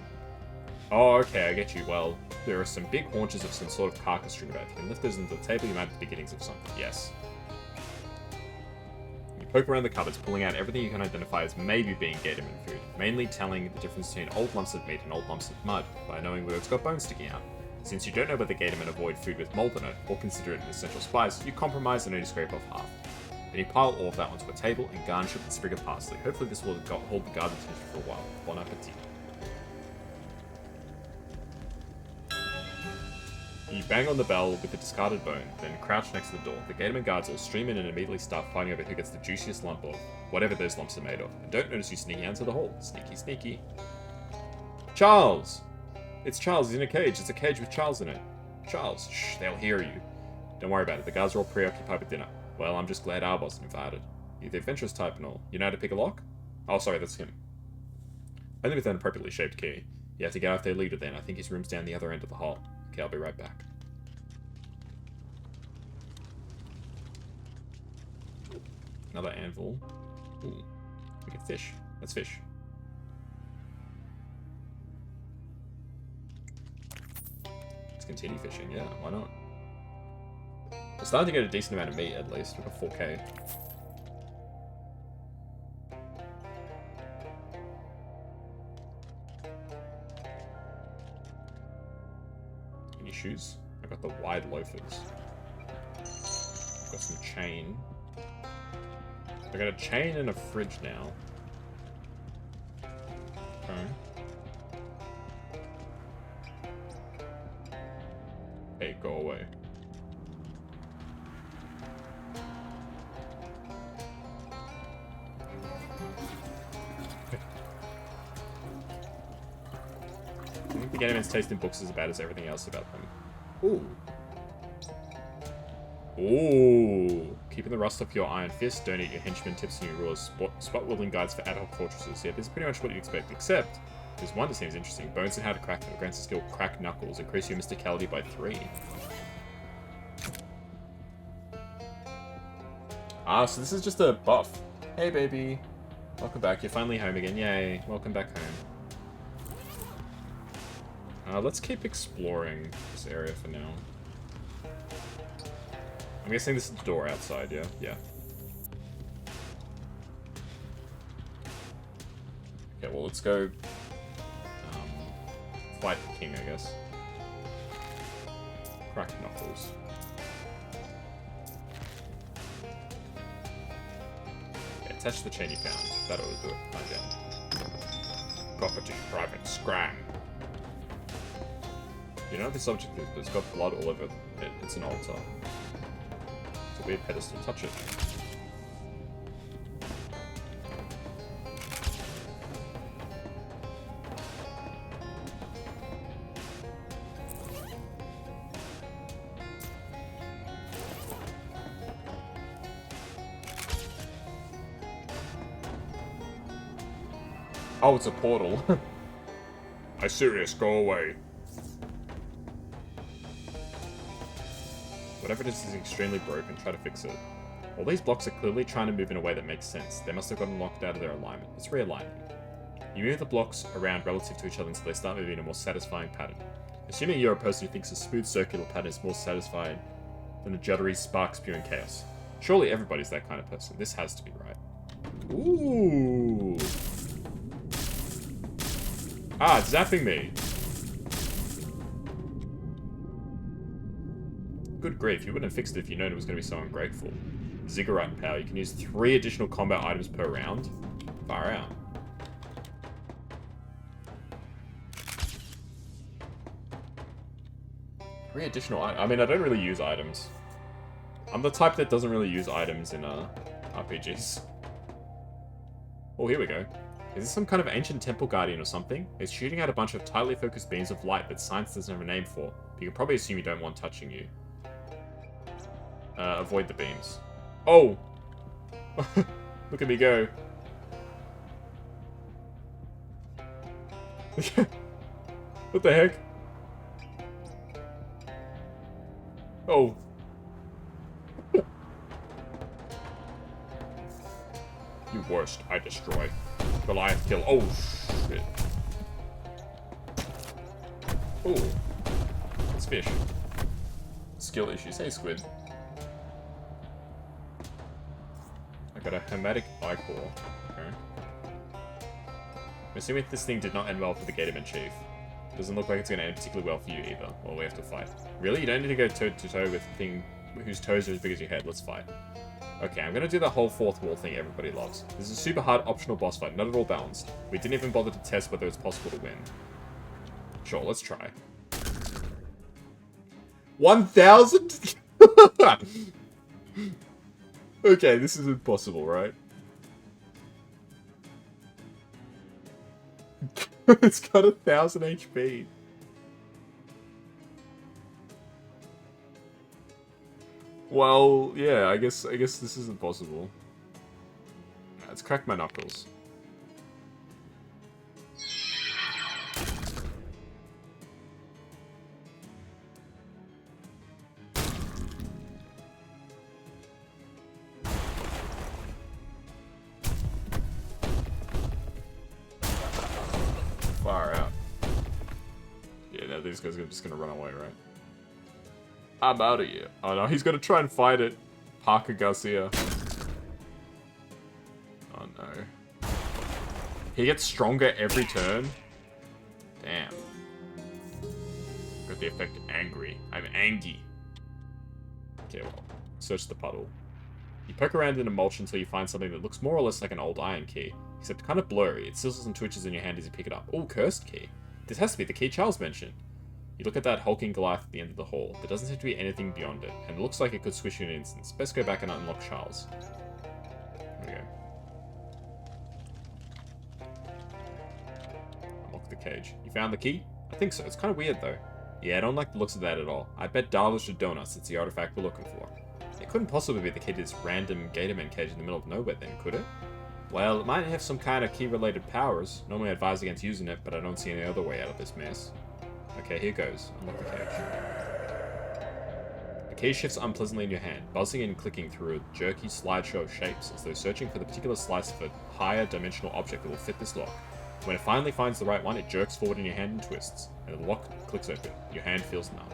Oh, okay, I get you. Well, there are some big haunches of some sort of carcass strewn about. You can lift those into the table, you might have the beginnings of something. Yes. You poke around the cupboards, pulling out everything you can identify as maybe being Gatorman food, mainly telling the difference between old lumps of meat and old lumps of mud, by knowing where it's got bones sticking out. Since you don't know whether Gatormen avoid food with mold in it, or consider it an essential spice, you compromise and only scrape off half. Then you pile all of that onto a table and garnish it with a sprig of parsley. Hopefully this will hold the guard's attention for a while. Bon appetit. You bang on the bell with the discarded bone, then crouch next to the door. The Gatorman guards all stream in and immediately start fighting over who gets the juiciest lump of whatever those lumps are made of. And don't notice you sneaking out into the hall. Sneaky, sneaky. Charles! It's Charles, he's in a cage. It's a cage with Charles in it. Charles, shh, they'll hear you. Don't worry about it, the guards are all preoccupied with dinner. Well, I'm just glad I wasn't invited. You're the adventurous type and all. You know how to pick a lock? Oh, sorry, that's him. Only with an appropriately shaped key. You have to get off their leader then. I think his room's down the other end of the hall. Okay, I'll be right back. Another anvil. Ooh, we can fish. Let's fish. Let's continue fishing, yeah, why not? We're starting to get a decent amount of meat, at least. We've got 4k. Any shoes? I got the wide loafers. Got some chain. I got a chain and a fridge now. Okay. Hey, go away. I think the Gatorman's taste in books is about as everything else about them. Ooh. Ooh. Keeping the rust off your iron fist, don't eat your henchmen tips and your rulers, spot wielding guides for ad hoc fortresses. Yeah, this is pretty much what you expect, except there's one that seems interesting. Bones and how to crack them. Grants the skill Crack Knuckles. Increase your mysticality by 3. Ah, so this is just a buff. Hey, baby. Welcome back. You're finally home again. Yay. Welcome back home. Let's keep exploring this area for now. I'm guessing this is the door outside, yeah? Yeah. Okay, well, let's go fight the king, I guess. Crack Knuckles. Yeah, attach the chain you found. That ought to do it. Find down. Property, private, scram. You know what this object is, but it's got blood all over it. It's an altar. It's a weird pedestal. Touch it. Oh, it's a portal. I'm serious, go away. Whatever it is extremely broken. Try to fix it. All these blocks are clearly trying to move in a way that makes sense. They must have gotten locked out of their alignment. Let's realign them. You move the blocks around relative to each other until they start moving in a more satisfying pattern. Assuming you're a person who thinks a smooth circular pattern is more satisfying than a juddery spark spewing chaos. Surely everybody's that kind of person. This has to be right. Ooh. Ah, it's zapping me. Good grief, you wouldn't have fixed it if you known it was going to be so ungrateful. Ziggurat power. You can use 3 additional combat items per round. Far out. Three additional items. I mean, I don't really use items. I'm the type that doesn't really use items in RPGs. Oh, here we go. Is this some kind of ancient temple guardian or something? It's shooting out a bunch of tightly focused beams of light that science doesn't have a name for, but you can probably assume you don't want touching you. Avoid the beams. Oh! Look at me go. What the heck? Oh. You worst, I destroy. Goliath kill. Oh, shit. Oh. It's fish. Skill issues. Hey, squid. I got a hermetic eye core. Okay. I'm assuming this thing did not end well for the Gatorman Chief. Doesn't look like it's going to end particularly well for you either. Well, we have to fight. Really? You don't need to go toe-to-toe with a thing whose toes are as big as your head. Let's fight. Okay, I'm going to do the whole fourth wall thing everybody loves. This is a super hard optional boss fight, not at all balanced. We didn't even bother to test whether it's possible to win. Sure, let's try. 1,000? Okay, this is impossible, right? It's got 1,000 HP. Well, yeah, I guess this isn't possible. Let's crack my knuckles. Far out. Yeah, now these guys are just gonna run away, right? I'm out of here. Oh no, he's gonna try and fight it. Parker Garcia. Oh no. He gets stronger every turn. Damn. Got the effect angry. I'm angry. Okay, well, search the puddle. You poke around in a mulch until you find something that looks more or less like an old iron key, except kind of blurry. It sizzles and twitches in your hand as you pick it up. Oh, cursed key. This has to be the key Charles mentioned. You look at that hulking Goliath at the end of the hall. There doesn't seem to be anything beyond it, and it looks like it could squish you in an instant. Best go back and unlock Charles. There we go. Unlock the cage. You found the key? I think so. It's kind of weird, though. Yeah, I don't like the looks of that at all. I bet dollars to donuts it's the artifact we're looking for. It couldn't possibly be the key to this random Gatorman cage in the middle of nowhere then, could it? Well, it might have some kind of key-related powers. Normally I advise against using it, but I don't see any other way out of this mess. Okay, here goes. Unlock the cage. The key shifts unpleasantly in your hand, buzzing and clicking through a jerky slideshow of shapes, as though searching for the particular slice of a higher dimensional object that will fit this lock. When it finally finds the right one, it jerks forward in your hand and twists, and the lock clicks open. Your hand feels numb.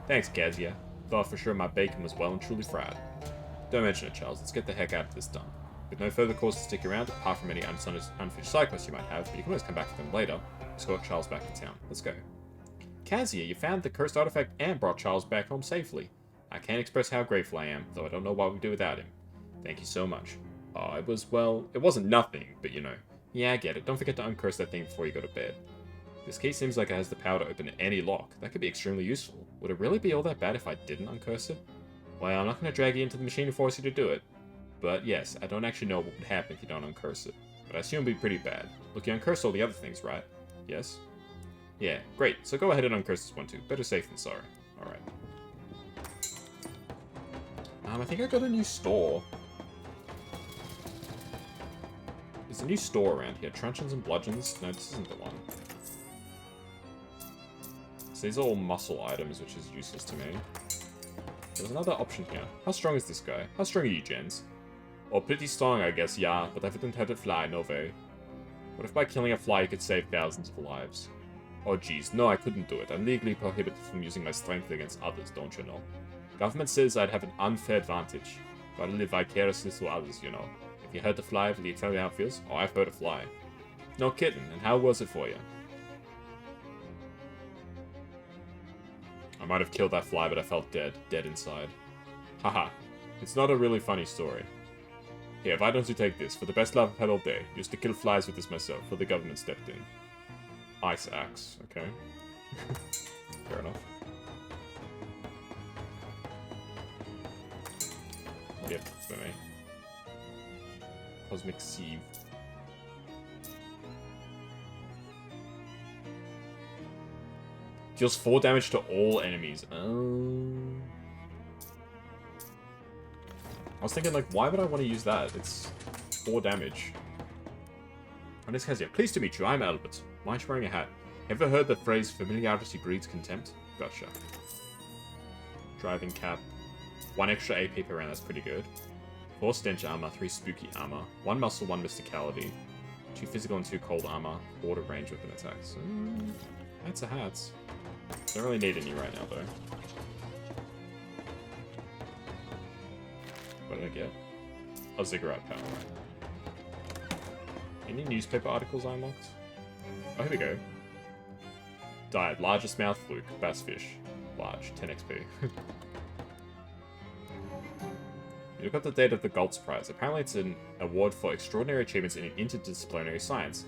Thanks, Kazuya. Thought for sure my bacon was well and truly fried. Don't mention it, Charles. Let's get the heck out of this dump. With no further cause to stick around, apart from any unfinished side quests you might have, but you can always come back to them later. Escort Charles back to town. Let's go. Kazuya, you found the cursed artifact and brought Charles back home safely. I can't express how grateful I am, though I don't know what we'd do without him. Thank you so much. It wasn't nothing, but you know. Yeah, I get it. Don't forget to uncurse that thing before you go to bed. This key seems like it has the power to open any lock. That could be extremely useful. Would it really be all that bad if I didn't uncurse it? Well, I'm not going to drag you into the machine and force you to do it. But yes, I don't actually know what would happen if you don't uncurse it. But I assume it'd be pretty bad. Look, you uncursed all the other things, right? Yes? Yeah, great. So go ahead and uncurse this one too. Better safe than sorry. Alright. I think I got a new store. There's a new store around here. Truncheons and bludgeons. No, this isn't the one. So these are all muscle items, which is useless to me. There's another option here. How strong is this guy? How strong are you, Jens? Oh, pretty strong, I guess, yeah, but I wouldn't have to fly, no way. What if by killing a fly you could save thousands of lives? Oh geez, no, I couldn't do it. I'm legally prohibited from using my strength against others, don't you know? Government says I'd have an unfair advantage. Gotta live vicariously through others, you know. If you hurt the fly, will you tell me how it feels? Oh, I've hurt a fly. No kidding, and how was it for you? I might have killed that fly, but I felt dead inside. Haha, it's not a really funny story. Here, why don't you take this? For the best love I've had all day. Used to kill flies with this myself, but the government stepped in. Ice axe, okay. Fair enough. Yep, for me. Cosmic Sieve. Deals 4 damage to all enemies. I was thinking, like, why would I want to use that? It's 4 damage. And this Kazuya. Pleased to meet you, I'm Albert. Why aren't you wearing a hat? Ever heard the phrase, familiarity breeds contempt? Gotcha. Driving cap. 1 extra AP per round, that's pretty good. 4 stench armor, 3 spooky armor. 1 muscle, 1 mysticality. 2 physical and 2 cold armor. Order range weapon attacks. Hats are hats. Don't really need any right now, though. What did I get? Oh, ziggurat power. Any newspaper articles I unlocked? Oh, here we go. Died. Largest mouth fluke. Bass fish. Large. 10 XP. You look up the date of the Goltz Prize. Apparently it's an award for extraordinary achievements in interdisciplinary science.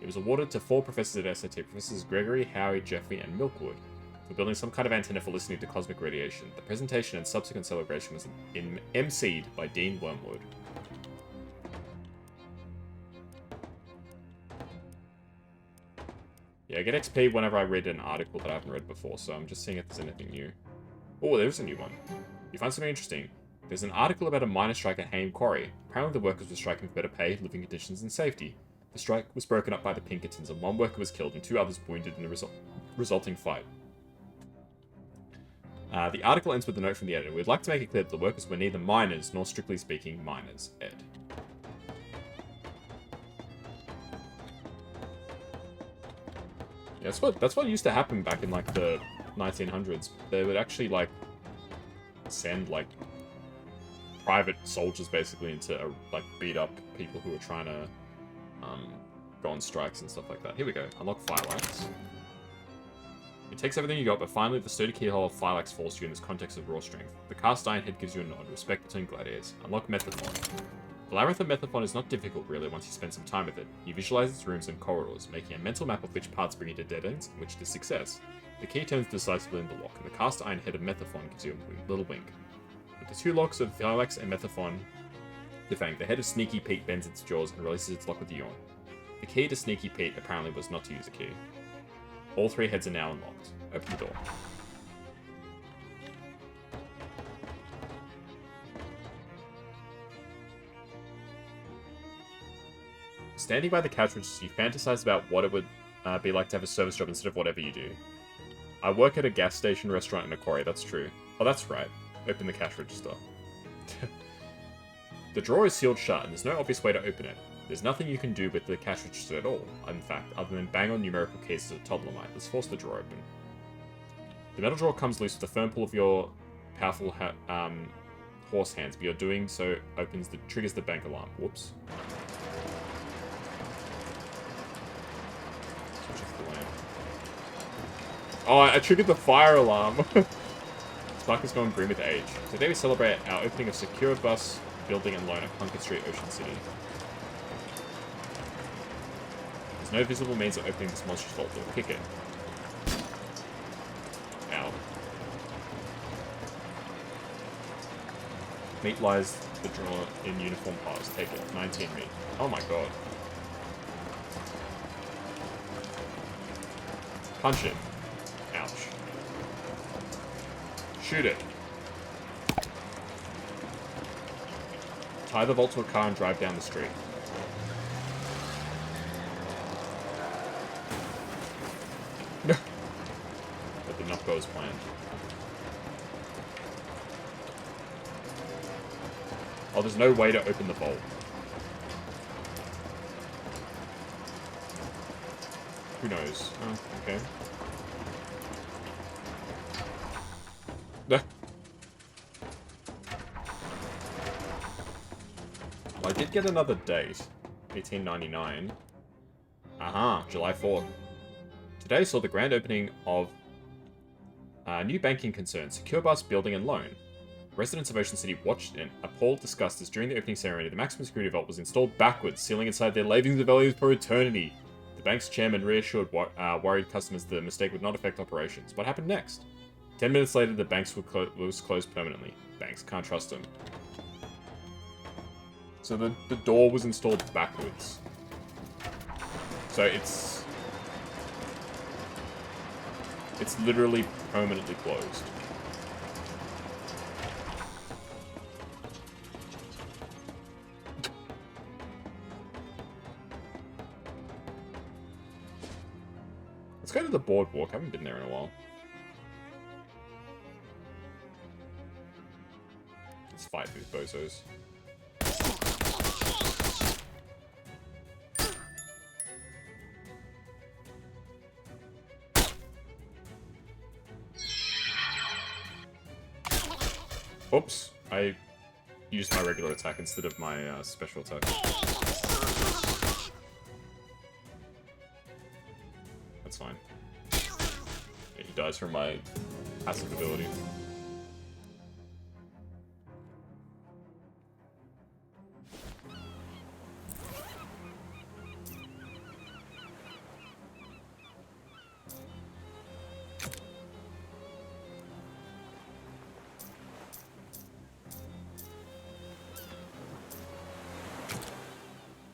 It was awarded to 4 professors at SAT, Professors Gregory, Howie, Jeffrey, and Milkwood, for building some kind of antenna for listening to cosmic radiation. The presentation and subsequent celebration was emceed by Dean Wormwood. Yeah, I get XP whenever I read an article that I haven't read before, so I'm just seeing if there's anything new. Oh, there's a new one. You find something interesting. There's an article about a miner strike at Haim Quarry. Apparently the workers were striking for better pay, living conditions, and safety. The strike was broken up by the Pinkertons, and 1 worker was killed and 2 others wounded in the resulting fight. The article ends with a note from the editor. We'd like to make it clear that the workers were neither miners, nor strictly speaking, miners. Ed. Yeah, that's what used to happen back in, like, the 1900s. They would actually, like, send, like, private soldiers, basically, into, like, beat up people who were trying to, go on strikes and stuff like that. Here we go. Unlock Fireaxe. It takes everything you got, but finally the sturdy keyhole of Fireaxe falls to you in this context of raw strength. The cast iron head gives you a nod. Respect between gladiators. Unlock Methaphon. The Labyrinth of Methaphon is not difficult, really, once you spend some time with it. You visualize its rooms and corridors, making a mental map of which parts bring you to dead ends and which to success. The key turns decisively in the lock, and the cast iron head of Methaphon gives you a little wink. With the 2 locks of Fireaxe and Methaphon defang, the head of Sneaky Pete bends its jaws and releases its lock with a yawn. The key to Sneaky Pete apparently was not to use a key. All 3 heads are now unlocked. Open the door. Standing by the couch register, you fantasize about what it would be like to have a service job instead of whatever you do. I work at a gas station, restaurant, and a quarry, that's true. Oh, that's right. Open the cash register. The drawer is sealed shut, and there's no obvious way to open it. There's nothing you can do with the cash register at all, in fact, other than bang on numerical keys as a toddler might. Let's force the drawer open. The metal drawer comes loose with the firm pull of your powerful horse hands, but your doing so triggers the bank alarm. Whoops. Switch off the lamp. Oh, I triggered the fire alarm! Spark has gone green with age. Today we celebrate our opening of Secure Bus Building and Loan at Plunkett Street, Ocean City. There's no visible means of opening this monstrous vault door. Kick it. Ow. Meat lies the drawer in uniform piles. Take it. 19 meat. Oh my god. Punch it. Ouch. Shoot it. Tie the vault to a car and drive down the street. That did not go as planned. Oh, there's no way to open the vault. Who knows? Oh, okay. Well, I did get another date. 1899. Aha, July 4th. Today saw the grand opening of a new banking concern, Secure Bus Building and Loan. Residents of Ocean City watched in appalled disgust as during the opening ceremony, the maximum security vault was installed backwards, sealing inside their lavings of values for eternity. The bank's chairman reassured worried customers the mistake would not affect operations. What happened next? 10 minutes later, the bank was closed permanently. Banks can't trust them. So the door was installed backwards. So it's literally permanently closed. Let's go to the boardwalk. I haven't been there in a while. Let's fight these bozos. Oops, I used my regular attack instead of my special attack. That's fine. Yeah, he dies from my passive ability.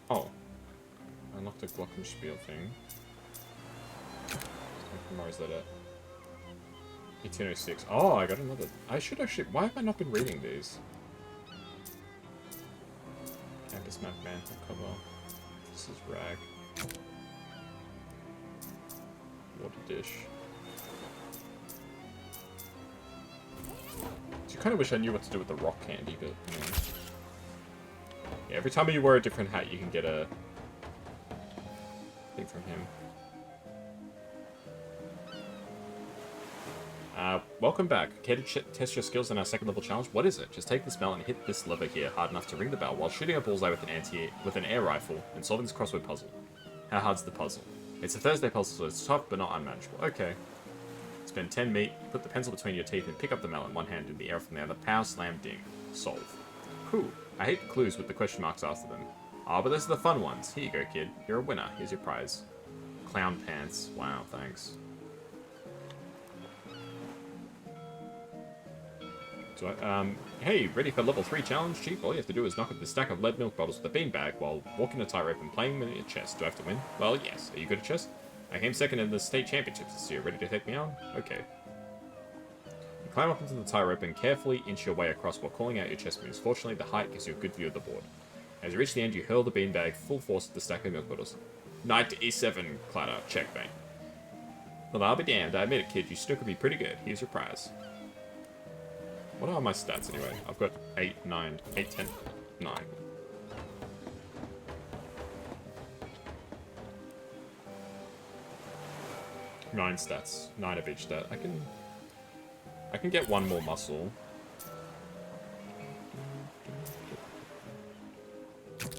Oh. I unlocked a Glockenspiel thing. Where is that at? 1806. Oh, I got another. I should actually. Why have I not been reading these? Campus map mantle cover. This is rag. Water dish. So I kind of wish I knew what to do with the rock candy, but you know. Yeah, every time you wear a different hat, you can get a thing from him. Welcome back. Care to test your skills in our second level challenge? What is it? Just take this bell and hit this lever here hard enough to ring the bell while shooting a bullseye with an air rifle and solving this crossword puzzle. How hard's the puzzle? It's a Thursday puzzle, so it's tough but not unmanageable. Okay. Spend 10 meat, put the pencil between your teeth and pick up the melon one hand in the air from the other. Pow, slam, ding. Solve. Cool. I hate the clues with the question marks after them. Ah, but those are the fun ones. Here you go, kid. You're a winner. Here's your prize. Clown pants. Wow, thanks. So, hey, ready for level 3 challenge, Chief? All you have to do is knock up the stack of lead milk bottles with a beanbag while walking a tightrope and playing them in your chest. Do I have to win? Well, yes. Are you good at chess? I came second in the state championships this year. Ready to take me on? Okay. You climb up into the tightrope and carefully inch your way across while calling out your chess moves. Fortunately, the height gives you a good view of the board. As you reach the end, you hurl the beanbag full force at the stack of milk bottles. Knight to e7, clatter, checkmate. Well, I'll be damned. I admit it, kid. You snookered me pretty good. Here's your prize. What are my stats anyway? I've got 8, 9, 8, 10, 9. Nine stats. 9 of each stat. I can get one more muscle. So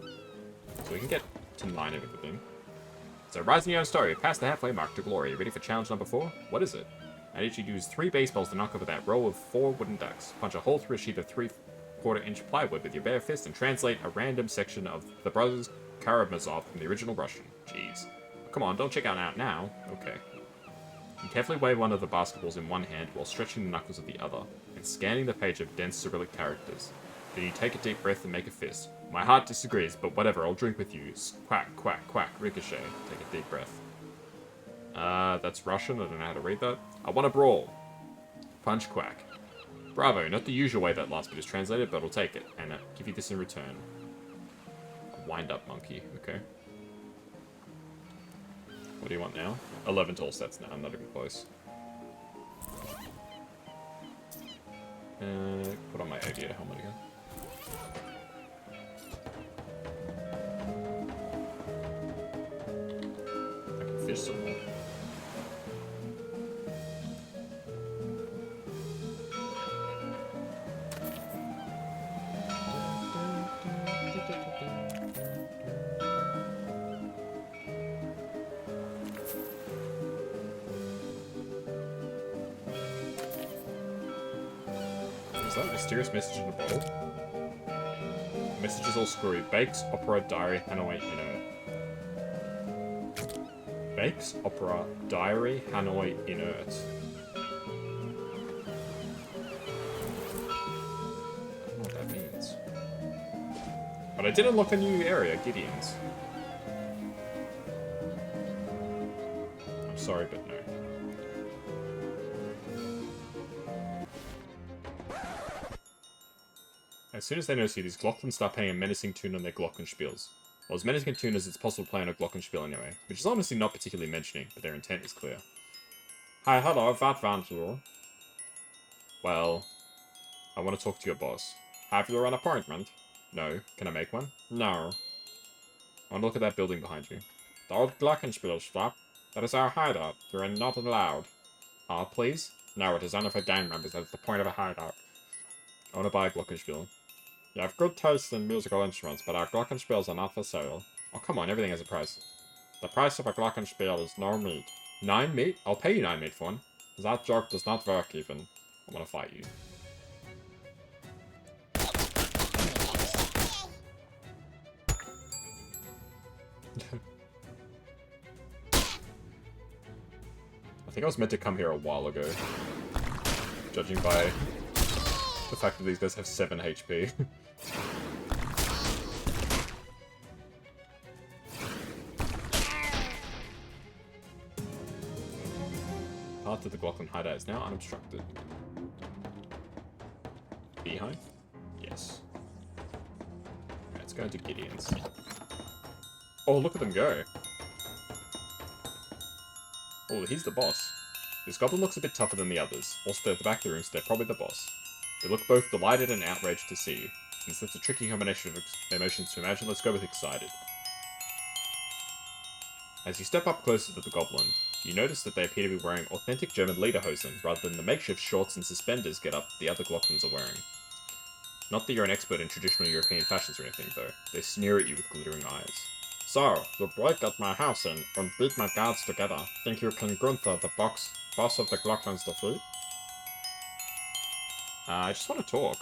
we can get to 9 of everything. So rise in your own story. Past the halfway mark to glory. Ready for challenge number 4? What is it? I need you to use 3 baseballs to knock over that row of 4 wooden ducks. Punch a hole through a sheet of 3/4 inch plywood with your bare fist and translate a random section of the Brothers Karamazov from the original Russian. Jeez. Come on, don't check out now. Okay. You carefully wave one of the basketballs in one hand while stretching the knuckles of the other, and scanning the page of dense Cyrillic characters. Then you take a deep breath and make a fist. My heart disagrees, but whatever, I'll drink with you. Quack, quack, quack, ricochet. Take a deep breath. That's Russian, I don't know how to read that. I want a brawl. Punch, quack. Bravo, not the usual way that last bit is translated, but I'll take it, and give you this in return. A wind-up monkey, okay. What do you want now? 11 to all stats now, I'm not even close. Put on my aviator helmet again. fish some more. Is that a mysterious message in a bottle? The message is all screwy. Bakes, opera, diary, Hanoi, inert. Bakes, opera, diary, Hanoi, inert. I don't know what that means. But I did unlock a new area, Gideon's. I'm sorry, but no. As soon as they notice you, these Glocklins start playing a menacing tune on their glockenspiels. Well, as menacing a tune as it's possible to play on a glockenspiel anyway, which is honestly not particularly mentioning, but their intent is clear. Hi, hello, what want you? Well, I want to talk to your boss. Have you an appointment? No. Can I make one? No. I want to look at that building behind you. The old glockenspiel shop. That is our hideout. You are not allowed. Please? No, it is only for gang members. That is the point of a hideout. I want to buy a glockenspiel. You have good taste in musical instruments, but our glockenspiels are not for sale. Oh, come on, everything has a price. The price of a glockenspiel is no meat. 9 meat? I'll pay you 9 meat for one. That joke does not work, even. I want to fight you. I think I was meant to come here a while ago. Judging by the fact that these guys have 7 HP. Part of the Glocklin hideout is now unobstructed. Beehive? Yes. Right, let's go into Gideon's. Oh, look at them go. Oh, he's the boss. This goblin looks a bit tougher than the others. Also, they're at the back of the room, so they're probably the boss. They look both delighted and outraged to see you. Since that's a tricky combination of emotions to imagine, let's go with excited. As you step up closer to the goblin, you notice that they appear to be wearing authentic German lederhosen, rather than the makeshift shorts and suspenders get-up the other Glocklins are wearing. Not that you're an expert in traditional European fashions or anything, though. They sneer at you with glittering eyes. So, you break at my house in and beat my guards together. Think you King Gunther, the boss of the Glocklins, defeat? I just want to talk.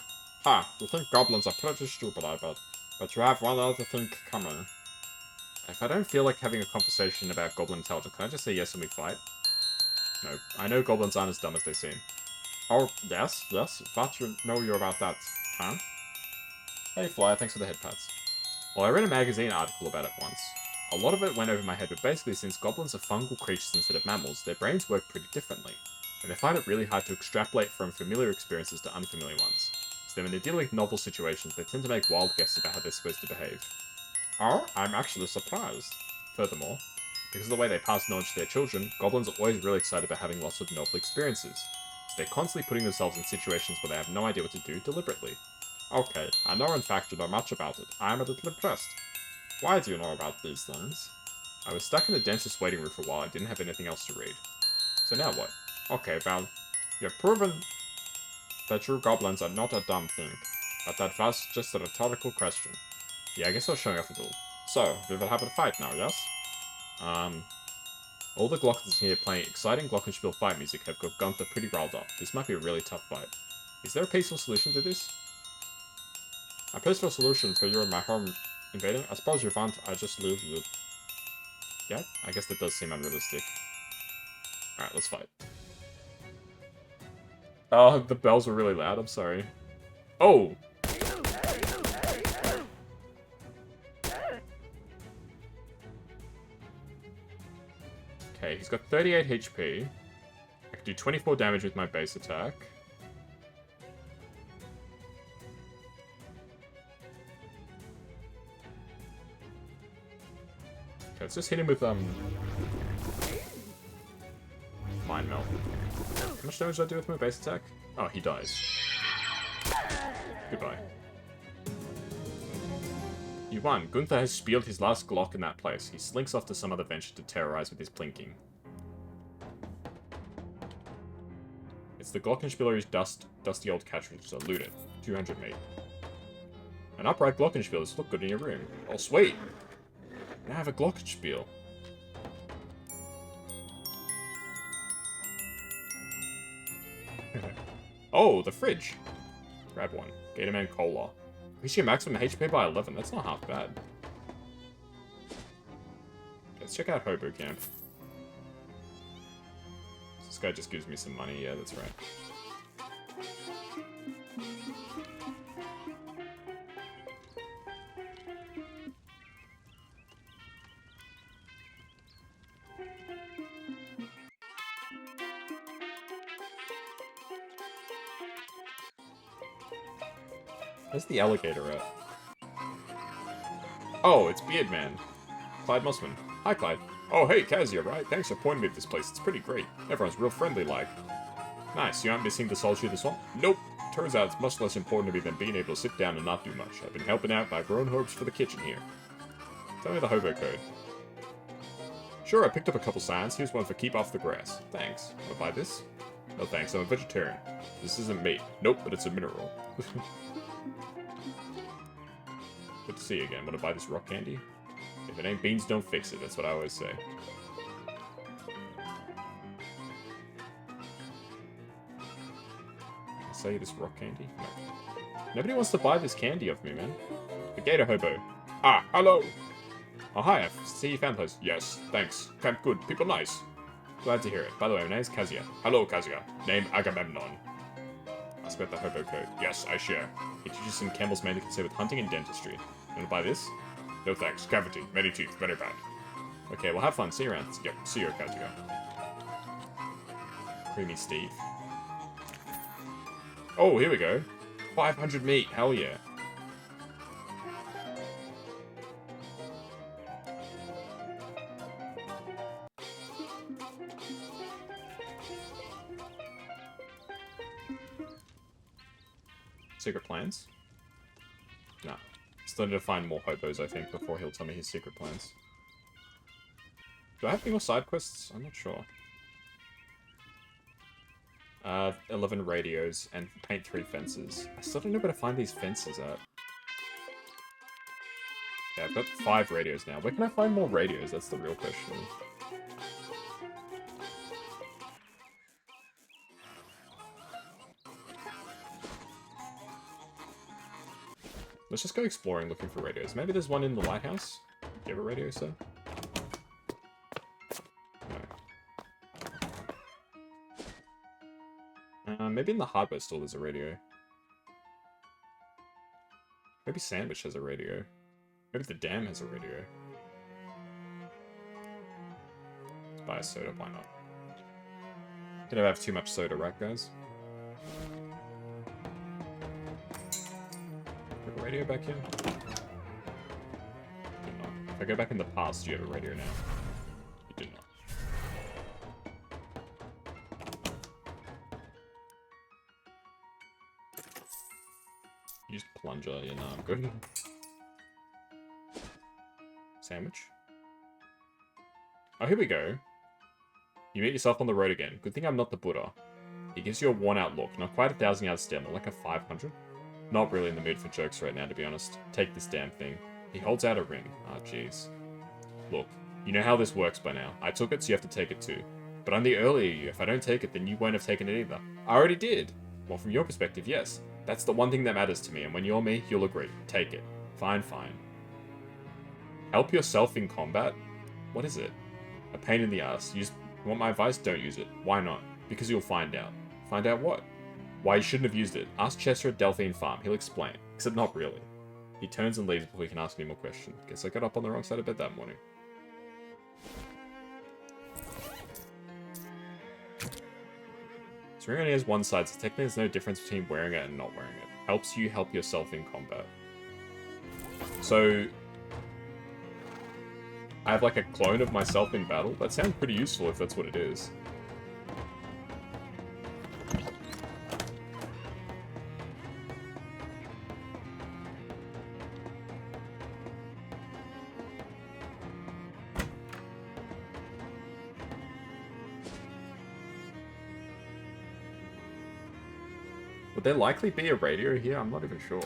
You think goblins are pretty stupid, I bet. But you have one other thing coming. If I don't feel like having a conversation about goblin intelligence, can I just say yes and we fight? No, I know goblins aren't as dumb as they seem. Oh, yes, what you know you about that, huh? Hey Flyer, thanks for the head pats. Well, I read a magazine article about it once. A lot of it went over my head, but basically since goblins are fungal creatures instead of mammals, their brains work pretty differently, and they find it really hard to extrapolate from familiar experiences to unfamiliar ones. So then when they're dealing with novel situations, they tend to make wild guesses about how they're supposed to behave. Oh, I'm actually surprised. Furthermore, because of the way they pass knowledge to their children, goblins are always really excited about having lots of novel experiences. So they're constantly putting themselves in situations where they have no idea what to do deliberately. Okay, I know in fact you know much about it. I am a little impressed. Why do you know about these things? I was stuck in the dentist's waiting room for a while and didn't have anything else to read. So now what? Okay, well, you've proven that true goblins are not a dumb thing, but that was just a rhetorical question. Yeah, I guess I was showing off a little. So, we will have a fight now, yes? All the Glocklins here playing exciting glockenspiel fight music have got Gunther pretty riled up. This might be a really tough fight. Is there a peaceful solution to this? A peaceful solution for you and my home invading? I suppose you want I just leave you. Yeah, I guess that does seem unrealistic. Alright, let's fight. Oh, the bells were really loud, I'm sorry. Oh! Okay, he's got 38 HP. I can do 24 damage with my base attack. Okay, let's just hit him with, Mind Melt. How much damage did I do with my base attack? Oh, he dies. Goodbye. You won. Gunther has spilled his last Glock in that place. He slinks off to some other venture to terrorize with his plinking. It's the Glockenspieler's dusty old catch register. Loot it. 200 meat. An upright Glockenspielers look good in your room. Oh, sweet! Now I have a Glockenspiel. Oh, the fridge. Grab one. Gatorman Cola. Increase your maximum HP by 11. That's not half bad. Let's check out Hobo Camp. This guy just gives me some money. Yeah, that's right. Where's the alligator at? Oh, it's Beardman. Clyde Mossman. Hi, Clyde. Oh, hey, Kazuya, right? Thanks for pointing me to this place. It's pretty great. Everyone's real friendly-like. Nice. You aren't missing the solitude of the swamp? Nope. Turns out it's much less important to me than being able to sit down and not do much. I've been helping out by growing herbs for the kitchen here. Tell me the hobo code. Sure, I picked up a couple signs. Here's one for keep off the grass. Thanks. Wanna buy this? No thanks, I'm a vegetarian. This isn't meat. Nope, but it's a mineral. Good to see you again. Wanna buy this rock candy? If it ain't beans, don't fix it. That's what I always say. Can I sell you this rock candy? No. Nobody wants to buy this candy off me, man. The gator hobo. Ah, hello! Oh, hi, I see you found place. Yes, thanks. Camp good. People nice. Glad to hear it. By the way, my name's Kazuya. Hello, Kazuya. Name Agamemnon. Ask about the hobo code. Yes, I share. It teaches some Campbell's man to consider with hunting and dentistry. You wanna buy this? No thanks. Cavity. Many teeth. Very bad. Okay, well have fun. See you around. Yep, see you, Kazuya. Creamy Steve. Oh, here we go. 500 meat. Hell yeah. Secret plans? No. Still need to find more hobos, I think, before he'll tell me his secret plans. Do I have any more side quests? I'm not sure. 11 radios and paint 3 fences. I still don't know where to find these fences at. Yeah, I've got 5 radios now. Where can I find more radios? That's the real question. Let's just go exploring looking for radios. Maybe there's one in the lighthouse? Do you have a radio, sir? No. Maybe in the hardware store there's a radio. Maybe Sandwich has a radio. Maybe the dam has a radio. Let's buy a soda, why not? Did I have too much soda, right, guys? Radio back here? Did not. If I go back in the past, do you have a radio now? You did not. Use plunger, yeah, no, I'm good. Sandwich? Oh, here we go. You meet yourself on the road again. Good thing I'm not the Buddha. He gives you a worn-out look. Not quite 1,000 yards down, but like a 500. Not really in the mood for jokes right now, to be honest. Take this damn thing. He holds out a ring. Ah, jeez. Look, you know how this works by now. I took it, so you have to take it too. But I'm the earlier you. If I don't take it, then you won't have taken it either. I already did. Well, from your perspective, yes. That's the one thing that matters to me, and when you're me, you'll agree. Take it. Fine, fine. Help yourself in combat? What is it? A pain in the ass. You want my advice? Don't use it. Why not? Because you'll find out. Find out what? Why you shouldn't have used it. Ask Chester at Delphine Farm. He'll explain. Except not really. He turns and leaves before he can ask any more questions. Guess I got up on the wrong side of bed that morning. This ring only has one side, so technically there's no difference between wearing it and not wearing it. Helps you help yourself in combat. So, I have like a clone of myself in battle? That sounds pretty useful if that's what it is. Would there likely be a radio here? I'm not even sure.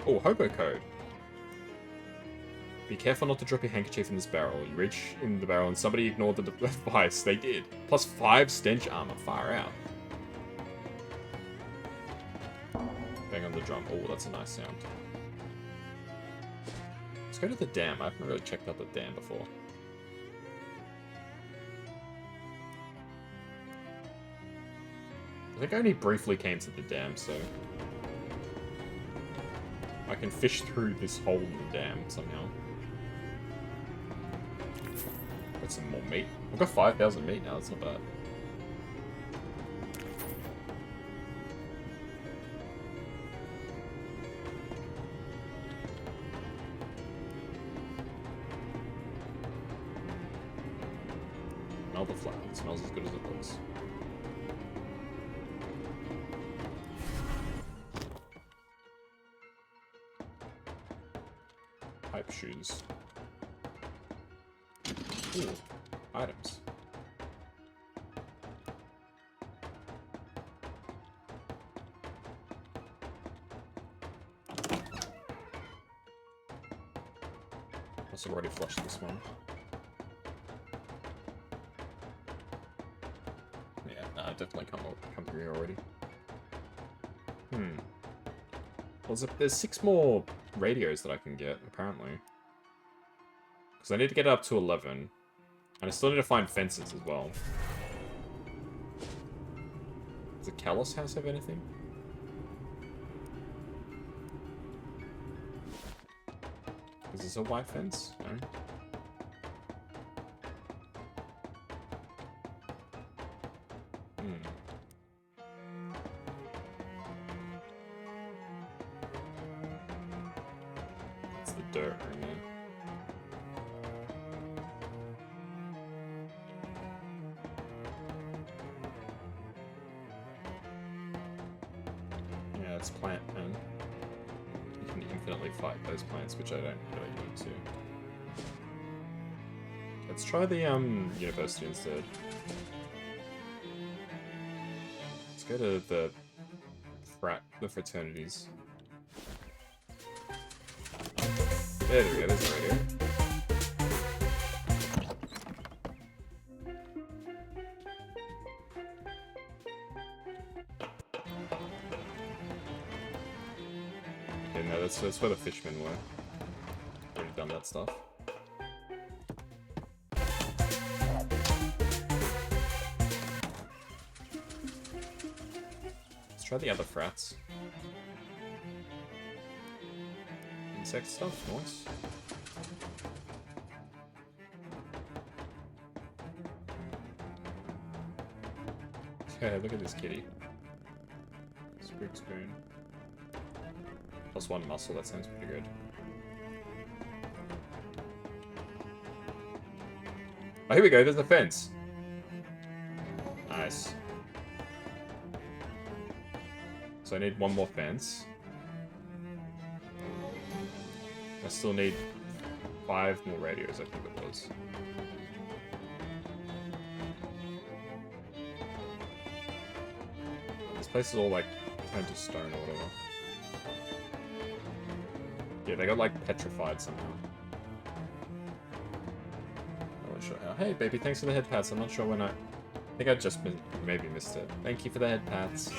Oh, hobo code. Be careful not to drop your handkerchief in this barrel. You reach in the barrel and somebody ignored the device. They did. Plus 5 stench armor. Far out. Bang on the drum. Oh, that's a nice sound. Let's go to the dam. I haven't really checked out the dam before. I think I only briefly came to the dam, so... I can fish through this hole in the dam somehow. Got some more meat. I've got 5,000 meat now, that's not bad. Smell the flour. It smells as good as it looks. Pipe shoes. Ooh, items. Must have already flushed this one. Yeah, nah, definitely come through here already. Well, there's 6 more radios that I can get, apparently. Because I need to get it up to 11. And I still need to find fences as well. Does the Kalos house have anything? Is this a white fence? No? That's the dirt right there. Yeah, it's plant, man. You can infinitely fight those plants, which I don't really need to. Let's try the university instead. Let's go to the fraternities. There we go, there's a radio. Okay, no, that's where the fishmen were. Already done that stuff. Let's try the other frats. Insect stuff, nice. Okay, look at this kitty. Sprig spoon. Plus 1 muscle, that sounds pretty good. Oh, here we go, there's the fence. Nice. So I need 1 more fence. I still need 5 more radios, I think it was. This place is all like turned to stone or whatever. Yeah, they got like petrified somehow. I'm not sure how. Hey baby, thanks for the head pats. I'm not sure when I think I just maybe missed it. Thank you for the head pats.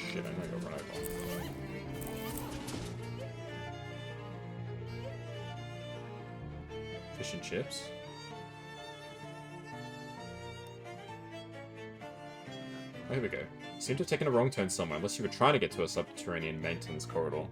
Shit, I know I got run over. Fish and chips. Oh, here we go. You seem to have taken a wrong turn somewhere, unless you were trying to get to a subterranean maintenance corridor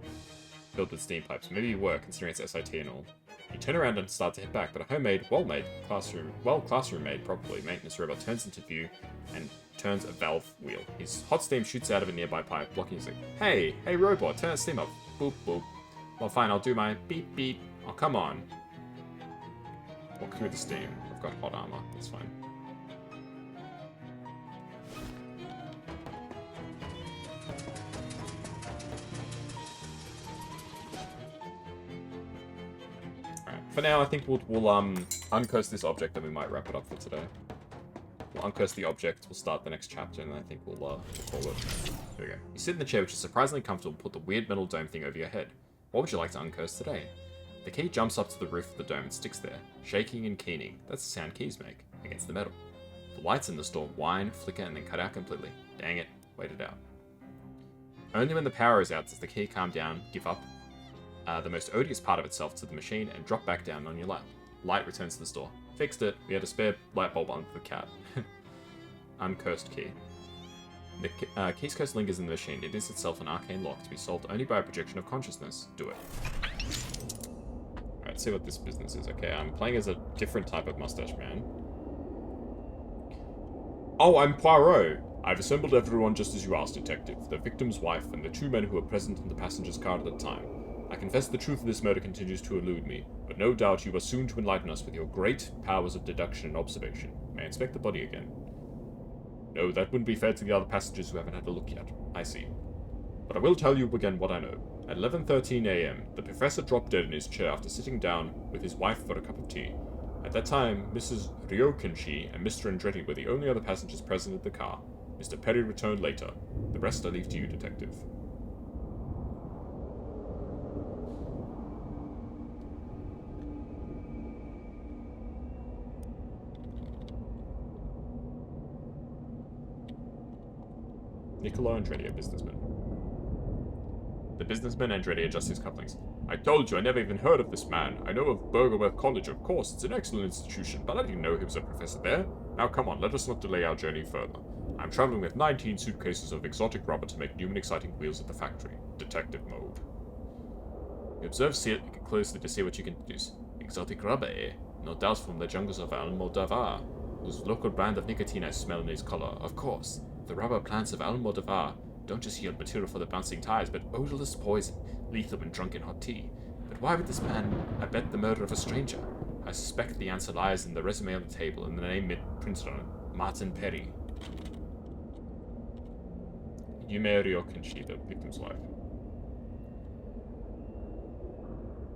filled with steam pipes. Maybe you were, considering it's SIT and all. You turn around and start to head back, but a homemade, well-made classroom-made, probably, maintenance robot turns into view and turns a valve wheel. His hot steam shoots out of a nearby pipe, blocking his like, hey robot, turn that steam up. Boop, boop. Well, fine, I'll do my beep, beep. Oh, come on. Walk through the steam. I've got hot armor. That's fine. for now, I think we'll uncurse this object, and we might wrap it up for today. We'll uncurse the object, we'll start the next chapter, and I think we'll call it. There we go. You sit in the chair, which is surprisingly comfortable, and put the weird metal dome thing over your head. What would you like to uncurse today? The key jumps up to the roof of the dome and sticks there, shaking and keening. That's the sound keys make, against the metal. The lights in the store whine, flicker, and then cut out completely. Dang it, wait it out. Only when the power is out does the key calm down, give up the most odious part of itself to the machine, and drop back down on your lap. Light returns to the store. Fixed it. We had a spare light bulb under the cat. Uncursed key. The key's curse lingers in the machine. It is itself an arcane lock to be solved only by a projection of consciousness. Do it. Alright, let's see what this business is. Okay, I'm playing as a different type of mustache man. Oh, I'm Poirot. I've assembled everyone just as you asked, Detective. The victim's wife and the 2 men who were present in the passenger's car at the time. I confess the truth of this murder continues to elude me, but no doubt you are soon to enlighten us with your great powers of deduction and observation. May I inspect the body again? No, that wouldn't be fair to the other passengers who haven't had a look yet. I see. But I will tell you again what I know. At 11:13 a.m., the professor dropped dead in his chair after sitting down with his wife for a cup of tea. At that time, Mrs. Ryokenshi and Mr. Andretti were the only other passengers present at the car. Mr. Perry returned later. The rest I leave to you, Detective. Niccolo Andretti, a businessman. The businessman Andretti adjusts his cufflinks. I told you I never even heard of this man. I know of Bergerworth College, of course. It's an excellent institution, but I didn't know he was a professor there. Now come on, let us not delay our journey further. I'm traveling with 19 suitcases of exotic rubber to make new and exciting wheels at the factory. Detective mode. You observe closely to see what you can deduce. Exotic rubber, eh? No doubt from the jungles of Almodovar, whose local brand of nicotine I smell in its color. Of course. The rubber plants of Almodovar don't just yield material for the bouncing tires, but odorless poison, lethal when drunk in hot tea. But why would this man abet the murder of a stranger? I suspect the answer lies in the resume on the table and the name it printed on it. Martin Perry. Yume Ryokenshi, the victim's wife.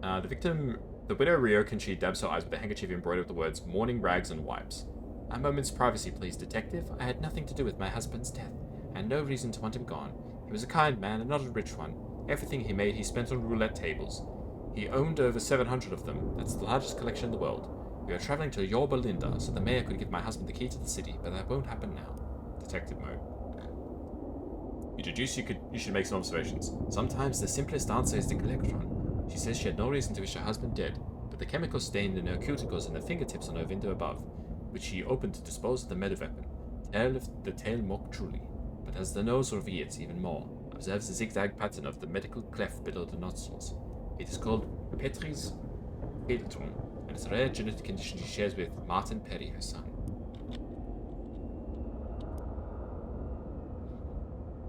The widow Ryokenshi dabs her eyes with a handkerchief embroidered with the words, mourning rags and wipes. A moment's privacy, please, Detective. I had nothing to do with my husband's death, and no reason to want him gone. He was a kind man and not a rich one. Everything he made he spent on roulette tables. He owned over 700 of them. That's the largest collection in the world. We are traveling to Yorba Linda, so the mayor could give my husband the key to the city, but that won't happen now. Detective mode. You deduce you should make some observations. Sometimes the simplest answer is the electron. She says she had no reason to wish her husband dead, but the chemical stained in her cuticles and the fingertips on her window above, which she opened to dispose of the murder weapon. Tell if the tale mock truly. But as the nose reveals even more, observes the zigzag pattern of the medical cleft below the nostrils. It is called Petri's Fehltung, and it's a rare genetic condition she shares with Martin Perry, her son.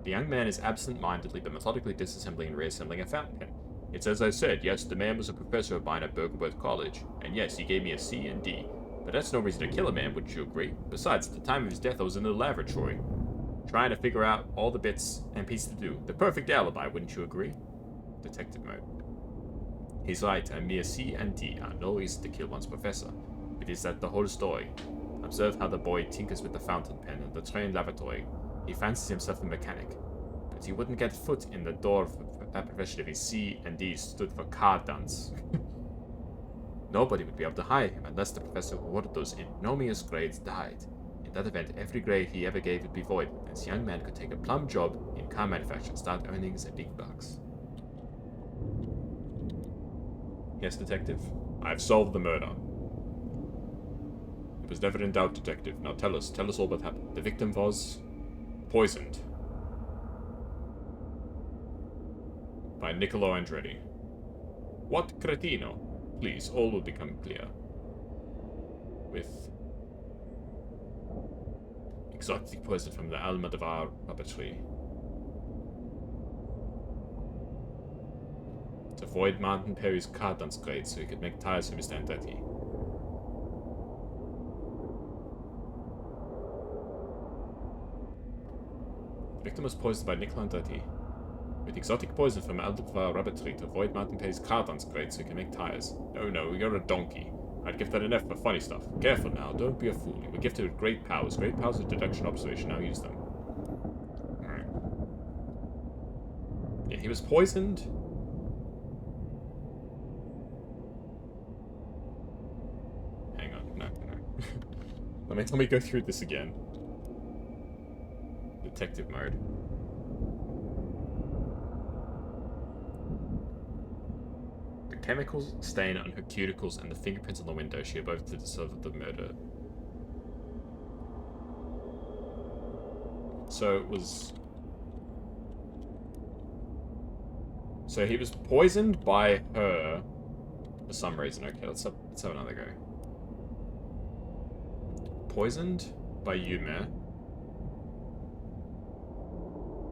The young man is absent-mindedly but methodically disassembling and reassembling a fountain pen. It's as I said, yes, the man was a professor of mine at Bergerworth College, and yes, he gave me a C and D. But that's no reason to kill a man, wouldn't you agree? Besides, at the time of his death, I was in the laboratory, trying to figure out all the bits and pieces to do. The perfect alibi, wouldn't you agree? Detective mode. He's right, a mere C and D are no reason to kill one's professor. It is that the whole story. Observe how the boy tinkers with the fountain pen in the train lavatory. He fancies himself a mechanic, but he wouldn't get foot in the door of that profession if his C and D stood for car dance. Nobody would be able to hire him unless the professor who ordered those ignominious grades died. In that event, every grade he ever gave would be void, and this young man could take a plum job in car manufacture and start earning the big bucks. Yes, Detective. I've solved the murder. It was never in doubt, Detective. Now tell us all what happened. The victim was poisoned by Niccolo Andretti. What cretino? Please, all will become clear. With exotic poison from the Almodovar rubber tree. To avoid Martin Perry's car dance grade so he could make tires for Mr. Andretti. The victim was poisoned by Niccolo Andretti. With exotic poison from Alpha Rabbitry to avoid Mountain Pay's car dance grade so you can make tires. Oh no, you're a donkey. I'd give that an F for funny stuff. Careful now, don't be a fool. You were gifted with great powers. Great powers of deduction observation, now use them. Alright. Yeah, he was poisoned. Hang on, no. Let me go through this again. Detective mode. The chemical stain on her cuticles and the fingerprints on the window, she are both to deserve the murder. So it was... So he was poisoned by her for some reason. Okay, let's have another go. Poisoned by Yume.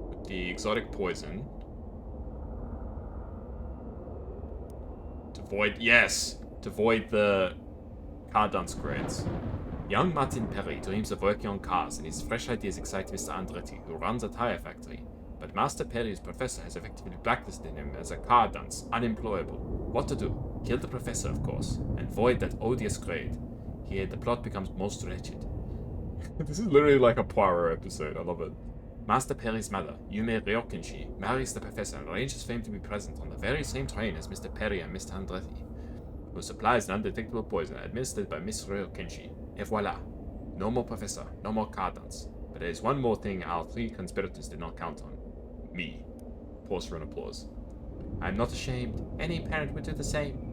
With the exotic poison. To void the car dance grades. Young Martin Perry dreams of working on cars, and his fresh ideas excite Mr. Andretti, who runs a tire factory. But Master Perry's professor has effectively blacklisted him as a car dance, unemployable. What to do? Kill the professor, of course, and void that odious grade. Here, the plot becomes most wretched. This is literally like a Poirot episode. I love it. Master Perry's mother, Yume Ryokinshi, marries the professor and arranges for him to be present on the very same train as Mr. Perry and Mr. Andretti, who supplies an undetectable poison administered by Miss Ryokinshi. Et voila. No more professor, no more car dance. But there is one more thing our three conspirators did not count on. Me. Pause for an applause. I am not ashamed. Any parent would do the same.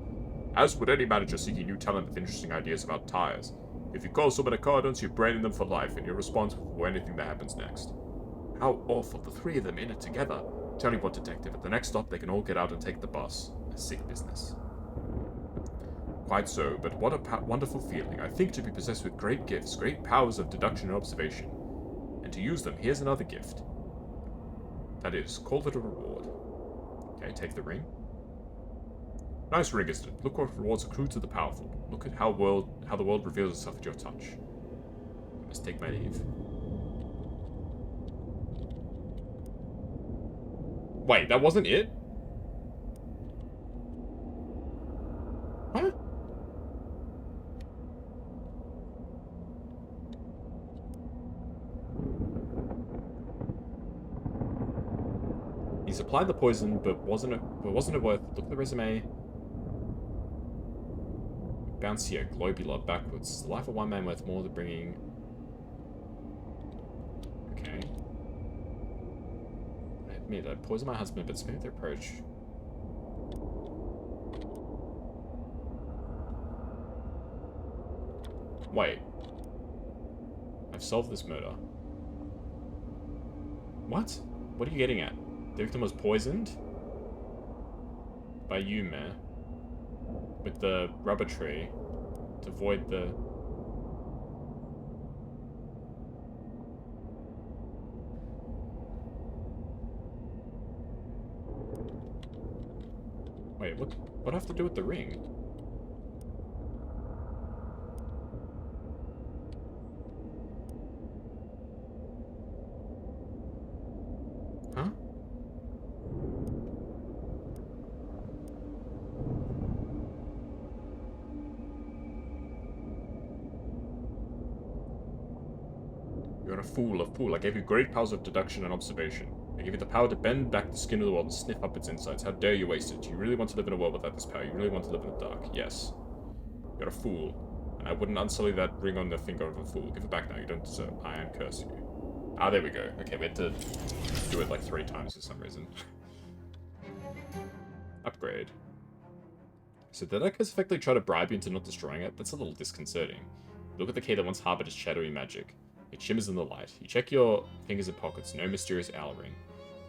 As would any manager seeking new talent with interesting ideas about tires. If you call someone a car dance, you're branding them for life, and you're responsible for anything that happens next. How awful, the three of them in it together. Tell me what, detective, at the next stop they can all get out and take the bus. A sick business. Quite so, but what a wonderful feeling. I think to be possessed with great gifts, great powers of deduction and observation. And to use them, here's another gift. That is, call it a reward. Okay, take the ring. Nice ring, isn't it? Look what rewards accrue to the powerful. Look at how the world reveals itself at your touch. I must take my leave. Wait, that wasn't it? Huh? He supplied the poison, but wasn't it worth it? Look at the resume. Bouncier, globular, backwards. The life of one man worth more than bringing... Okay. I admit, I poisoned my husband, but smooth the approach. Wait. I've solved this murder. What? What are you getting at? The victim was poisoned? By Yume. With the rubber tree. To void the... Wait, what do I have to do with the ring? Huh? You're a fool, I gave you great powers of deduction and observation. I gave you the power to bend back the skin of the world and sniff up its insides. How dare you waste it? You really want to live in a world without this power? You really want to live in the dark? Yes. You're a fool. And I wouldn't unsully that ring on the finger of a fool. Give it back now. You don't deserve. I am cursing you. Ah, there we go. Okay, we had to do it like 3 times for some reason. Upgrade. So did I effectively try to bribe you into not destroying it? That's a little disconcerting. Look at the key that once harbored its shadowy magic. It shimmers in the light. You check your fingers and pockets. No mysterious owl ring.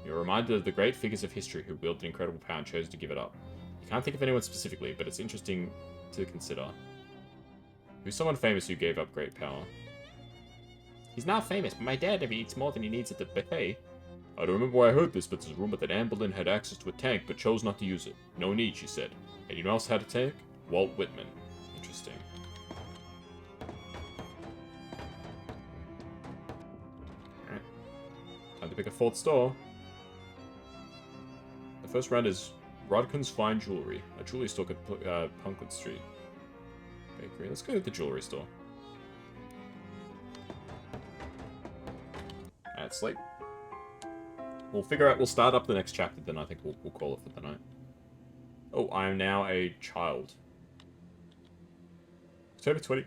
You're reminded of the great figures of history who wielded incredible power and chose to give it up. You can't think of anyone specifically, but it's interesting to consider. Who's someone famous who gave up great power? He's not famous, but my dad never eats more than he needs at the buffet. I don't remember where I heard this, but there's a rumor that Anne Boleyn had access to a tank, but chose not to use it. No need, she said. Anyone else had a tank? Walt Whitman. Interesting. Alright. Time to pick a 4th store. First round is Rodkin's Fine Jewelry, a jewelry store at Punkwood Street. Bakery. Let's go to the jewelry store. It's late. We'll start up the next chapter, then I think we'll call it for the night. Oh, I am now a child. October 20th,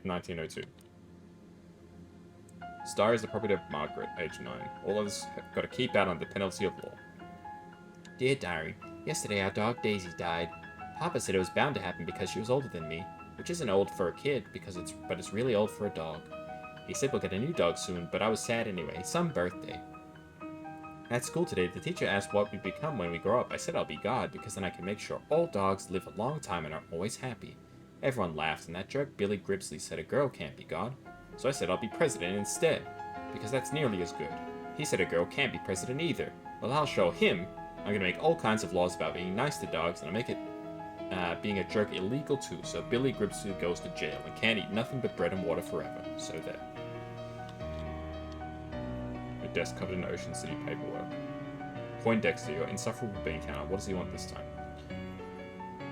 1902. Star is the property of Margaret, age 9. All others have got to keep out under the penalty of law. Dear Diary, yesterday our dog Daisy died. Papa said it was bound to happen because she was older than me, which isn't old for a kid, but it's really old for a dog. He said we'll get a new dog soon, but I was sad anyway. Some birthday. At school today, the teacher asked what we'd become when we grow up. I said I'll be God, because then I can make sure all dogs live a long time and are always happy. Everyone laughed, and that jerk Billy Gripsley said a girl can't be God. So I said I'll be president instead, because that's nearly as good. He said a girl can't be president either. Well, I'll show him. I'm gonna make all kinds of laws about being nice to dogs, and I'll make it being a jerk illegal too, so Billy Gripsley goes to jail and can't eat nothing but bread and water forever. So there. A desk covered in Ocean City paperwork. Poindexter, your insufferable bean counter. What does he want this time?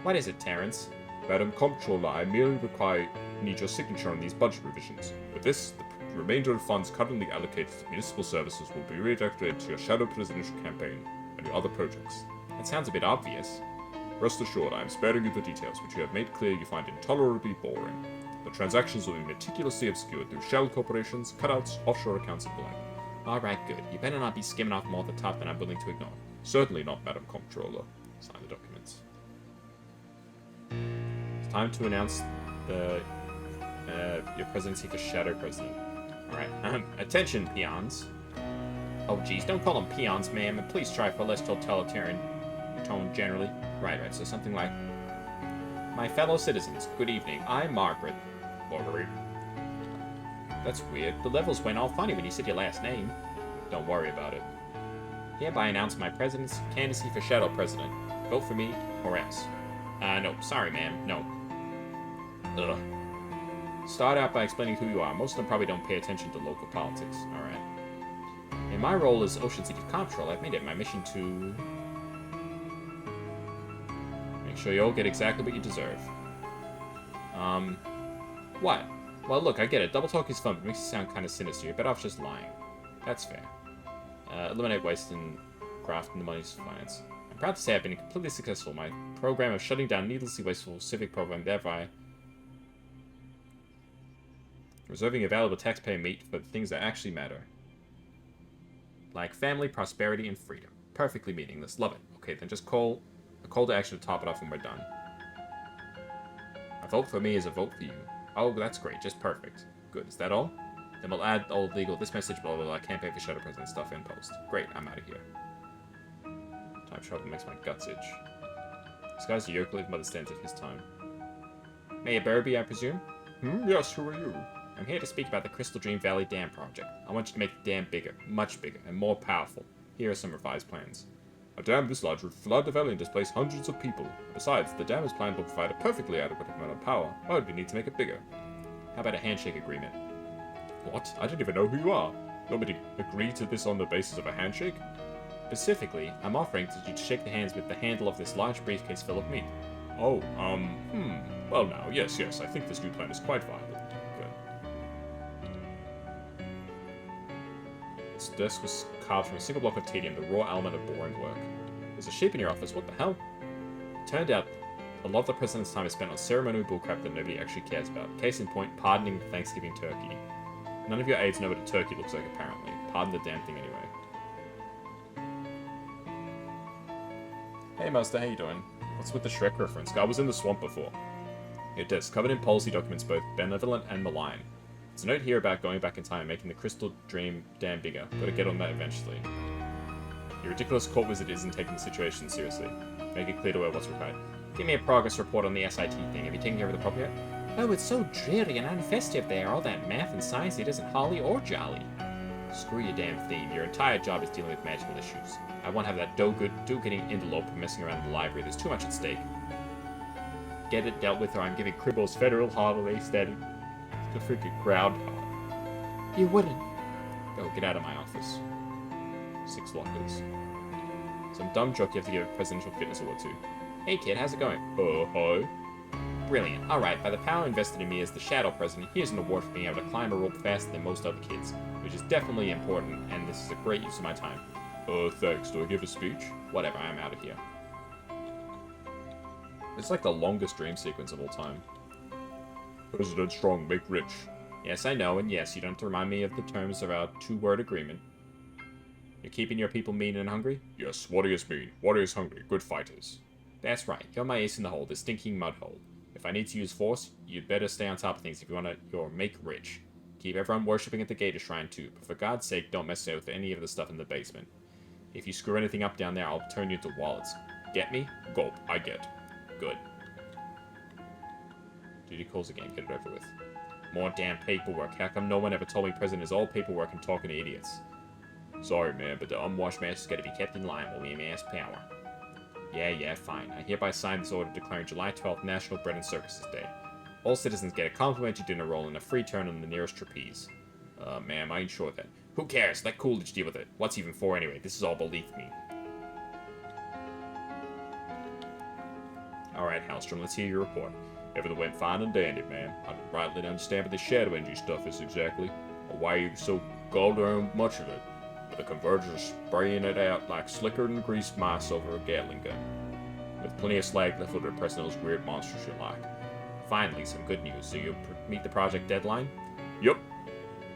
What is it, Terrence? Madam Comptroller, I merely need your signature on these budget revisions. With this, the remainder of funds currently allocated to municipal services will be redirected to your shadow presidential campaign and your other projects. That sounds a bit obvious. Rest assured, I am sparing you the details, which you have made clear you find intolerably boring. The transactions will be meticulously obscured through shell corporations, cutouts, offshore accounts, and blank. Alright, good. You better not be skimming off more at the top than I'm willing to ignore. Certainly not, Madam Comptroller. Sign the documents. It's time to announce your presidency for Shadow President. Alright, attention, peons. Oh, geez, don't call them peons, ma'am, and please try for less totalitarian tone generally. Right, so something like, my fellow citizens, good evening. I'm Margaret. Marguerite. That's weird. The levels went all funny when you said your last name. Don't worry about it. Hereby announce my president's candidacy for Shadow President. Vote for me, or else. No, sorry, ma'am, no. Ugh. Start out by explaining who you are. Most of them probably don't pay attention to local politics. Alright. In my role as Ocean City Comptroller, I've made it my mission to make sure you all get exactly what you deserve. What? Well, look, I get it. Double talk is fun, but it makes you sound kind of sinister. You're better off just lying. That's fair. Eliminate waste and graft in the money's finance. I'm proud to say I've been completely successful. My program of shutting down needlessly wasteful civic program, thereby reserving available taxpayer meat for the things that actually matter. Like family, prosperity, and freedom. Perfectly meaningless. Love it. Okay, then just call a call to action to top it off when we're done. A vote for me is a vote for you. Oh, that's great. Just perfect. Good. Is that all? Then we'll add all legal, this message, blah, blah, blah, campaign for Shadow President stuff in post. Great. I'm out of here. Time travel makes my guts itch. This guy's a yokel by the standards of his time. Mayor Burby, I presume? Yes, who are you? I'm here to speak about the Crystal Dream Valley Dam project. I want you to make the dam bigger, much bigger, and more powerful. Here are some revised plans. A dam this large would flood the valley and displace hundreds of people. Besides, the dam is planned to provide a perfectly adequate amount of power. Why would we need to make it bigger? How about a handshake agreement? What? I don't even know who you are. You want me to agree to this on the basis of a handshake? Specifically, I'm offering you to shake the hands with the handle of this large briefcase full of meat. Oh, well now, yes, I think this new plan is quite viable. This desk was carved from a single block of tedium, the raw element of boring work. There's a sheep in your office, what the hell? It turned out a lot of the president's time is spent on ceremonial bullcrap that nobody actually cares about. Case in point, pardoning the Thanksgiving turkey. None of your aides know what a turkey looks like, apparently. Pardon the damn thing anyway. Hey Master, how you doing? What's with the Shrek reference? I was in the swamp before. Your desk, covered in policy documents both benevolent and malign. There's a note here about going back in time and making the Crystal Dream Dam bigger. Gotta get on that eventually. Your ridiculous court wizard isn't taking the situation seriously. Make it clear to her what's required. Give me a progress report on the SIT thing. Have you taken care of the problem yet? Oh, it's so dreary and unfestive there. All that math and science, it isn't holly or jolly. Screw your damn theme. Your entire job is dealing with magical issues. I won't have that do-gooding interloper messing around in the library. There's too much at stake. Get it dealt with or I'm giving Cribble's federal holiday status to freaking groundhog. You wouldn't. Go, get out of my office. 6 lockers. Some dumb joke you have to give a presidential fitness award to. Hey kid, how's it going? Hi. Brilliant. Alright, by the power invested in me as the shadow president, here's an award for being able to climb a rope faster than most other kids, which is definitely important, and this is a great use of my time. Thanks. Do I give a speech? Whatever, I'm out of here. It's like the longest dream sequence of all time. President Strong, make rich. Yes, I know, and yes, you don't have to remind me of the terms of our two-word agreement. You're keeping your people mean and hungry? Yes, warriors mean. Warriors hungry. Good fighters. That's right. You're my ace in the hole, the stinking mud hole. If I need to use force, you'd better stay on top of things if you want to your make rich. Keep everyone worshipping at the Gator Shrine too, but for God's sake, don't mess with any of the stuff in the basement. If you screw anything up down there, I'll turn you into wallets. Get me? Gulp. I get. Good. Duty calls again, get it over with. More damn paperwork. How come no one ever told me President is all paperwork and talking to idiots? Sorry, man, but The unwashed master's gotta be kept in line while we amass power. Yeah, fine. I hereby sign this order declaring July 12th National Bread and Circuses Day. All citizens get a complimentary dinner roll and a free turn on the nearest trapeze. Ma'am, I ain't sure of that. Who cares? Let Coolidge deal with it. What's he even for anyway? This is all beneath me. Alright, Hellstrom, let's hear your report. everything went fine and dandy, ma'am. I don't rightly understand what this shadow energy stuff is exactly, or why you so goddamn much of it. But the convergers are spraying it out like slicker than greased mice over a Gatling gun, with plenty of slag left over to press those weird monsters you like. Finally, some good news. So you'll meet the project deadline? Yup.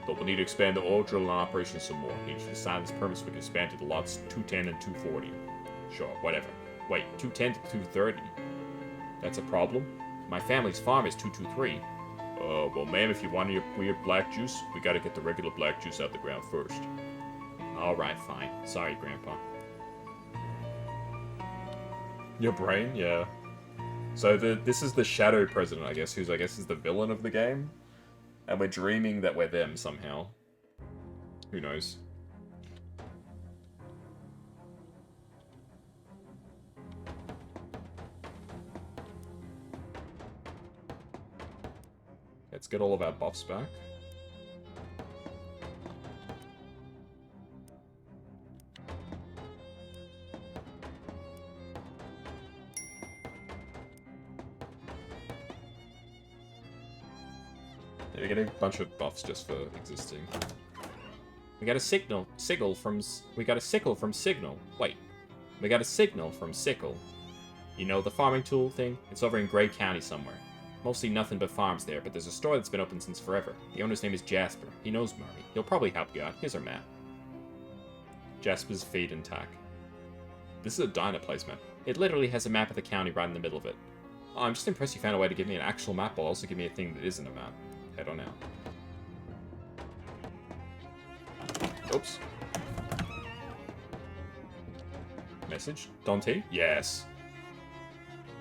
But we'll need to expand the oil drilling operation some more. Need you to sign this permit so we can expand to the lots 210 and 240. Sure, whatever. Wait, 210 to 230? That's a problem? My family's farm is 223. Well, ma'am, if you want your weird black juice, we gotta get the regular black juice out the ground first. Alright, fine. Sorry, Grandpa. Your brain? Yeah. So this is the Shadow President, I guess, who's, I guess, is the villain of the game. And we're dreaming that we're them somehow. Who knows? Let's get all of our buffs back. We're getting a bunch of buffs just for existing. We got a signal from Signal. Wait. We got a signal from Sickle. You know the farming tool thing? It's over in Gray County somewhere. Mostly nothing but farms there, but there's a store that's been open since forever. The owner's name is Jasper. He knows Marty. He'll probably help you out. Here's our map. Jasper's Feed and Tack. This is a diner place, man. It literally has a map of the county right in the middle of it. Oh, I'm just impressed you found a way to give me an actual map, but also give me a thing that isn't a map. Head on out. Oops. Message? Dante? Yes.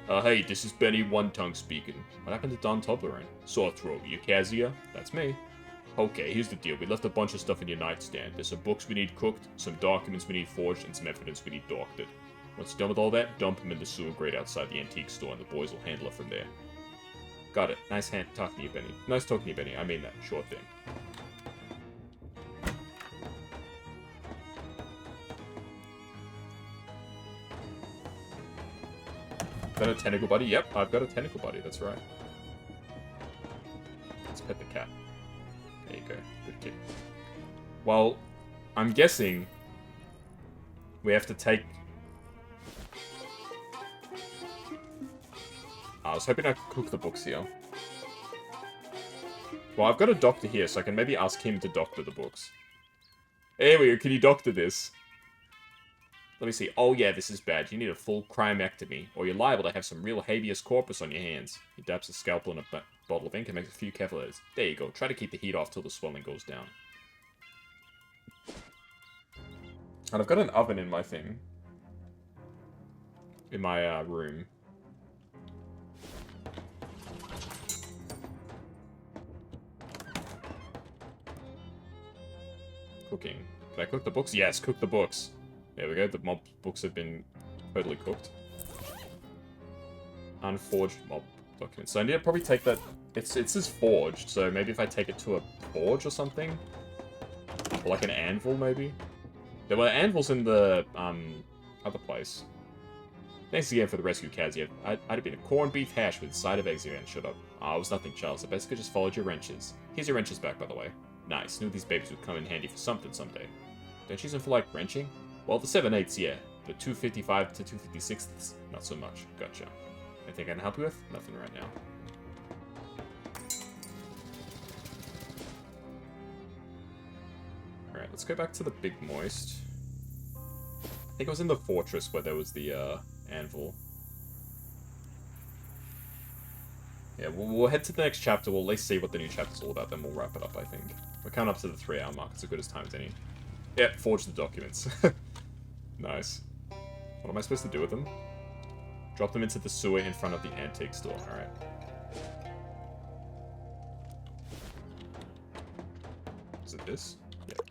Hey, this is Benny One Tongue speaking. What happened to Don Toblerone? Sore throat, you Kazuya? That's me. Okay, here's the deal. We left a bunch of stuff in your nightstand. There's some books we need cooked, some documents we need forged, and some evidence we need doctored. Once you're done with all that, dump them in the sewer grate outside the antique store, and the boys will handle it from there. Got it. Nice talking to you, Benny. Nice talking to you, Benny. I mean that. Sure thing. Got a tentacle buddy? Yep, I've got a tentacle buddy. That's right. Let's pet the cat. There you go. Good kid. Well, I'm guessing we have to take... I was hoping I could cook the books here. Well, I've got a doctor here, so I can maybe ask him to doctor the books. There we go. Can you doctor this? Let me see. Oh, yeah, this is bad. You need a full crimectomy, or you're liable to have some real habeas corpus on your hands. He daps a scalpel in a bottle of ink and makes a few careful edits. There you go. Try to keep the heat off till the swelling goes down. And I've got an oven in my thing. In my room. Cooking. Can I cook the books? Yes, cook the books. There we go, the mob books have been totally cooked. Unforged mob documents. So I need to probably take that... It says forged, so maybe if I take it to a forge or something? Or like an anvil, maybe? There were anvils in the Other place. Thanks again for the rescue, Kazuya. I'd have been a corned beef hash with a side of eggs here and shut up. Oh, it was nothing, Charles. I basically just followed your wrenches. Here's your wrenches back, by the way. Nice. Knew these babies would come in handy for something someday. Don't you use them for, like, wrenching? Well, the 7/8, yeah. The 255 to 256, not so much. Gotcha. Anything I can help you with? Nothing right now. Alright, let's go back to the Big Moist. I think it was in the fortress where there was the, anvil. Yeah, we'll head to the next chapter. We'll at least see what the new chapter's all about, then we'll wrap it up, I think. We're coming up to the 3-hour mark. It's as good as time as any. Yep, forge the documents. Nice. What am I supposed to do with them? Drop them into the sewer in front of the antique store. Alright. Is it this? Yep.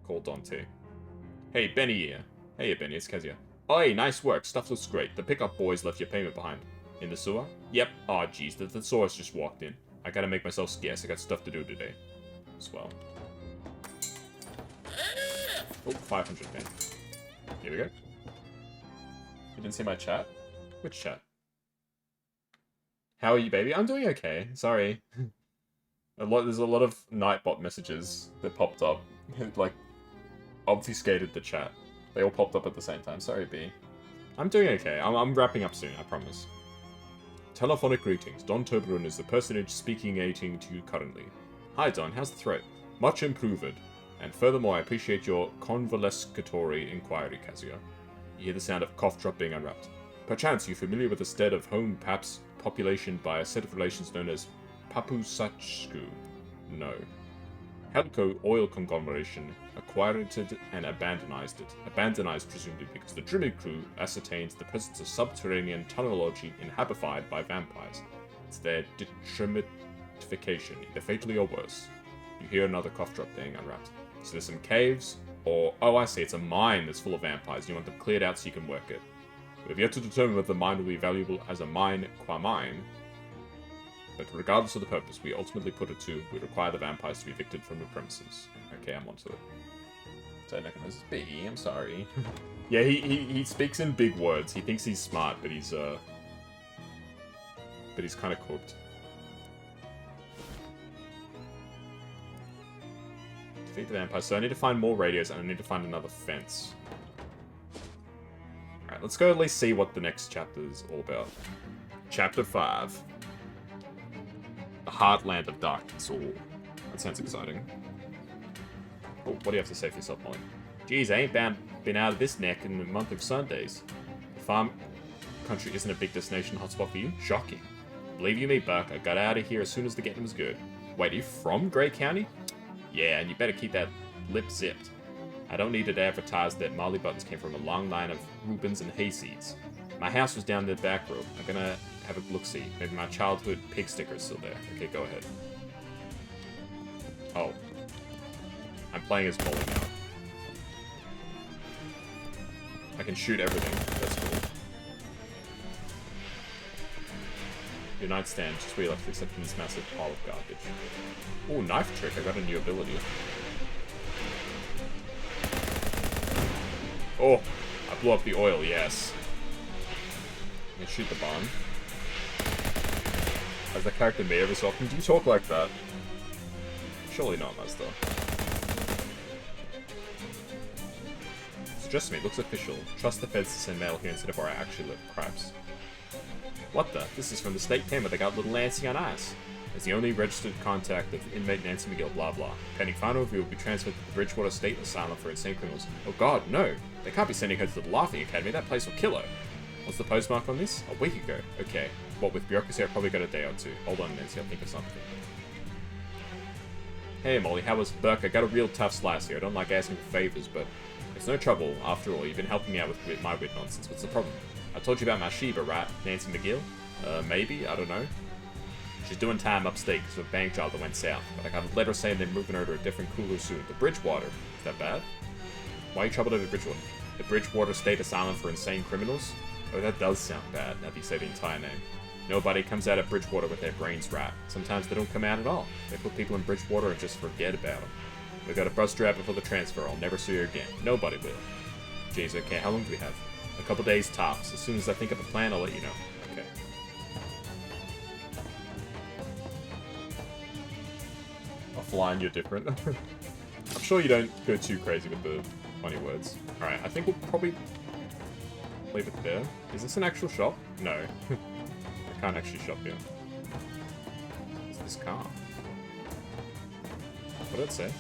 Call Dante. Hey, Benny here. Hey, Benny, it's Kazuya. Oi, nice work. Stuff looks great. The pickup boys left your payment behind. In the sewer? Yep. Aw, oh, jeez, the thesaurus just walked in. I gotta make myself scarce. I got stuff to do today. As well. Oh, 500 pen. Here we go. You didn't see my chat? Which chat? How are you, baby? I'm doing okay. Sorry. There's a lot of Nightbot messages that popped up. Like, obfuscated the chat. They all popped up at the same time. Sorry, B. I'm doing okay. I'm wrapping up soon, I promise. Telephonic greetings. Don Toblerone is the personage speaking-ating to you currently. Hi, Don. How's the throat? Much improved. And furthermore, I appreciate your convalescatory inquiry, Kazuya. You hear the sound of cough drop being unwrapped. Perchance you familiar with the stead of home paps population by a set of relations known as Papusachku? No. Helco oil conglomeration acquired it and abandonized it. Abandonized presumably because the drilling crew ascertained the presence of subterranean tunnelology inhabited by vampires. It's their detrimification, either fatally or worse. You hear another cough drop being unwrapped. So there's some caves, or, oh I see, it's a mine that's full of vampires. You want them cleared out so you can work it. We have yet to determine whether the mine will be valuable as a mine qua mine, but regardless of the purpose we ultimately put it to, we require the vampires to be evicted from the premises. Okay, I'm onto it. So this is B, I'm sorry. Yeah, he speaks in big words. He thinks he's smart, but he's kind of cooked. Defeat the vampires. So I need to find more radios, and I need to find another fence. Alright, let's go at least see what the next chapter is all about. Chapter 5. The Heartland of Darkness. Oh, that sounds exciting. Oh, what do you have to say for yourself, Molly? Geez, I ain't been out of this neck in a month of Sundays. The farm country isn't a big destination hotspot for you? Shocking. Believe you me, Buck, I got out of here as soon as the getting was good. Wait, are you from Grey County? Yeah, and you better keep that lip zipped. I don't need to advertise that Molly Buttons came from a long line of Rubens and hayseeds. My house was down the back road. I'm gonna have a look-see. Maybe my childhood pig sticker is still there. Okay, go ahead. Oh. I'm playing as Molly now. I can shoot everything. That's cool. Your nightstand, just where you left, except in this massive pile of garbage. Ooh, knife trick. I got a new ability. Oh, I blew up the oil, yes. I can shoot the bomb. Has the character made every so often? Do you talk like that? Surely not, Master. Suggest me, looks official. Trust the feds to send mail here instead of where I actually live. Cripes. What the? This is from the state pen where they got little Nancy on ice. As the only registered contact of inmate Nancy McGill, blah blah. Pending final review will be transferred to the Bridgewater State Asylum for insane criminals. Oh god, no! They can't be sending her to the Loathing Academy, that place will kill her. What's the postmark on this? A week ago. Okay. What, with bureaucracy I probably got a day or two. Hold on, Nancy, I'll think of something. Hey Molly, how was Burke? I got a real tough slice here. I don't like asking for favors, but it's no trouble. After all, you've been helping me out with my wit nonsense. What's the problem? I told you about my Sheba, right? Nancy McGill? Maybe? I don't know. She's doing time upstate because of a bank job that went south. But I got a letter saying they're moving her to a different cooler soon. The Bridgewater. Is that bad? Why are you troubled over Bridgewater? The Bridgewater State Asylum for Insane Criminals? Oh, that does sound bad, now that you say the entire name. Nobody comes out of Bridgewater with their brains right. Sometimes they don't come out at all. They put people in Bridgewater and just forget about them. We got a bus driver for the transfer. I'll never see her again. Nobody will. Jeez, okay, how long do we have? A couple days tops. As soon as I think of a plan, I'll let you know. Okay. Offline, you're different. I'm sure you don't go too crazy with the funny words. Alright, I think we'll probably leave it there. Is this an actual shop? No. I can't actually shop here. What's this car? What did it say?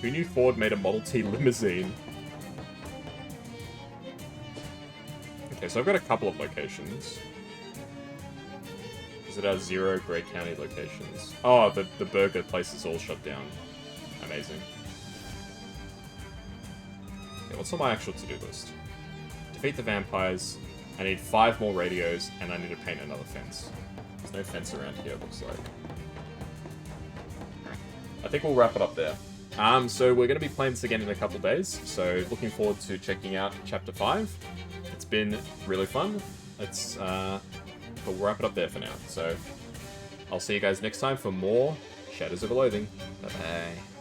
Who knew Ford made a Model T limousine? Okay, so I've got a couple of locations. Because it has 0 Grey County locations. Oh, the burger place is all shut down. Amazing. Okay, what's on my actual to-do list? Defeat the vampires. I need 5 more radios, and I need to paint another fence. There's no fence around here, it looks like. I think we'll wrap it up there. So we're going to be playing this again in a couple days, so looking forward to checking out Chapter 5. It's been really fun. But we'll wrap it up there for now. So I'll see you guys next time for more Shadows of Loathing. Bye-bye.